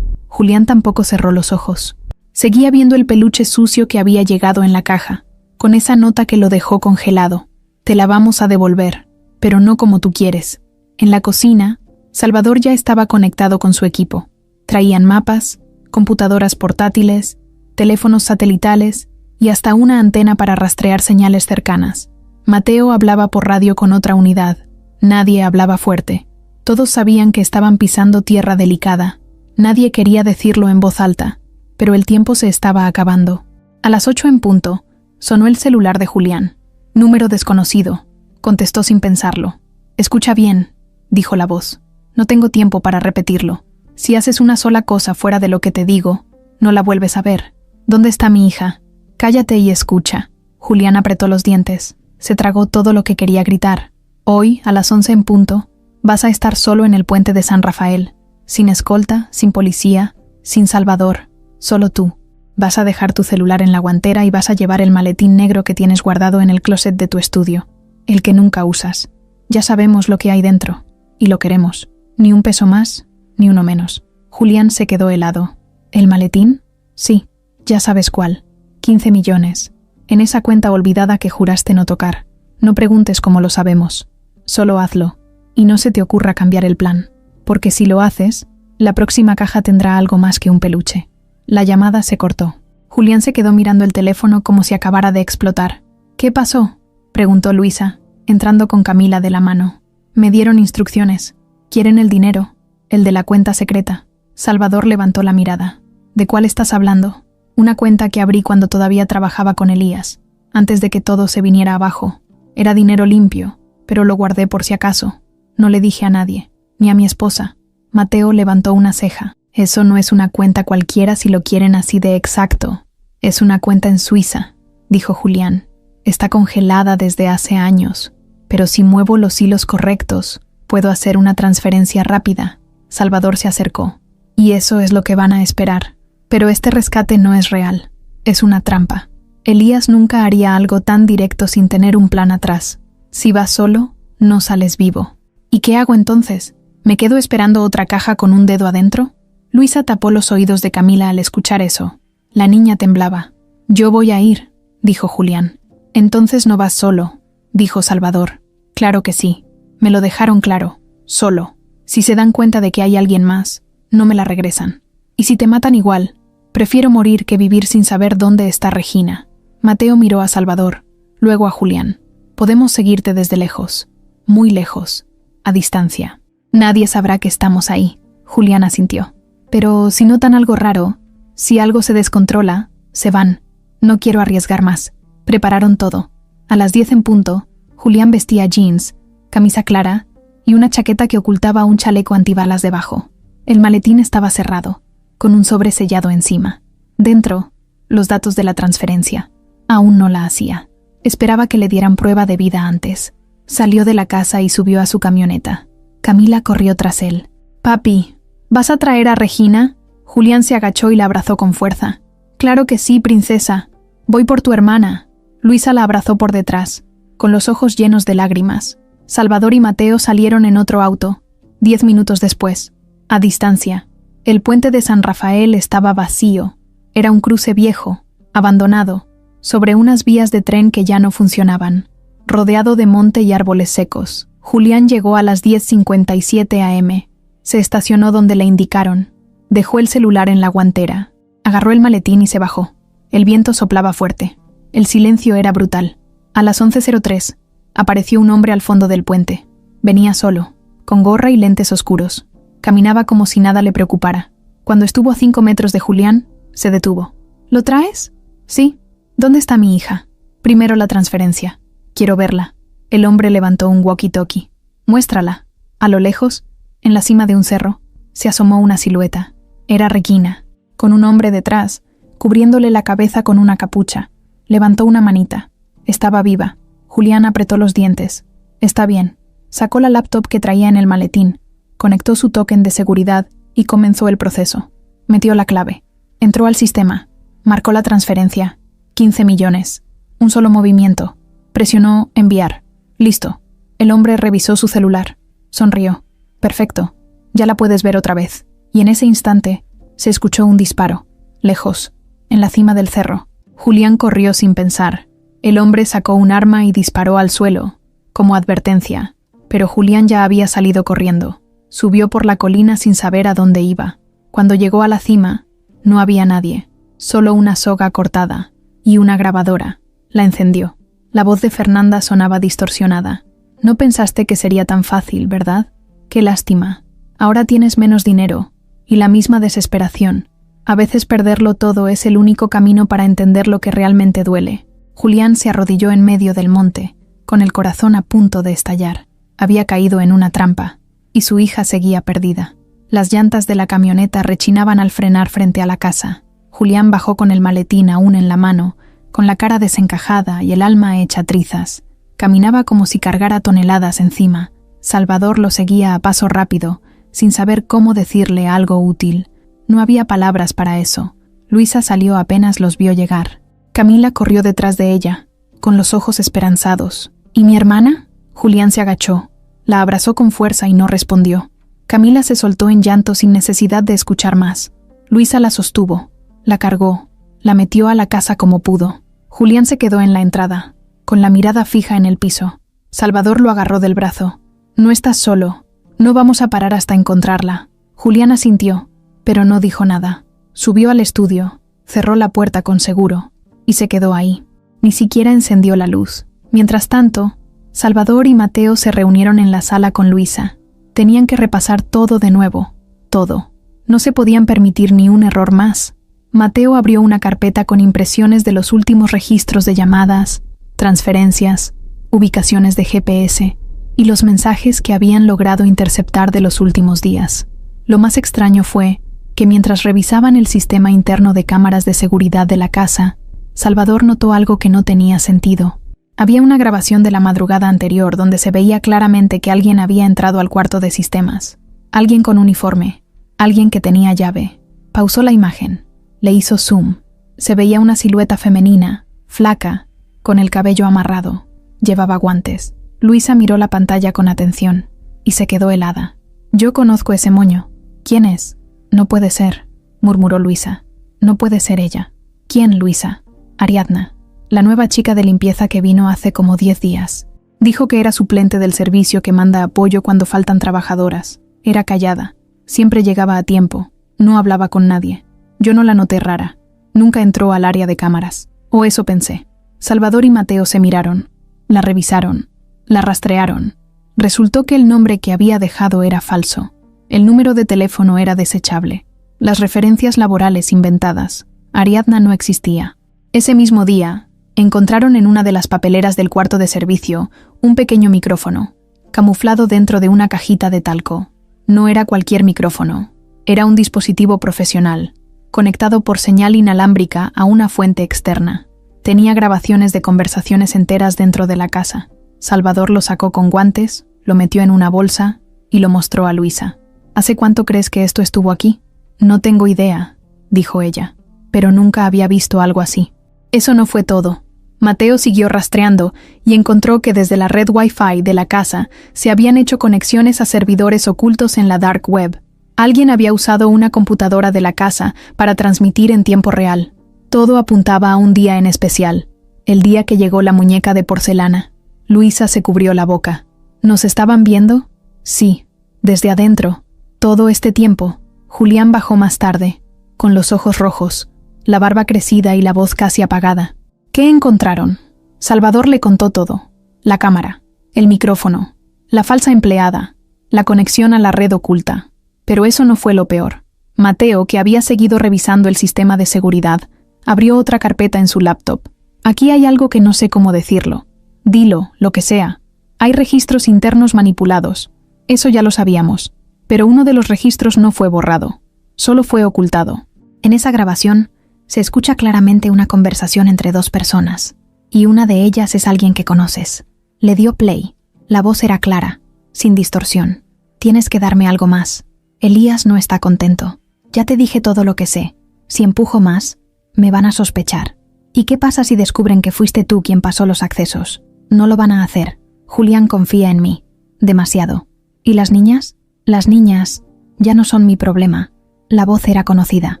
Julián tampoco cerró los ojos. Seguía viendo el peluche sucio que había llegado en la caja, con esa nota que lo dejó congelado. Te la vamos a devolver, pero no como tú quieres. En la cocina, Salvador ya estaba conectado con su equipo. Traían mapas, computadoras portátiles, teléfonos satelitales y hasta una antena para rastrear señales cercanas. Mateo hablaba por radio con otra unidad. Nadie hablaba fuerte. Todos sabían que estaban pisando tierra delicada. Nadie quería decirlo en voz alta, pero el tiempo se estaba acabando. A las 8 en punto, sonó el celular de Julián. Número desconocido, contestó sin pensarlo. Escucha bien, dijo la voz. No tengo tiempo para repetirlo. Si haces una sola cosa fuera de lo que te digo, no la vuelves a ver. ¿Dónde está mi hija? Cállate y escucha. Julián apretó los dientes. Se tragó todo lo que quería gritar. Hoy, a las 11 en punto, vas a estar solo en el puente de San Rafael. Sin escolta, sin policía, sin Salvador. Solo tú. Vas a dejar tu celular en la guantera y vas a llevar el maletín negro que tienes guardado en el closet de tu estudio. El que nunca usas. Ya sabemos lo que hay dentro. Y lo queremos. Ni un peso más, ni uno menos. Julián se quedó helado. ¿El maletín? Sí. Ya sabes cuál. 15 millones. En esa cuenta olvidada que juraste no tocar. No preguntes cómo lo sabemos. Solo hazlo. Y no se te ocurra cambiar el plan. Porque si lo haces, la próxima caja tendrá algo más que un peluche. La llamada se cortó. Julián se quedó mirando el teléfono como si acabara de explotar. ¿Qué pasó?, preguntó Luisa, entrando con Camila de la mano. Me dieron instrucciones. Quieren el dinero, el de la cuenta secreta. Salvador levantó la mirada. ¿De cuál estás hablando? Una cuenta que abrí cuando todavía trabajaba con Elías, antes de que todo se viniera abajo. Era dinero limpio, pero lo guardé por si acaso. No le dije a nadie, ni a mi esposa. Mateo levantó una ceja. Eso no es una cuenta cualquiera si lo quieren así de exacto. Es una cuenta en Suiza, dijo Julián. Está congelada desde hace años, pero si muevo los hilos correctos, puedo hacer una transferencia rápida. Salvador se acercó. Y eso es lo que van a esperar. Pero este rescate no es real. Es una trampa. Elías nunca haría algo tan directo sin tener un plan atrás. Si vas solo, no sales vivo. ¿Y qué hago entonces? ¿Me quedo esperando otra caja con un dedo adentro? Luisa tapó los oídos de Camila al escuchar eso. La niña temblaba. Yo voy a ir, dijo Julián. Entonces no vas solo, dijo Salvador. Claro que sí. Me lo dejaron claro. Solo. Si se dan cuenta de que hay alguien más, no me la regresan. Y si te matan igual, prefiero morir que vivir sin saber dónde está Regina. Mateo miró a Salvador, luego a Julián. Podemos seguirte desde lejos. Muy lejos. A distancia. Nadie sabrá que estamos ahí. Julián asintió. Pero si notan algo raro, si algo se descontrola, se van. No quiero arriesgar más. Prepararon todo. A las 10 en punto, Julián vestía jeans, camisa clara y una chaqueta que ocultaba un chaleco antibalas debajo. El maletín estaba cerrado, con un sobre sellado encima. Dentro, los datos de la transferencia. Aún no la hacía. Esperaba que le dieran prueba de vida antes. Salió de la casa y subió a su camioneta. Camila corrió tras él. «Papi, ¿vas a traer a Regina?» Julián se agachó y la abrazó con fuerza. «Claro que sí, princesa. Voy por tu hermana». Luisa la abrazó por detrás, con los ojos llenos de lágrimas. Salvador y Mateo salieron en otro auto. 10 minutos después, a distancia, el puente de San Rafael estaba vacío. Era un cruce viejo, abandonado, sobre unas vías de tren que ya no funcionaban, rodeado de monte y árboles secos. Julián llegó a las 10:57 am. Se estacionó donde le indicaron. Dejó el celular en la guantera. Agarró el maletín y se bajó. El viento soplaba fuerte. El silencio era brutal. A las 11:03, apareció un hombre al fondo del puente. Venía solo, con gorra y lentes oscuros. Caminaba como si nada le preocupara. Cuando estuvo a 5 metros de Julián, se detuvo. ¿Lo traes? Sí. ¿Dónde está mi hija? Primero la transferencia. Quiero verla. El hombre levantó un walkie-talkie. Muéstrala. A lo lejos, en la cima de un cerro, se asomó una silueta. Era Regina, con un hombre detrás, cubriéndole la cabeza con una capucha. Levantó una manita. Estaba viva. Julián apretó los dientes. Está bien. Sacó la laptop que traía en el maletín. Conectó su token de seguridad y comenzó el proceso. Metió la clave. Entró al sistema. Marcó la transferencia. 15 millones. Un solo movimiento. Presionó enviar. Listo. El hombre revisó su celular. Sonrió. Perfecto. Ya la puedes ver otra vez. Y en ese instante se escuchó un disparo. Lejos. En la cima del cerro. Julián corrió sin pensar. El hombre sacó un arma y disparó al suelo, como advertencia. Pero Julián ya había salido corriendo. Subió por la colina sin saber a dónde iba. Cuando llegó a la cima, no había nadie. Solo una soga cortada y una grabadora. La encendió. La voz de Fernanda sonaba distorsionada. No pensaste que sería tan fácil, ¿verdad? Qué lástima. Ahora tienes menos dinero y la misma desesperación. A veces perderlo todo es el único camino para entender lo que realmente duele. Julián se arrodilló en medio del monte, con el corazón a punto de estallar. Había caído en una trampa, y su hija seguía perdida. Las llantas de la camioneta rechinaban al frenar frente a la casa. Julián bajó con el maletín aún en la mano, con la cara desencajada y el alma hecha trizas. Caminaba como si cargara toneladas encima. Salvador lo seguía a paso rápido, sin saber cómo decirle algo útil. No había palabras para eso. Luisa salió apenas los vio llegar. Camila corrió detrás de ella, con los ojos esperanzados. ¿Y mi hermana? Julián se agachó. La abrazó con fuerza y no respondió. Camila se soltó en llanto sin necesidad de escuchar más. Luisa la sostuvo, la cargó, la metió a la casa como pudo. Julián se quedó en la entrada, con la mirada fija en el piso. Salvador lo agarró del brazo. No estás solo. No vamos a parar hasta encontrarla. Julián asintió, pero no dijo nada. Subió al estudio, cerró la puerta con seguro y se quedó ahí. Ni siquiera encendió la luz. Mientras tanto, Salvador y Mateo se reunieron en la sala con Luisa. Tenían que repasar todo de nuevo, todo. No se podían permitir ni un error más. Mateo abrió una carpeta con impresiones de los últimos registros de llamadas, transferencias, ubicaciones de GPS y los mensajes que habían logrado interceptar de los últimos días. Lo más extraño fue que mientras revisaban el sistema interno de cámaras de seguridad de la casa, Salvador notó algo que no tenía sentido. Había una grabación de la madrugada anterior donde se veía claramente que alguien había entrado al cuarto de sistemas. Alguien con uniforme, alguien que tenía llave. Pausó la imagen, le hizo zoom. Se veía una silueta femenina, flaca, con el cabello amarrado. Llevaba guantes. Luisa miró la pantalla con atención y se quedó helada. Yo conozco ese moño. ¿Quién es? No puede ser, murmuró Luisa. No puede ser ella. ¿Quién, Luisa? Ariadna, la nueva chica de limpieza que vino hace como 10 días. Dijo que era suplente del servicio que manda apoyo cuando faltan trabajadoras. Era callada. Siempre llegaba a tiempo. No hablaba con nadie. Yo no la noté rara. Nunca entró al área de cámaras. O eso pensé. Salvador y Mateo se miraron. La revisaron. La rastrearon. Resultó que el nombre que había dejado era falso. El número de teléfono era desechable. Las referencias laborales inventadas. Ariadna no existía. Ese mismo día, encontraron en una de las papeleras del cuarto de servicio un pequeño micrófono, camuflado dentro de una cajita de talco. No era cualquier micrófono. Era un dispositivo profesional, conectado por señal inalámbrica a una fuente externa. Tenía grabaciones de conversaciones enteras dentro de la casa. Salvador lo sacó con guantes, lo metió en una bolsa y lo mostró a Luisa. ¿Hace cuánto crees que esto estuvo aquí? No tengo idea, dijo ella, pero nunca había visto algo así. Eso no fue todo. Mateo siguió rastreando y encontró que desde la red Wi-Fi de la casa se habían hecho conexiones a servidores ocultos en la dark web. Alguien había usado una computadora de la casa para transmitir en tiempo real. Todo apuntaba a un día en especial, el día que llegó la muñeca de porcelana. Luisa se cubrió la boca. ¿Nos estaban viendo? Sí, desde adentro. Todo este tiempo. Julián bajó más tarde, con los ojos rojos, la barba crecida y la voz casi apagada. ¿Qué encontraron? Salvador le contó todo. La cámara, el micrófono, la falsa empleada, la conexión a la red oculta. Pero eso no fue lo peor. Mateo, que había seguido revisando el sistema de seguridad, abrió otra carpeta en su laptop. Aquí hay algo que no sé cómo decirlo. Dilo, lo que sea. Hay registros internos manipulados. Eso ya lo sabíamos. Pero uno de los registros no fue borrado. Solo fue ocultado. En esa grabación se escucha claramente una conversación entre dos personas. Y una de ellas es alguien que conoces. Le dio play. La voz era clara, sin distorsión. Tienes que darme algo más. Elías no está contento. Ya te dije todo lo que sé. Si empujo más, me van a sospechar. ¿Y qué pasa si descubren que fuiste tú quien pasó los accesos? No lo van a hacer. Julián confía en mí. Demasiado. ¿Y las niñas? Las niñas ya no son mi problema. La voz era conocida.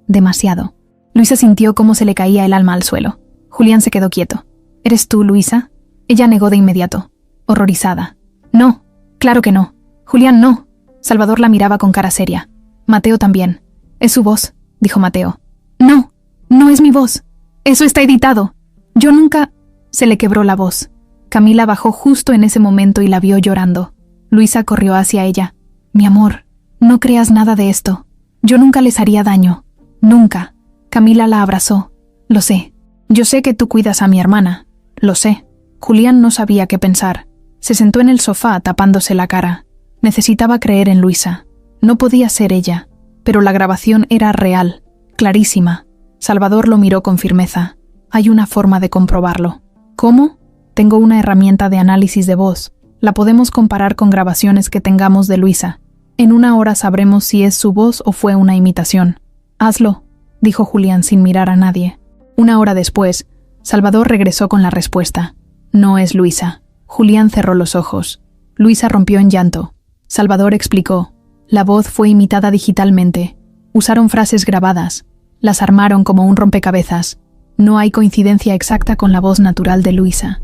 Demasiado. Luisa sintió cómo se le caía el alma al suelo. Julián se quedó quieto. ¿Eres tú, Luisa? Ella negó de inmediato, horrorizada. No, claro que no. Julián, no. Salvador la miraba con cara seria. Mateo también. Es su voz, dijo Mateo. No, no es mi voz. Eso está editado. Yo nunca... Se le quebró la voz. Camila bajó justo en ese momento y la vio llorando. Luisa corrió hacia ella. Mi amor, no creas nada de esto. Yo nunca les haría daño. Nunca. Camila la abrazó. Lo sé. Yo sé que tú cuidas a mi hermana. Lo sé. Julián no sabía qué pensar. Se sentó en el sofá tapándose la cara. Necesitaba creer en Luisa. No podía ser ella. Pero la grabación era real. Clarísima. Salvador lo miró con firmeza. Hay una forma de comprobarlo. ¿Cómo? Tengo una herramienta de análisis de voz. La podemos comparar con grabaciones que tengamos de Luisa. En 1 hora sabremos si es su voz o fue una imitación. Hazlo, dijo Julián sin mirar a nadie. 1 hora después, Salvador regresó con la respuesta. No es Luisa. Julián cerró los ojos. Luisa rompió en llanto. Salvador explicó. La voz fue imitada digitalmente. Usaron frases grabadas. Las armaron como un rompecabezas. No hay coincidencia exacta con la voz natural de Luisa.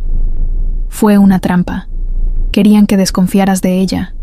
Fue una trampa. Querían que desconfiaras de ella.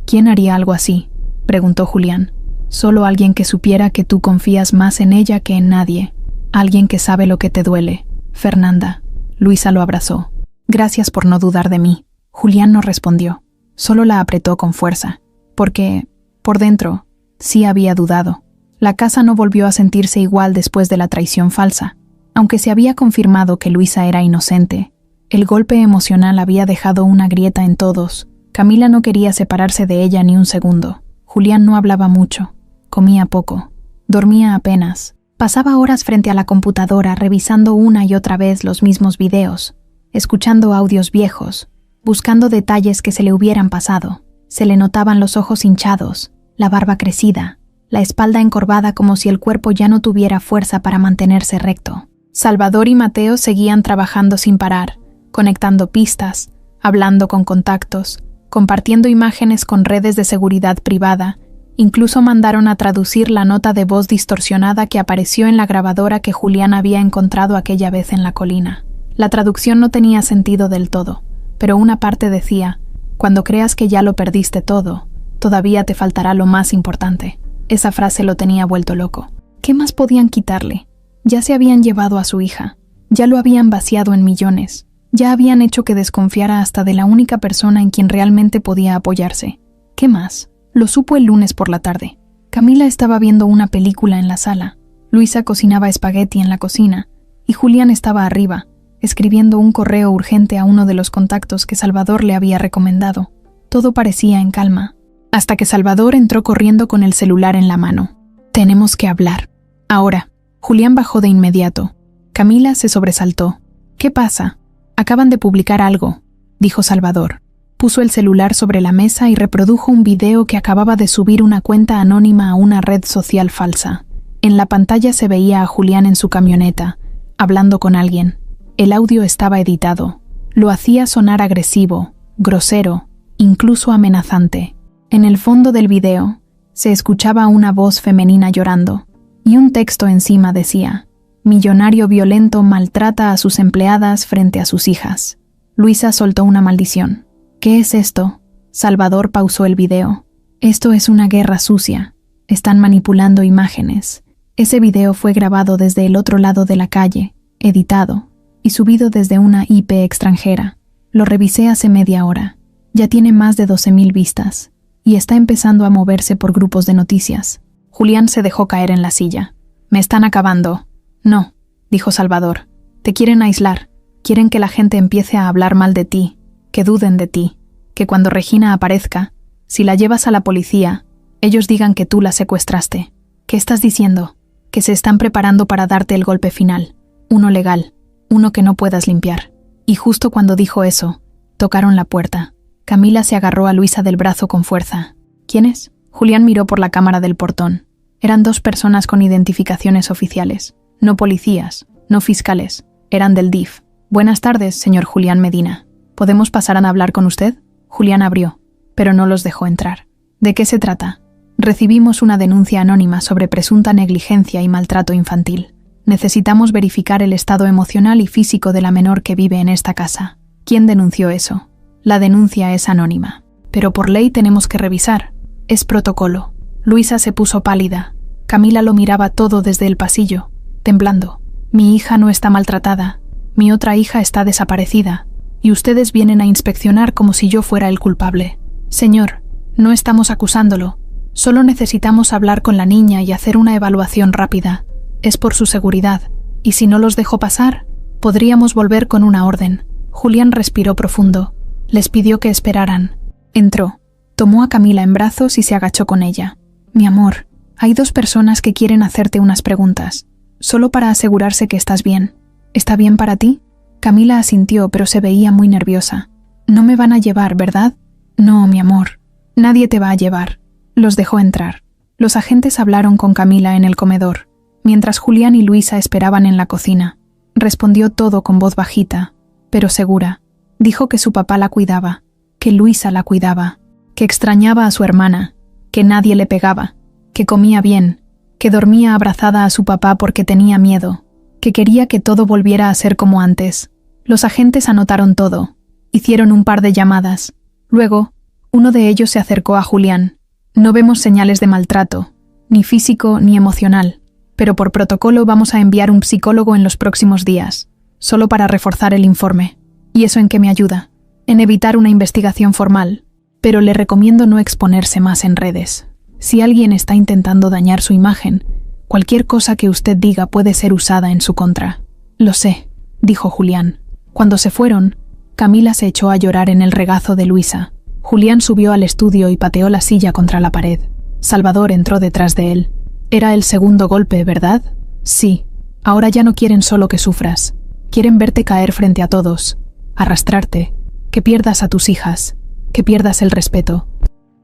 ¿Quién haría algo así?, preguntó Julián. Solo alguien que supiera que tú confías más en ella que en nadie. Alguien que sabe lo que te duele. Fernanda. Luisa lo abrazó. Gracias por no dudar de mí. Julián no respondió. Solo la apretó con fuerza. Porque, por dentro, sí había dudado. La casa no volvió a sentirse igual después de la traición falsa. Aunque se había confirmado que Luisa era inocente, el golpe emocional había dejado una grieta en todos. Camila no quería separarse de ella ni un segundo. Julián no hablaba mucho. Comía poco. Dormía apenas. Pasaba horas frente a la computadora revisando una y otra vez los mismos videos, escuchando audios viejos, buscando detalles que se le hubieran pasado. Se le notaban los ojos hinchados, la barba crecida, la espalda encorvada como si el cuerpo ya no tuviera fuerza para mantenerse recto. Salvador y Mateo seguían trabajando sin parar, conectando pistas, hablando con contactos, compartiendo imágenes con redes de seguridad privada. Incluso mandaron a traducir la nota de voz distorsionada que apareció en la grabadora que Julián había encontrado aquella vez en la colina. La traducción no tenía sentido del todo, pero una parte decía: cuando creas que ya lo perdiste todo, todavía te faltará lo más importante. Esa frase lo tenía vuelto loco. ¿Qué más podían quitarle? Ya se habían llevado a su hija, ya lo habían vaciado en millones, ya habían hecho que desconfiara hasta de la única persona en quien realmente podía apoyarse. ¿Qué más? Lo supo el lunes por la tarde. Camila estaba viendo una película en la sala. Luisa cocinaba espagueti en la cocina y Julián estaba arriba, escribiendo un correo urgente a uno de los contactos que Salvador le había recomendado. Todo parecía en calma, hasta que Salvador entró corriendo con el celular en la mano. Tenemos que hablar. Ahora. Julián bajó de inmediato. Camila se sobresaltó. ¿Qué pasa? Acaban de publicar algo, dijo Salvador. Puso el celular sobre la mesa y reprodujo un video que acababa de subir una cuenta anónima a una red social falsa. En la pantalla se veía a Julián en su camioneta, hablando con alguien. El audio estaba editado. Lo hacía sonar agresivo, grosero, incluso amenazante. En el fondo del video, se escuchaba una voz femenina llorando, y un texto encima decía: millonario violento maltrata a sus empleadas frente a sus hijas. Luisa soltó una maldición. ¿Qué es esto? Salvador pausó el video. Esto es una guerra sucia. Están manipulando imágenes. Ese video fue grabado desde el otro lado de la calle, editado, y subido desde una IP extranjera. Lo revisé hace media hora. Ya tiene más de 12,000 vistas, y está empezando a moverse por grupos de noticias. Julián se dejó caer en la silla. Me están acabando. No, dijo Salvador. Te quieren aislar. Quieren que la gente empiece a hablar mal de ti, que duden de ti, que cuando Regina aparezca, si la llevas a la policía, ellos digan que tú la secuestraste. ¿Qué estás diciendo? Que se están preparando para darte el golpe final, uno legal, uno que no puedas limpiar. Y justo cuando dijo eso, tocaron la puerta. Camila se agarró a Luisa del brazo con fuerza. ¿Quién es? Julián miró por la cámara del portón. Eran 2 personas con identificaciones oficiales. No policías, no fiscales. Eran del DIF. Buenas tardes, señor Julián Medina. ¿Podemos pasar a hablar con usted? Julián abrió, pero no los dejó entrar. ¿De qué se trata? Recibimos una denuncia anónima sobre presunta negligencia y maltrato infantil. Necesitamos verificar el estado emocional y físico de la menor que vive en esta casa. ¿Quién denunció eso? La denuncia es anónima. Pero por ley tenemos que revisar. Es protocolo. Luisa se puso pálida. Camila lo miraba todo desde el pasillo, temblando. Mi hija no está maltratada. Mi otra hija está desaparecida. Y ustedes vienen a inspeccionar como si yo fuera el culpable. Señor, no estamos acusándolo. Solo necesitamos hablar con la niña y hacer una evaluación rápida. Es por su seguridad. Y si no los dejo pasar, podríamos volver con una orden. Julián respiró profundo. Les pidió que esperaran. Entró. Tomó a Camila en brazos y se agachó con ella. Mi amor, hay 2 personas que quieren hacerte unas preguntas. Solo para asegurarse que estás bien. ¿Está bien para ti? Camila asintió, pero se veía muy nerviosa. No me van a llevar, ¿verdad? No, mi amor. Nadie te va a llevar. Los dejó entrar. Los agentes hablaron con Camila en el comedor, mientras Julián y Luisa esperaban en la cocina. Respondió todo con voz bajita, pero segura. Dijo que su papá la cuidaba, que Luisa la cuidaba, que extrañaba a su hermana, que nadie le pegaba, que comía bien, que dormía abrazada a su papá porque tenía miedo, que quería que todo volviera a ser como antes. Los agentes anotaron todo. Hicieron un par de llamadas. Luego, uno de ellos se acercó a Julián. No vemos señales de maltrato, ni físico ni emocional, pero por protocolo vamos a enviar un psicólogo en los próximos días, solo para reforzar el informe. ¿Y eso en qué me ayuda? En evitar una investigación formal, pero le recomiendo no exponerse más en redes. Si alguien está intentando dañar su imagen, cualquier cosa que usted diga puede ser usada en su contra. Lo sé, dijo Julián. Cuando se fueron, Camila se echó a llorar en el regazo de Luisa. Julián subió al estudio y pateó la silla contra la pared. Salvador entró detrás de él. Era el segundo golpe, ¿verdad? Sí. Ahora ya no quieren solo que sufras. Quieren verte caer frente a todos, arrastrarte, que pierdas a tus hijas, que pierdas el respeto,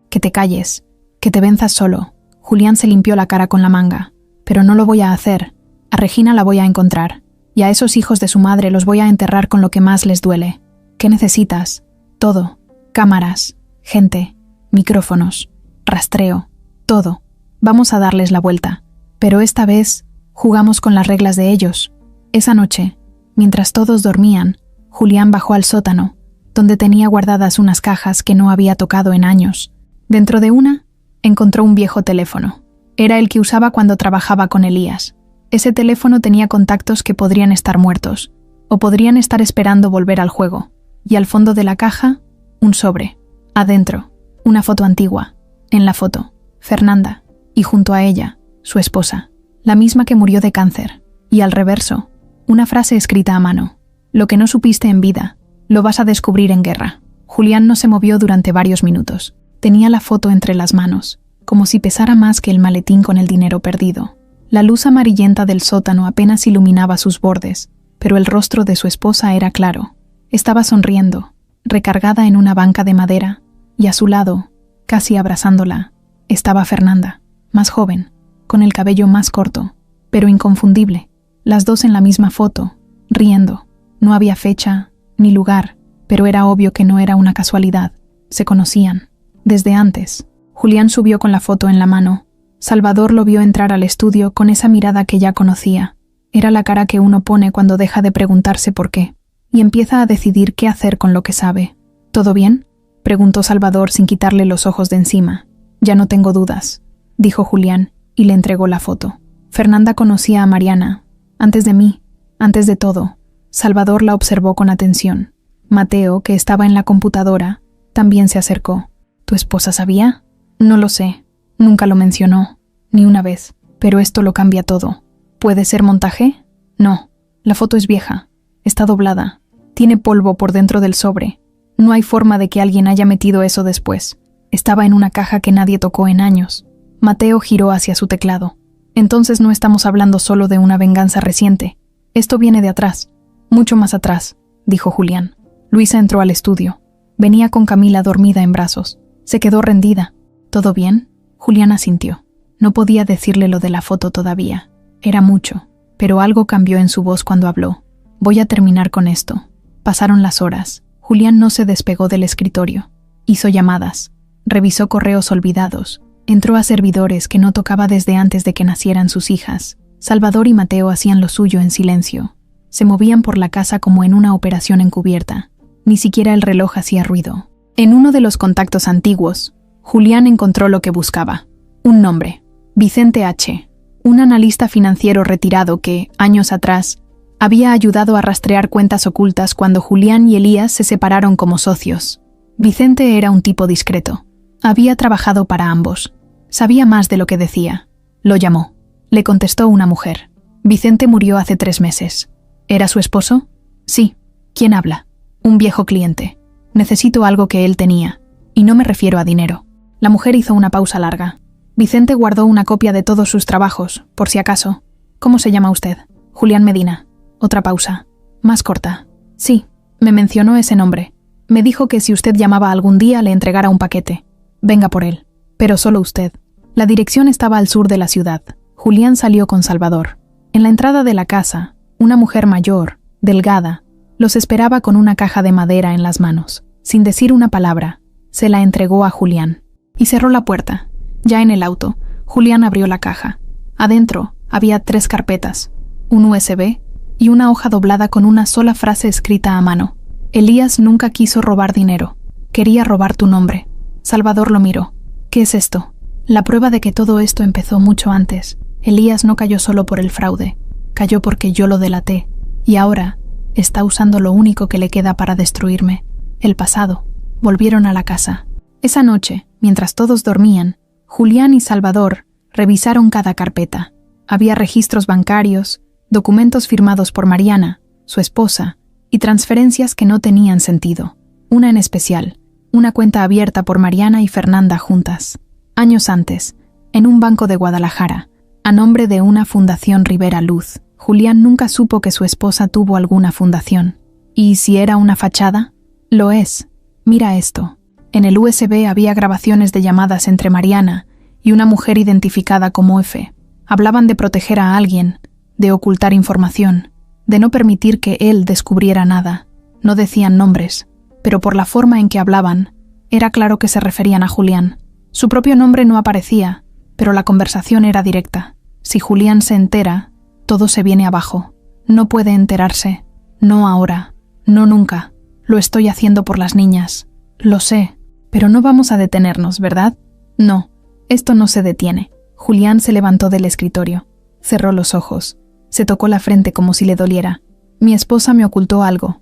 que te calles, que te venzas solo. Julián se limpió la cara con la manga. Pero no lo voy a hacer. A Regina la voy a encontrar. Y a esos hijos de su madre los voy a enterrar con lo que más les duele. ¿Qué necesitas? Todo. Cámaras, gente, micrófonos, rastreo, todo. Vamos a darles la vuelta. Pero esta vez jugamos con las reglas de ellos. Esa noche, mientras todos dormían, Julián bajó al sótano, donde tenía guardadas unas cajas que no había tocado en años. Dentro de una, encontró un viejo teléfono. Era el que usaba cuando trabajaba con Elías. Ese teléfono tenía contactos que podrían estar muertos, o podrían estar esperando volver al juego. Y al fondo de la caja, un sobre. Adentro, una foto antigua. En la foto, Fernanda. Y junto a ella, su esposa. La misma que murió de cáncer. Y al reverso, una frase escrita a mano. Lo que no supiste en vida, lo vas a descubrir en guerra. Julián no se movió durante varios minutos. Tenía la foto entre las manos, como si pesara más que el maletín con el dinero perdido. La luz amarillenta del sótano apenas iluminaba sus bordes, pero el rostro de su esposa era claro. Estaba sonriendo, recargada en una banca de madera, y a su lado, casi abrazándola, estaba Fernanda, más joven, con el cabello más corto, pero inconfundible. Las dos en la misma foto, riendo. No había fecha, ni lugar, pero era obvio que no era una casualidad. Se conocían. Desde antes. Julián subió con la foto en la mano. Salvador lo vio entrar al estudio con esa mirada que ya conocía. Era la cara que uno pone cuando deja de preguntarse por qué, y empieza a decidir qué hacer con lo que sabe. ¿Todo bien?, preguntó Salvador sin quitarle los ojos de encima. Ya no tengo dudas, dijo Julián, y le entregó la foto. Fernanda conocía a Mariana. Antes de mí, antes de todo. Salvador la observó con atención. Mateo, que estaba en la computadora, también se acercó. ¿Tu esposa sabía? No lo sé. Nunca lo mencionó. Ni una vez. Pero esto lo cambia todo. ¿Puede ser montaje? No. La foto es vieja. Está doblada. Tiene polvo por dentro del sobre. No hay forma de que alguien haya metido eso después. Estaba en una caja que nadie tocó en años. Mateo giró hacia su teclado. Entonces no estamos hablando solo de una venganza reciente. Esto viene de atrás. Mucho más atrás, dijo Julián. Luisa entró al estudio. Venía con Camila dormida en brazos. Se quedó rendida. ¿Todo bien? Julián asintió. No podía decirle lo de la foto todavía. Era mucho, pero algo cambió en su voz cuando habló. Voy a terminar con esto. Pasaron las horas. Julián no se despegó del escritorio. Hizo llamadas. Revisó correos olvidados. Entró a servidores que no tocaba desde antes de que nacieran sus hijas. Salvador y Mateo hacían lo suyo en silencio. Se movían por la casa como en una operación encubierta. Ni siquiera el reloj hacía ruido. En uno de los contactos antiguos, Julián encontró lo que buscaba. Un nombre. Vicente H., un analista financiero retirado que, años atrás, había ayudado a rastrear cuentas ocultas cuando Julián y Elías se separaron como socios. Vicente era un tipo discreto. Había trabajado para ambos. Sabía más de lo que decía. Lo llamó. Le contestó una mujer. Vicente murió hace 3 meses. ¿Era su esposo? Sí. ¿Quién habla? Un viejo cliente. Necesito algo que él tenía. Y no me refiero a dinero. La mujer hizo una pausa larga. Vicente guardó una copia de todos sus trabajos, por si acaso. ¿Cómo se llama usted? Julián Medina. Otra pausa. Más corta. Sí, me mencionó ese nombre. Me dijo que si usted llamaba algún día le entregara un paquete. Venga por él. Pero solo usted. La dirección estaba al sur de la ciudad. Julián salió con Salvador. En la entrada de la casa, una mujer mayor, delgada, los esperaba con una caja de madera en las manos. Sin decir una palabra, se la entregó a Julián. Y cerró la puerta. Ya en el auto, Julián abrió la caja. Adentro había 3 carpetas, un USB y una hoja doblada con una sola frase escrita a mano. Elías nunca quiso robar dinero. Quería robar tu nombre. Salvador lo miró. ¿Qué es esto? La prueba de que todo esto empezó mucho antes. Elías no cayó solo por el fraude. Cayó porque yo lo delaté. Y ahora está usando lo único que le queda para destruirme. El pasado. Volvieron a la casa. Esa noche, mientras todos dormían, Julián y Salvador revisaron cada carpeta. Había registros bancarios, documentos firmados por Mariana, su esposa, y transferencias que no tenían sentido. Una en especial, una cuenta abierta por Mariana y Fernanda juntas. Años antes, en un banco de Guadalajara, a nombre de una Fundación Rivera Luz. Julián nunca supo que su esposa tuvo alguna fundación. ¿Y si era una fachada? Lo es. Mira esto. En el USB había grabaciones de llamadas entre Mariana y una mujer identificada como F. Hablaban de proteger a alguien, de ocultar información, de no permitir que él descubriera nada. No decían nombres, pero por la forma en que hablaban, era claro que se referían a Julián. Su propio nombre no aparecía, pero la conversación era directa. Si Julián se entera, todo se viene abajo. No puede enterarse. No ahora. No nunca. Lo estoy haciendo por las niñas. Lo sé. Pero no vamos a detenernos, ¿verdad? No, esto no se detiene. Julián se levantó del escritorio. Cerró los ojos. Se tocó la frente como si le doliera. Mi esposa me ocultó algo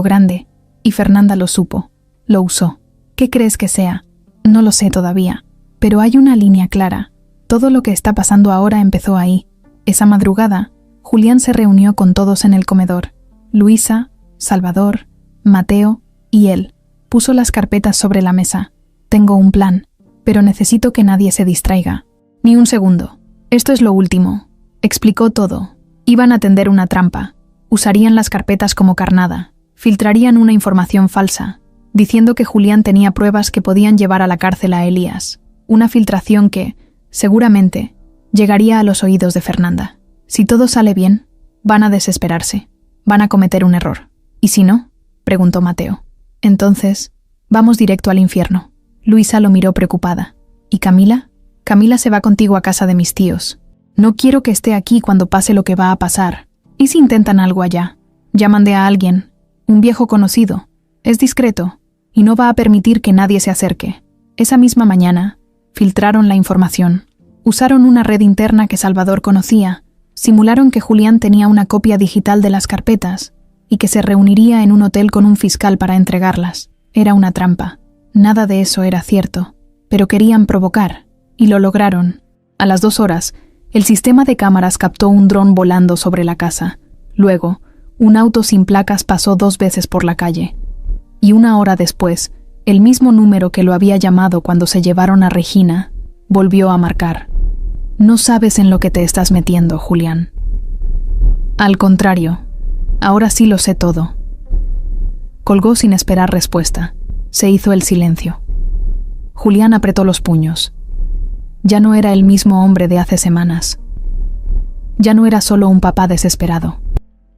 grande, y Fernanda lo supo. Lo usó. ¿Qué crees que sea? No lo sé todavía. Pero hay una línea clara. Todo lo que está pasando ahora empezó ahí. Esa madrugada, Julián se reunió con todos en el comedor. Luisa, Salvador, Mateo y él. Puso las carpetas sobre la mesa. Tengo un plan, pero necesito que nadie se distraiga. Ni un segundo. Esto es lo último. Explicó todo. Iban a tender una trampa. Usarían las carpetas como carnada. Filtrarían una información falsa, diciendo que Julián tenía pruebas que podían llevar a la cárcel a Elías. Una filtración que, seguramente, llegaría a los oídos de Fernanda. Si todo sale bien, van a desesperarse. Van a cometer un error. ¿Y si no? Preguntó Mateo. Entonces, vamos directo al infierno. Luisa lo miró preocupada. ¿Y Camila? Camila se va contigo a casa de mis tíos. No quiero que esté aquí cuando pase lo que va a pasar. ¿Y si intentan algo allá? Ya mandé a alguien, un viejo conocido. Es discreto, y no va a permitir que nadie se acerque. Esa misma mañana, filtraron la información. Usaron una red interna que Salvador conocía. Simularon que Julián tenía una copia digital de las carpetas y que se reuniría en un hotel con un fiscal para entregarlas. Era una trampa. Nada de eso era cierto, pero querían provocar, y lo lograron. A las 2 horas, el sistema de cámaras captó un dron volando sobre la casa. Luego, un auto sin placas pasó 2 veces por la calle. Y 1 hora después, el mismo número que lo había llamado cuando se llevaron a Regina, volvió a marcar. No sabes en lo que te estás metiendo, Julián. Al contrario, ahora sí lo sé todo. Colgó sin esperar respuesta. Se hizo el silencio. Julián apretó los puños. Ya no era el mismo hombre de hace semanas. Ya no era solo un papá desesperado.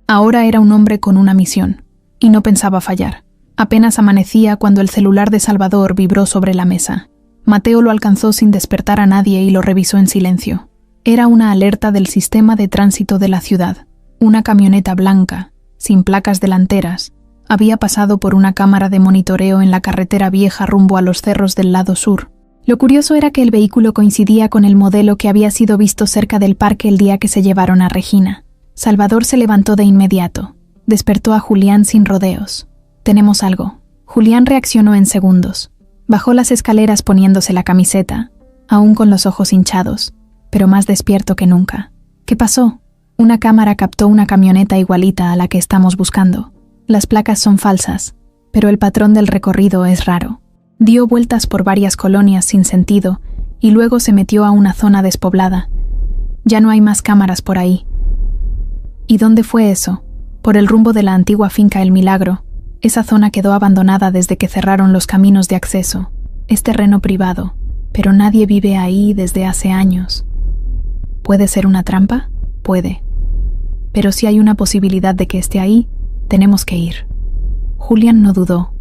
Ahora era un hombre con una misión, y no pensaba fallar. Apenas amanecía cuando el celular de Salvador vibró sobre la mesa. Mateo lo alcanzó sin despertar a nadie y lo revisó en silencio. Era una alerta del sistema de tránsito de la ciudad. Una camioneta blanca, sin placas delanteras, había pasado por una cámara de monitoreo en la carretera vieja rumbo a los cerros del lado sur. Lo curioso era que el vehículo coincidía con el modelo que había sido visto cerca del parque el día que se llevaron a Regina. Salvador se levantó de inmediato. Despertó a Julián sin rodeos. «Tenemos algo». Julián reaccionó en segundos. Bajó las escaleras poniéndose la camiseta, aún con los ojos hinchados, pero más despierto que nunca. «¿Qué pasó?» «Una cámara captó una camioneta igualita a la que estamos buscando. Las placas son falsas, pero el patrón del recorrido es raro. Dio vueltas por varias colonias sin sentido y luego se metió a una zona despoblada. Ya no hay más cámaras por ahí». «¿Y dónde fue eso?» «Por el rumbo de la antigua finca El Milagro. Esa zona quedó abandonada desde que cerraron los caminos de acceso. Es terreno privado, pero nadie vive ahí desde hace años». «¿Puede ser una trampa?» «Puede. Pero si hay una posibilidad de que esté ahí, tenemos que ir». Julián no dudó.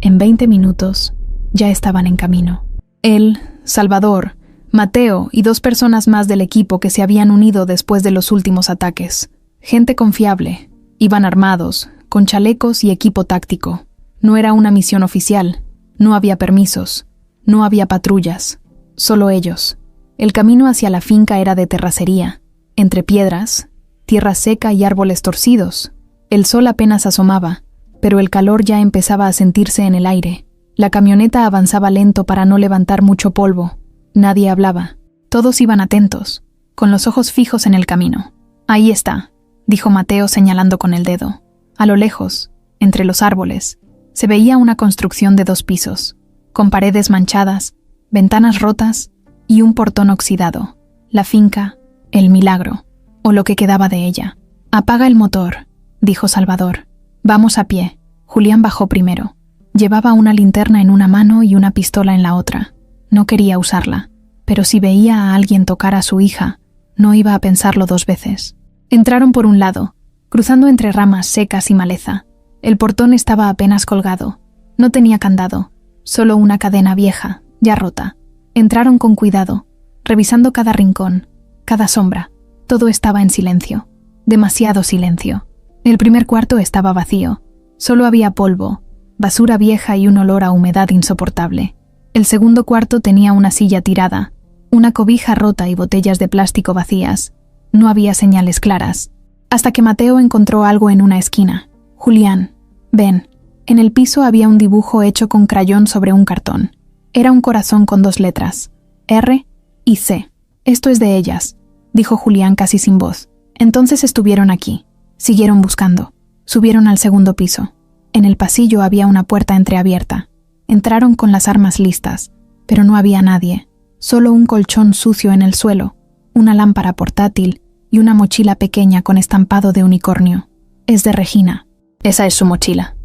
En 20 minutos ya estaban en camino. Él, Salvador, Mateo y 2 personas más del equipo que se habían unido después de los últimos ataques. Gente confiable. Iban armados, con chalecos y equipo táctico. No era una misión oficial. No había permisos. No había patrullas. Solo ellos. El camino hacia la finca era de terracería, entre piedras, tierra seca y árboles torcidos. El sol apenas asomaba, pero el calor ya empezaba a sentirse en el aire. La camioneta avanzaba lento para no levantar mucho polvo. Nadie hablaba. Todos iban atentos, con los ojos fijos en el camino. «Ahí está», dijo Mateo señalando con el dedo. A lo lejos, entre los árboles, se veía una construcción de 2 pisos, con paredes manchadas, ventanas rotas y un portón oxidado. La finca, El Milagro, o lo que quedaba de ella. «Apaga el motor», dijo Salvador. «Vamos a pie». Julián bajó primero. Llevaba una linterna en una mano y una pistola en la otra. No quería usarla, pero si veía a alguien tocar a su hija, no iba a pensarlo 2 veces. Entraron por un lado, cruzando entre ramas secas y maleza. El portón estaba apenas colgado. No tenía candado, solo una cadena vieja, ya rota. Entraron con cuidado, revisando cada rincón, cada sombra. Todo estaba en silencio. Demasiado silencio. El primer cuarto estaba vacío. Solo había polvo, basura vieja y un olor a humedad insoportable. El segundo cuarto tenía una silla tirada, una cobija rota y botellas de plástico vacías. No había señales claras. Hasta que Mateo encontró algo en una esquina. «Julián, ven». En el piso había un dibujo hecho con crayón sobre un cartón. Era un corazón con 2 letras, R y C. «Esto es de ellas», dijo Julián casi sin voz. «Entonces estuvieron aquí. Siguieron buscando. Subieron al segundo piso. En el pasillo había una puerta entreabierta. Entraron con las armas listas, pero no había nadie. Solo un colchón sucio en el suelo, una lámpara portátil y una mochila pequeña con estampado de unicornio. Es de Regina. Esa es su mochila».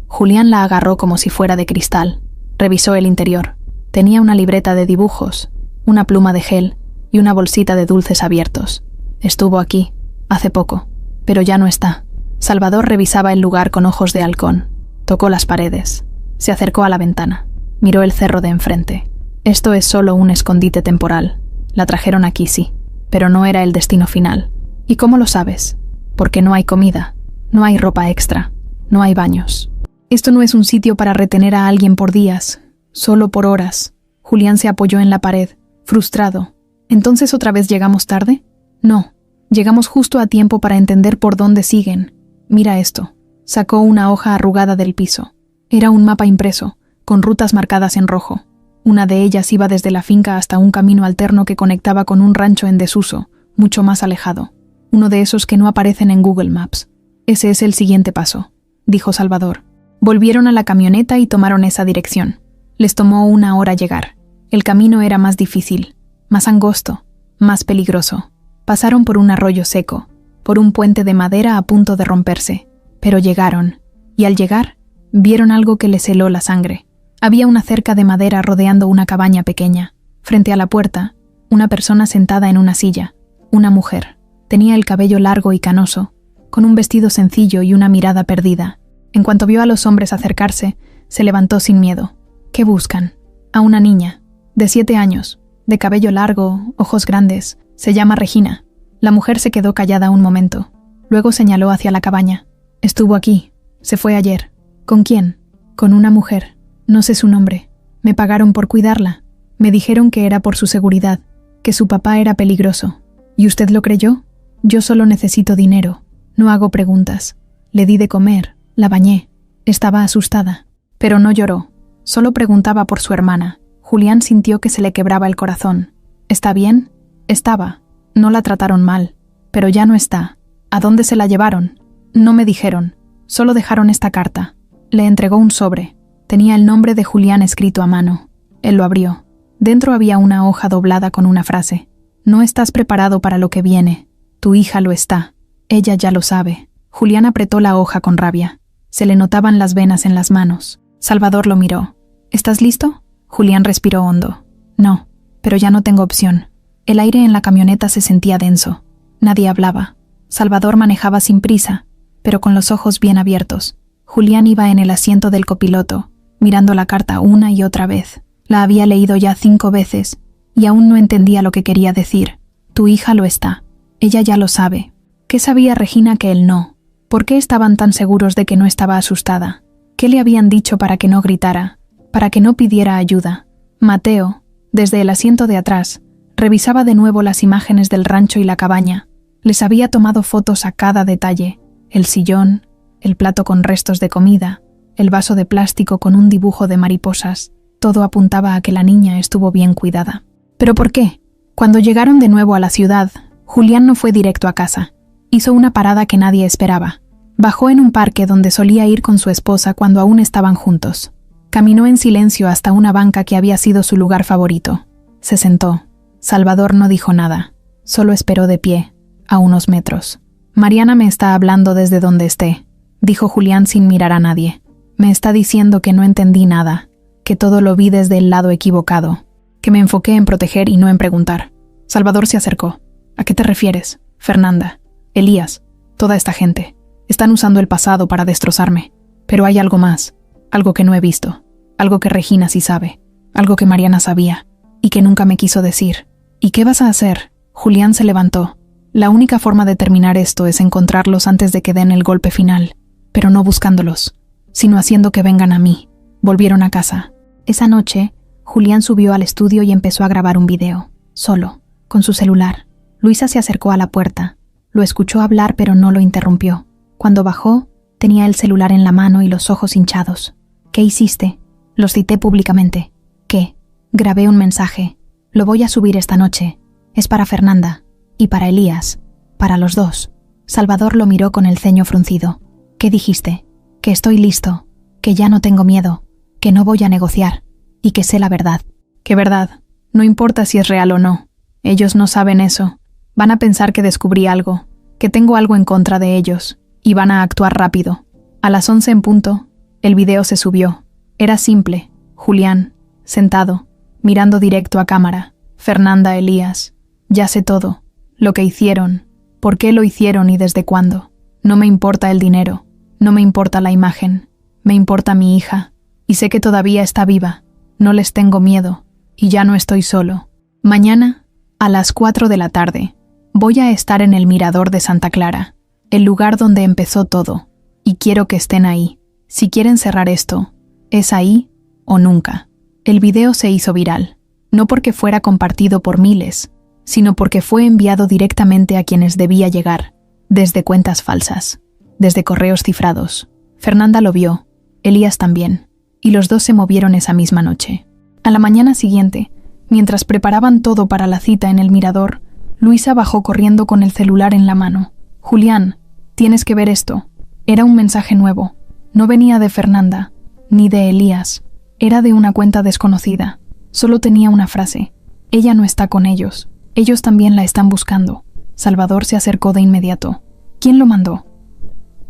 Julián la agarró como si fuera de cristal. Revisó el interior. Tenía una libreta de dibujos, una pluma de gel y una bolsita de dulces abiertos. Estuvo aquí, hace poco, pero ya no está. Salvador revisaba el lugar con ojos de halcón. Tocó las paredes. Se acercó a la ventana. Miró el cerro de enfrente. Esto es solo un escondite temporal. La trajeron aquí, sí, pero no era el destino final. ¿Y cómo lo sabes? Porque no hay comida, no hay ropa extra, no hay baños. Esto no es un sitio para retener a alguien por días, solo por horas. Julián se apoyó en la pared, frustrado. ¿Entonces otra vez llegamos tarde? No, llegamos justo a tiempo para entender por dónde siguen. Mira esto. Sacó una hoja arrugada del piso. Era un mapa impreso, con rutas marcadas en rojo. Una de ellas iba desde la finca hasta un camino alterno que conectaba con un rancho en desuso, mucho más alejado. Uno de esos que no aparecen en Google Maps. Ese es el siguiente paso, dijo Salvador. Volvieron a la camioneta y tomaron esa dirección. Les tomó 1 hora llegar. El camino era más difícil, más angosto, más peligroso. Pasaron por un arroyo seco, por un puente de madera a punto de romperse. Pero llegaron, y al llegar, vieron algo que les heló la sangre. Había una cerca de madera rodeando una cabaña pequeña. Frente a la puerta, una persona sentada en una silla, una mujer. Tenía el cabello largo y canoso, con un vestido sencillo y una mirada perdida. En cuanto vio a los hombres acercarse, se levantó sin miedo. ¿Qué buscan? A una niña, de 7 años, de cabello largo, ojos grandes. Se llama Regina. La mujer se quedó callada un momento. Luego señaló hacia la cabaña. Estuvo aquí. Se fue ayer. ¿Con quién? Con una mujer. No sé su nombre. Me pagaron por cuidarla. Me dijeron que era por su seguridad, que su papá era peligroso. ¿Y usted lo creyó? Yo solo necesito dinero. No hago preguntas. Le di de comer, la bañé. Estaba asustada. Pero no lloró. Solo preguntaba por su hermana. Julián sintió que se le quebraba el corazón. ¿Está bien? Estaba. No la trataron mal. Pero ya no está. ¿A dónde se la llevaron? No me dijeron. Solo dejaron esta carta. Le entregó un sobre. Tenía el nombre de Julián escrito a mano. Él lo abrió. Dentro había una hoja doblada con una frase. No estás preparado para lo que viene. Tu hija lo está. Ella ya lo sabe. Julián apretó la hoja con rabia. Se le notaban las venas en las manos. Salvador lo miró. ¿Estás listo? Julián respiró hondo. No, pero ya no tengo opción. El aire en la camioneta se sentía denso. Nadie hablaba. Salvador manejaba sin prisa, pero con los ojos bien abiertos. Julián iba en el asiento del copiloto, mirando la carta una y otra vez. La había leído ya 5 veces, y aún no entendía lo que quería decir. Tu hija lo está. Ella ya lo sabe. ¿Qué sabía Regina que él no? ¿Por qué estaban tan seguros de que no estaba asustada? ¿Qué le habían dicho para que no gritara? Para que no pidiera ayuda? Mateo, desde el asiento de atrás, revisaba de nuevo las imágenes del rancho y la cabaña. Les había tomado fotos a cada detalle. El sillón, el plato con restos de comida, el vaso de plástico con un dibujo de mariposas. Todo apuntaba a que la niña estuvo bien cuidada. ¿Pero por qué? Cuando llegaron de nuevo a la ciudad, Julián no fue directo a casa. Hizo una parada que nadie esperaba. Bajó en un parque donde solía ir con su esposa cuando aún estaban juntos. Caminó en silencio hasta una banca que había sido su lugar favorito. Se sentó. Salvador no dijo nada. Solo esperó de pie, a unos metros. Mariana me está hablando desde donde esté, dijo Julián sin mirar a nadie. Me está diciendo que no entendí nada, que todo lo vi desde el lado equivocado, que me enfoqué en proteger y no en preguntar. Salvador se acercó. ¿A qué te refieres? Fernanda, Elías, toda esta gente. Están usando el pasado para destrozarme. Pero hay algo más, algo que no he visto, algo que Regina sí sabe, algo que Mariana sabía, y que nunca me quiso decir. ¿Y qué vas a hacer? Julián se levantó. La única forma de terminar esto es encontrarlos antes de que den el golpe final, pero no buscándolos, sino haciendo que vengan a mí. Volvieron a casa. Esa noche, Julián subió al estudio y empezó a grabar un video, solo, con su celular. Luisa se acercó a la puerta. Lo escuchó hablar pero no lo interrumpió. Cuando bajó, tenía el celular en la mano y los ojos hinchados. ¿Qué hiciste? Los cité públicamente. ¿Qué? Grabé un mensaje. Lo voy a subir esta noche. Es para Fernanda. Y para Elías. Para los dos. Salvador lo miró con el ceño fruncido. ¿Qué dijiste? Que estoy listo. Que ya no tengo miedo. Que no voy a negociar. Y que sé la verdad. ¿Qué verdad? No importa si es real o no. Ellos no saben eso. Van a pensar que descubrí algo. Que tengo algo en contra de ellos. Y van a actuar rápido. A las 11 en punto, el video se subió. Era simple. Julián, sentado, mirando directo a cámara. Fernanda, Elías. Ya sé todo. Lo que hicieron. Por qué lo hicieron y desde cuándo. No me importa el dinero. No me importa la imagen. Me importa mi hija. Y sé que todavía está viva. No les tengo miedo. Y ya no estoy solo. Mañana, a las 4 de la tarde, voy a estar en el Mirador de Santa Clara. El lugar donde empezó todo, y quiero que estén ahí. Si quieren cerrar esto, es ahí o nunca. El video se hizo viral, no porque fuera compartido por miles, sino porque fue enviado directamente a quienes debía llegar, desde cuentas falsas, desde correos cifrados. Fernanda lo vio, Elías también, y los dos se movieron esa misma noche. A la mañana siguiente, mientras preparaban todo para la cita en el Mirador, Luisa bajó corriendo con el celular en la mano. Julián, tienes que ver esto. Era un mensaje nuevo. No venía de Fernanda, ni de Elías. Era de una cuenta desconocida. Solo tenía una frase. Ella no está con ellos. Ellos también la están buscando. Salvador se acercó de inmediato. ¿Quién lo mandó?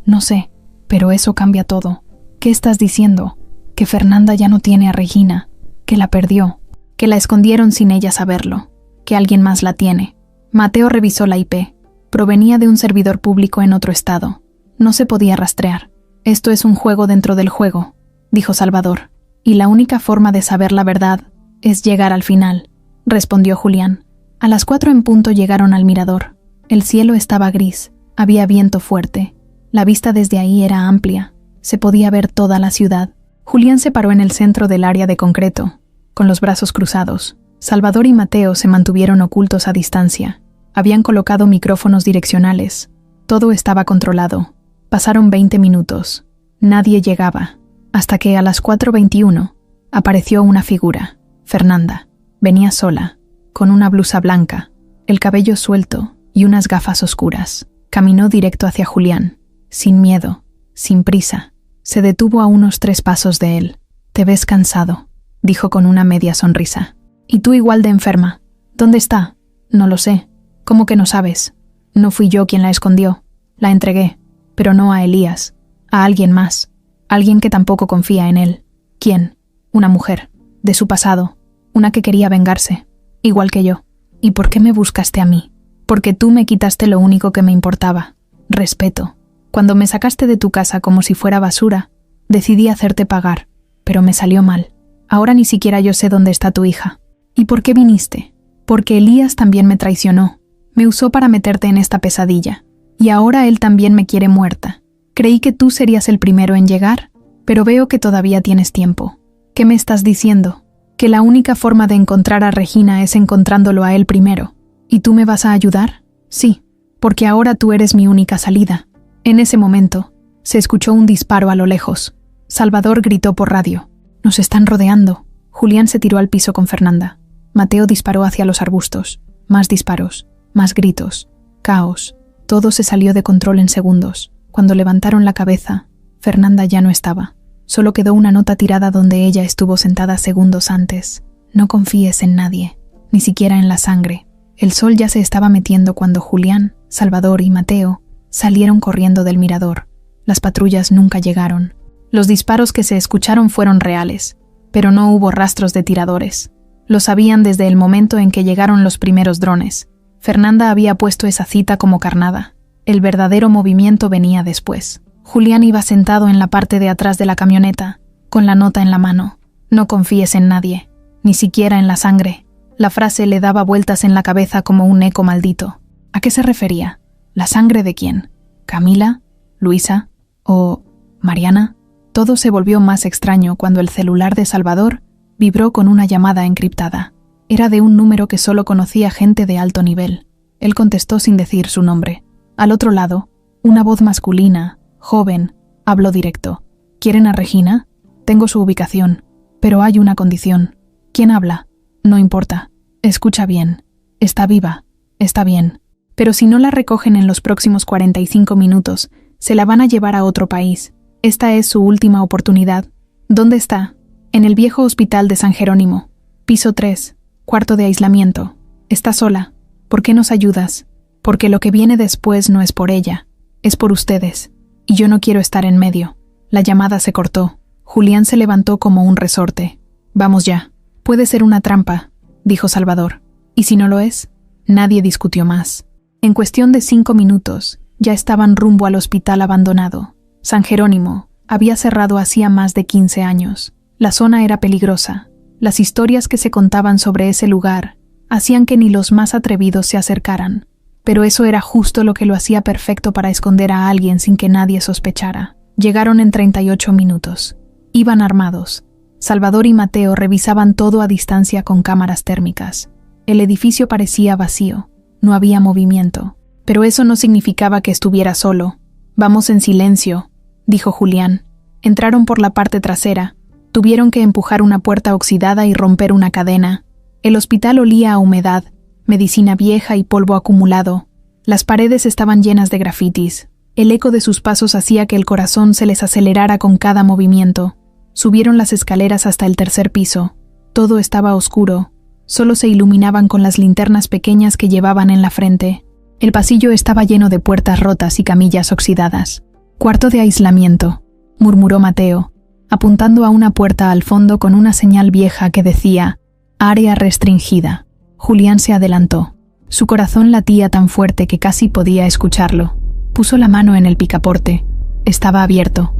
No sé, pero eso cambia todo. ¿Qué estás diciendo? Que Fernanda ya no tiene a Regina, que la perdió. que la escondieron sin ella saberlo, que alguien más la tiene. Mateo revisó la IP. Provenía de un servidor público en otro estado. No se podía rastrear. Esto es un juego dentro del juego, dijo Salvador. Y la única forma de saber la verdad es llegar al final, respondió Julián. A las 4 en punto llegaron al mirador. El cielo estaba gris, había viento fuerte. La vista desde ahí era amplia. Se podía ver toda la ciudad. Julián se paró en el centro del área de concreto, con los brazos cruzados. Salvador y Mateo se mantuvieron ocultos a distancia. Habían colocado micrófonos direccionales. Todo estaba controlado. Pasaron 20 minutos. Nadie llegaba, hasta que a las 4:21 apareció una figura, Fernanda. Venía sola, con una blusa blanca, el cabello suelto y unas gafas oscuras. Caminó directo hacia Julián, sin miedo, sin prisa. Se detuvo a unos 3 pasos de él. «Te ves cansado», dijo con una media sonrisa. «Y tú igual de enferma. ¿Dónde está?» «No lo sé». «¿Cómo que no sabes?» «No fui yo quien la escondió. La entregué, pero no a Elías, a alguien más. Alguien que tampoco confía en él». «¿Quién?» «Una mujer, de su pasado, una que quería vengarse, igual que yo». «¿Y por qué me buscaste a mí?» «Porque tú me quitaste lo único que me importaba, respeto. Cuando me sacaste de tu casa como si fuera basura, decidí hacerte pagar, pero me salió mal. Ahora ni siquiera yo sé dónde está tu hija». «¿Y por qué viniste?» «Porque Elías también me traicionó. Me usó para meterte en esta pesadilla. Y ahora él también me quiere muerta. Creí que tú serías el primero en llegar, pero veo que todavía tienes tiempo». «¿Qué me estás diciendo?» «Que la única forma de encontrar a Regina es encontrándolo a él primero. ¿Y tú me vas a ayudar?» «Sí, porque ahora tú eres mi única salida». En ese momento, se escuchó un disparo a lo lejos. Salvador gritó por radio: «Nos están rodeando». Julián se tiró al piso con Fernanda. Mateo disparó hacia los arbustos. Más disparos, más gritos, caos. Todo se salió de control en segundos. Cuando levantaron la cabeza, Fernanda ya no estaba. Solo quedó una nota tirada donde ella estuvo sentada segundos antes. «No confíes en nadie, ni siquiera en la sangre». El sol ya se estaba metiendo cuando Julián, Salvador y Mateo salieron corriendo del mirador. Las patrullas nunca llegaron. Los disparos que se escucharon fueron reales, pero no hubo rastros de tiradores. Lo sabían desde el momento en que llegaron los primeros drones. Fernanda había puesto esa cita como carnada. El verdadero movimiento venía después. Julián iba sentado en la parte de atrás de la camioneta, con la nota en la mano. «No confíes en nadie, ni siquiera en la sangre». La frase le daba vueltas en la cabeza como un eco maldito. ¿A qué se refería? ¿La sangre de quién? ¿Camila? ¿Luisa? ¿O Mariana? Todo se volvió más extraño cuando el celular de Salvador vibró con una llamada encriptada. Era de un número que solo conocía gente de alto nivel. Él contestó sin decir su nombre. Al otro lado, una voz masculina, joven, habló directo. «¿Quieren a Regina? Tengo su ubicación, pero hay una condición». «¿Quién habla?» «No importa. Escucha bien. Está viva. Está bien. Pero si no la recogen en los próximos 45 minutos, se la van a llevar a otro país. Esta es su última oportunidad». «¿Dónde está?» «En el viejo hospital de San Jerónimo. Piso 3, cuarto de aislamiento. Está sola. ¿Por qué nos ayudas?» «Porque lo que viene después no es por ella. Es por ustedes. Y yo no quiero estar en medio». La llamada se cortó. Julián se levantó como un resorte. «Vamos ya». «Puede ser una trampa», dijo Salvador. «¿Y si no lo es?» Nadie discutió más. En cuestión de 5 minutos, ya estaban rumbo al hospital abandonado. San Jerónimo había cerrado hacía más de 15 años. La zona era peligrosa. Las historias que se contaban sobre ese lugar hacían que ni los más atrevidos se acercaran. Pero eso era justo lo que lo hacía perfecto para esconder a alguien sin que nadie sospechara. Llegaron en 38 minutos. Iban armados. Salvador y Mateo revisaban todo a distancia con cámaras térmicas. El edificio parecía vacío. No había movimiento. Pero eso no significaba que estuviera solo. «Vamos en silencio», dijo Julián. Entraron por la parte trasera. Tuvieron que empujar una puerta oxidada y romper una cadena. El hospital olía a humedad, medicina vieja y polvo acumulado. Las paredes estaban llenas de grafitis. El eco de sus pasos hacía que el corazón se les acelerara con cada movimiento. Subieron las escaleras hasta el 3er piso. Todo estaba oscuro. Solo se iluminaban con las linternas pequeñas que llevaban en la frente. El pasillo estaba lleno de puertas rotas y camillas oxidadas. «Cuarto de aislamiento», murmuró Mateo, apuntando a una puerta al fondo con una señal vieja que decía Área restringida. Julián se adelantó. Su corazón latía tan fuerte que casi podía escucharlo. Puso la mano en el picaporte. Estaba abierto.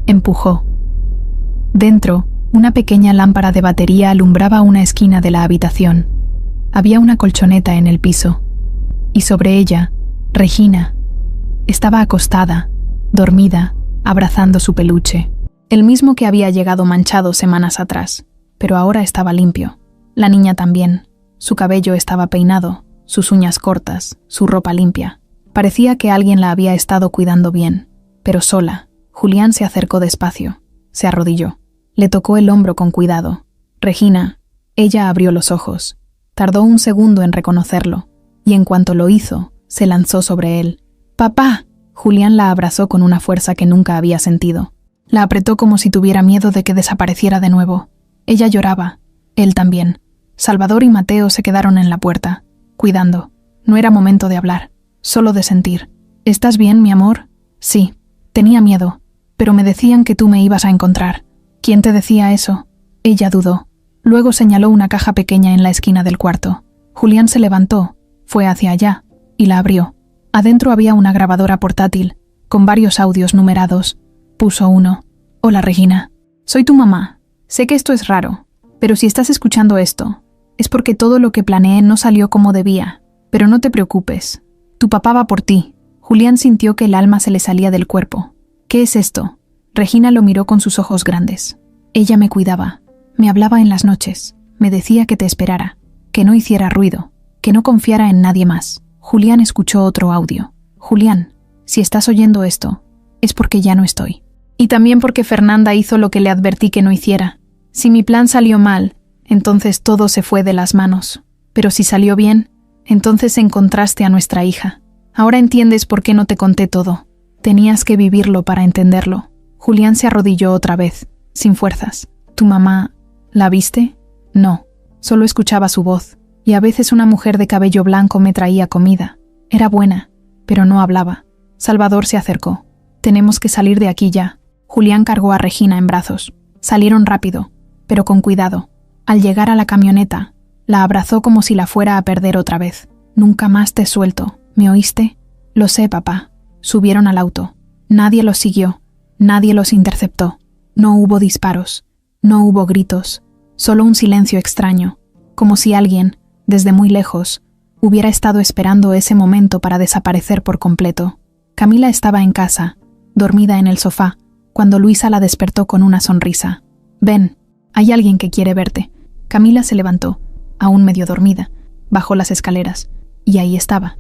Empujó. Dentro, una pequeña lámpara de batería alumbraba una esquina de la habitación. Había una colchoneta en el piso. Y sobre ella, Regina. Estaba acostada, dormida, abrazando su peluche. El mismo que había llegado manchado semanas atrás, pero ahora estaba limpio. La niña también. Su cabello estaba peinado, sus uñas cortas, su ropa limpia. Parecía que alguien la había estado cuidando bien, pero sola. Julián se acercó despacio. Se arrodilló. Le tocó el hombro con cuidado. Regina. Ella abrió los ojos. Tardó un segundo en reconocerlo, y en cuanto lo hizo, se lanzó sobre él. ¡Papá! Julián la abrazó con una fuerza que nunca había sentido. La apretó como si tuviera miedo de que desapareciera de nuevo. Ella lloraba. Él también. Salvador y Mateo se quedaron en la puerta, cuidando. No era momento de hablar, solo de sentir. ¿Estás bien, mi amor? Sí. Tenía miedo, pero me decían que tú me ibas a encontrar. ¿Quién te decía eso? Ella dudó. Luego señaló una caja pequeña en la esquina del cuarto. Julián se levantó, fue hacia allá, y la abrió. Adentro había una grabadora portátil, con varios audios numerados. Puso uno. Hola, Regina. Soy tu mamá. Sé que esto es raro, pero si estás escuchando esto, es porque todo lo que planeé no salió como debía. Pero no te preocupes. Tu papá va por ti. Julián sintió que el alma se le salía del cuerpo. ¿Qué es esto? Regina lo miró con sus ojos grandes. Ella me cuidaba. Me hablaba en las noches. Me decía que te esperara, que no hiciera ruido, que no confiara en nadie más. Julián escuchó otro audio. Julián, si estás oyendo esto, es porque ya no estoy. Y también porque Fernanda hizo lo que le advertí que no hiciera. Si mi plan salió mal, entonces todo se fue de las manos. Pero si salió bien, entonces encontraste a nuestra hija. Ahora entiendes por qué no te conté todo. Tenías que vivirlo para entenderlo. Julián se arrodilló otra vez, sin fuerzas. ¿Tu mamá, la viste? No, solo escuchaba su voz. Y a veces una mujer de cabello blanco me traía comida. Era buena, pero no hablaba. Salvador se acercó. Tenemos que salir de aquí ya. Julián cargó a Regina en brazos. Salieron rápido, pero con cuidado. Al llegar a la camioneta, la abrazó como si la fuera a perder otra vez. Nunca más te suelto, ¿me oíste? Lo sé, papá. Subieron al auto. Nadie los siguió. Nadie los interceptó. No hubo disparos. No hubo gritos. Solo un silencio extraño, como si alguien, desde muy lejos, hubiera estado esperando ese momento para desaparecer por completo. Camila estaba en casa, dormida en el sofá, cuando Luisa la despertó con una sonrisa. «Ven, hay alguien que quiere verte». Camila se levantó, aún medio dormida, bajó las escaleras, y ahí estaba.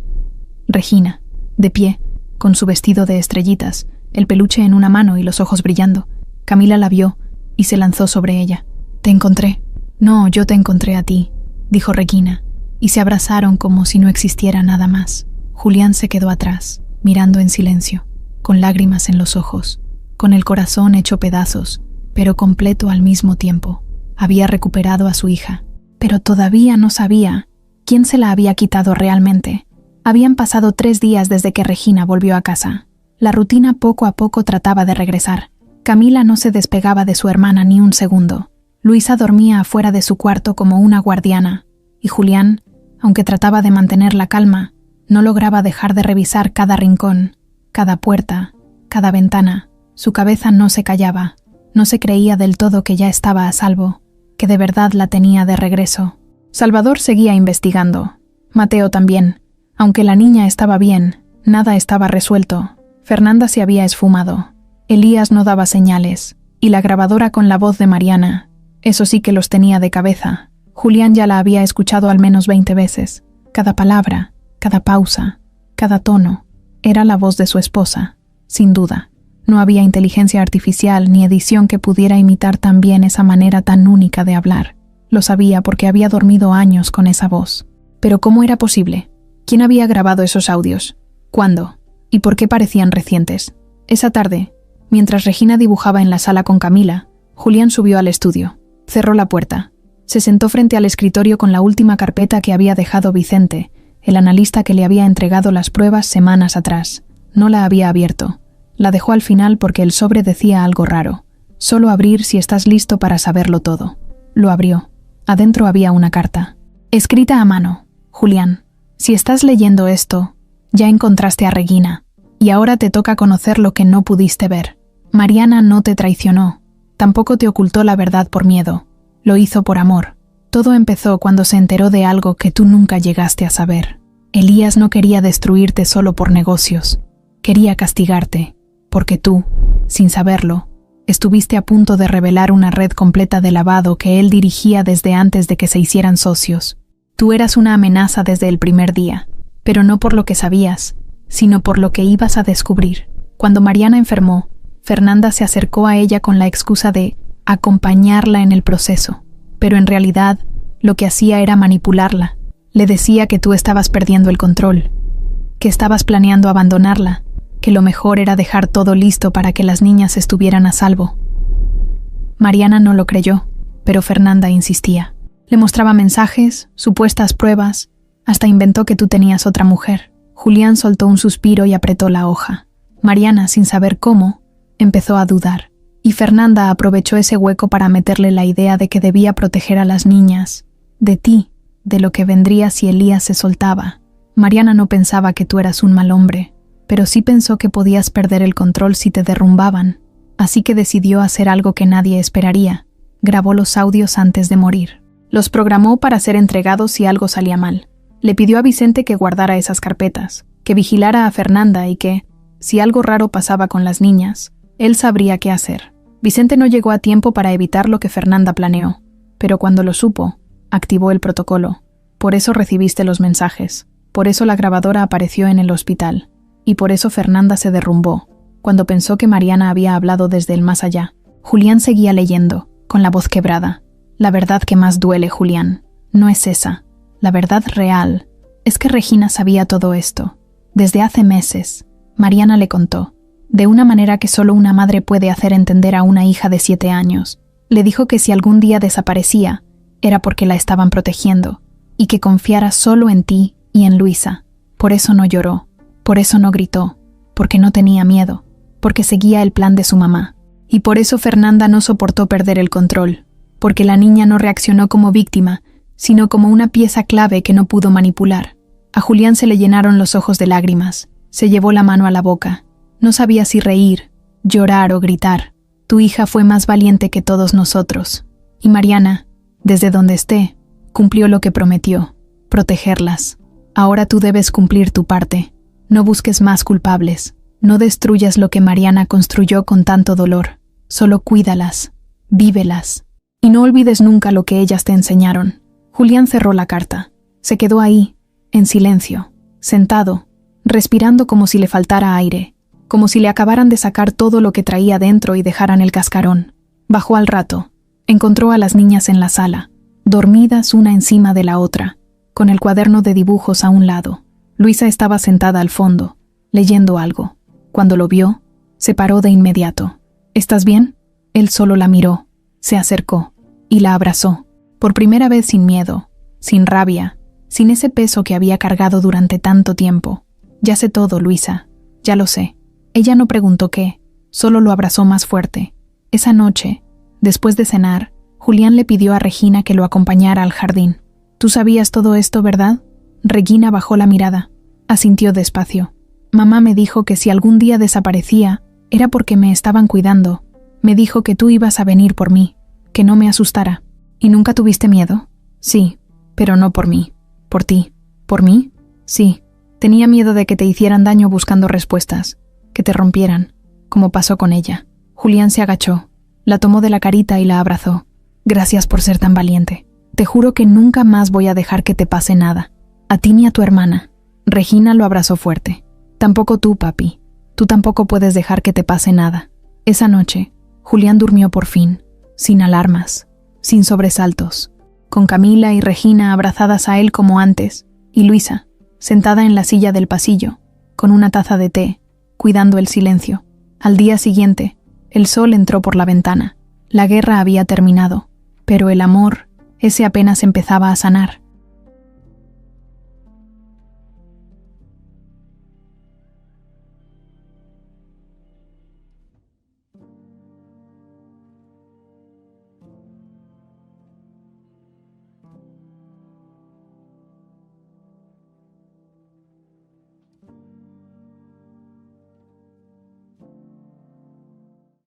Regina, de pie, con su vestido de estrellitas, el peluche en una mano y los ojos brillando. Camila la vio y se lanzó sobre ella. «Te encontré». «No, yo te encontré a ti», dijo Regina, y se abrazaron como si no existiera nada más. Julián se quedó atrás, mirando en silencio, con lágrimas en los ojos, con el corazón hecho pedazos, pero completo al mismo tiempo. Había recuperado a su hija, pero todavía no sabía quién se la había quitado realmente. Habían pasado 3 días desde que Regina volvió a casa. La rutina poco a poco trataba de regresar. Camila no se despegaba de su hermana ni un segundo. Luisa dormía afuera de su cuarto como una guardiana, y Julián, aunque trataba de mantener la calma, no lograba dejar de revisar cada rincón, cada puerta, cada ventana. Su cabeza no se callaba, no se creía del todo que ya estaba a salvo, que de verdad la tenía de regreso. Salvador seguía investigando. Mateo también. Aunque la niña estaba bien, nada estaba resuelto. Fernanda se había esfumado. Elías no daba señales, y la grabadora con la voz de Mariana, eso sí que los tenía de cabeza. Julián ya la había escuchado al menos 20 veces. Cada palabra, cada pausa, cada tono, era la voz de su esposa, sin duda. No había inteligencia artificial ni edición que pudiera imitar tan bien esa manera tan única de hablar. Lo sabía porque había dormido años con esa voz. Pero ¿cómo era posible? ¿Quién había grabado esos audios? ¿Cuándo? ¿Y por qué parecían recientes? Esa tarde, mientras Regina dibujaba en la sala con Camila, Julián subió al estudio. Cerró la puerta. Se sentó frente al escritorio con la última carpeta que había dejado Vicente, el analista que le había entregado las pruebas semanas atrás. No la había abierto. La dejó al final porque el sobre decía algo raro. Solo abrir si estás listo para saberlo todo. Lo abrió. Adentro había una carta. Escrita a mano. Julián, si estás leyendo esto, ya encontraste a Regina, y ahora te toca conocer lo que no pudiste ver. Mariana no te traicionó, tampoco te ocultó la verdad por miedo, lo hizo por amor. Todo empezó cuando se enteró de algo que tú nunca llegaste a saber. Elías no quería destruirte solo por negocios, quería castigarte, porque tú, sin saberlo, estuviste a punto de revelar una red completa de lavado que él dirigía desde antes de que se hicieran socios. Tú eras una amenaza desde el primer día, pero no por lo que sabías, sino por lo que ibas a descubrir. Cuando Mariana enfermó, Fernanda se acercó a ella con la excusa de acompañarla en el proceso, pero en realidad lo que hacía era manipularla. Le decía que tú estabas perdiendo el control, que estabas planeando abandonarla, que lo mejor era dejar todo listo para que las niñas estuvieran a salvo. Mariana no lo creyó, pero Fernanda insistía. Le mostraba mensajes, supuestas pruebas, hasta inventó que tú tenías otra mujer. Julián soltó un suspiro y apretó la hoja. Mariana, sin saber cómo, empezó a dudar, y Fernanda aprovechó ese hueco para meterle la idea de que debía proteger a las niñas, de ti, de lo que vendría si Elías se soltaba. Mariana no pensaba que tú eras un mal hombre, pero sí pensó que podías perder el control si te derrumbaban, así que decidió hacer algo que nadie esperaría. Grabó los audios antes de morir. Los programó para ser entregados si algo salía mal. Le pidió a Vicente que guardara esas carpetas, que vigilara a Fernanda y que, si algo raro pasaba con las niñas, él sabría qué hacer. Vicente no llegó a tiempo para evitar lo que Fernanda planeó, pero cuando lo supo, activó el protocolo. Por eso recibiste los mensajes, por eso la grabadora apareció en el hospital. Y por eso Fernanda se derrumbó, cuando pensó que Mariana había hablado desde el más allá. Julián seguía leyendo, con la voz quebrada. La verdad que más duele, Julián, no es esa. La verdad real es que Regina sabía todo esto. Desde hace meses, Mariana le contó, de una manera que solo una madre puede hacer entender a una hija de 7 años. Le dijo que si algún día desaparecía, era porque la estaban protegiendo, y que confiara solo en ti y en Luisa. Por eso no lloró. Por eso no gritó, porque no tenía miedo, porque seguía el plan de su mamá. Y por eso Fernanda no soportó perder el control, porque la niña no reaccionó como víctima, sino como una pieza clave que no pudo manipular. A Julián se le llenaron los ojos de lágrimas, se llevó la mano a la boca. No sabía si reír, llorar o gritar. Tu hija fue más valiente que todos nosotros. Y Mariana, desde donde esté, cumplió lo que prometió, protegerlas. Ahora tú debes cumplir tu parte. No busques más culpables, no destruyas lo que Mariana construyó con tanto dolor, solo cuídalas, vívelas, y no olvides nunca lo que ellas te enseñaron. Julián cerró la carta, se quedó ahí, en silencio, sentado, respirando como si le faltara aire, como si le acabaran de sacar todo lo que traía dentro y dejaran el cascarón. Bajó al rato, encontró a las niñas en la sala, dormidas una encima de la otra, con el cuaderno de dibujos a un lado. Luisa estaba sentada al fondo, leyendo algo. Cuando lo vio, se paró de inmediato. ¿Estás bien? Él solo la miró, se acercó y la abrazó, por primera vez sin miedo, sin rabia, sin ese peso que había cargado durante tanto tiempo. Ya sé todo, Luisa, ya lo sé. Ella no preguntó qué, solo lo abrazó más fuerte. Esa noche, después de cenar, Julián le pidió a Regina que lo acompañara al jardín. ¿Tú sabías todo esto, verdad? Regina bajó la mirada, asintió despacio. Mamá me dijo que si algún día desaparecía, era porque me estaban cuidando. Me dijo que tú ibas a venir por mí, que no me asustara. ¿Y nunca tuviste miedo? Sí, pero no por mí. ¿Por ti? ¿Por mí? Sí. Tenía miedo de que te hicieran daño buscando respuestas, que te rompieran, como pasó con ella. Julián se agachó, la tomó de la carita y la abrazó. Gracias por ser tan valiente. Te juro que nunca más voy a dejar que te pase nada. A ti ni a tu hermana. Regina lo abrazó fuerte. Tampoco tú, papi. Tú tampoco puedes dejar que te pase nada. Esa noche, Julián durmió por fin, sin alarmas, sin sobresaltos, con Camila y Regina abrazadas a él como antes, y Luisa, sentada en la silla del pasillo, con una taza de té, cuidando el silencio. Al día siguiente, el sol entró por la ventana. La guerra había terminado, pero el amor, ese apenas empezaba a sanar.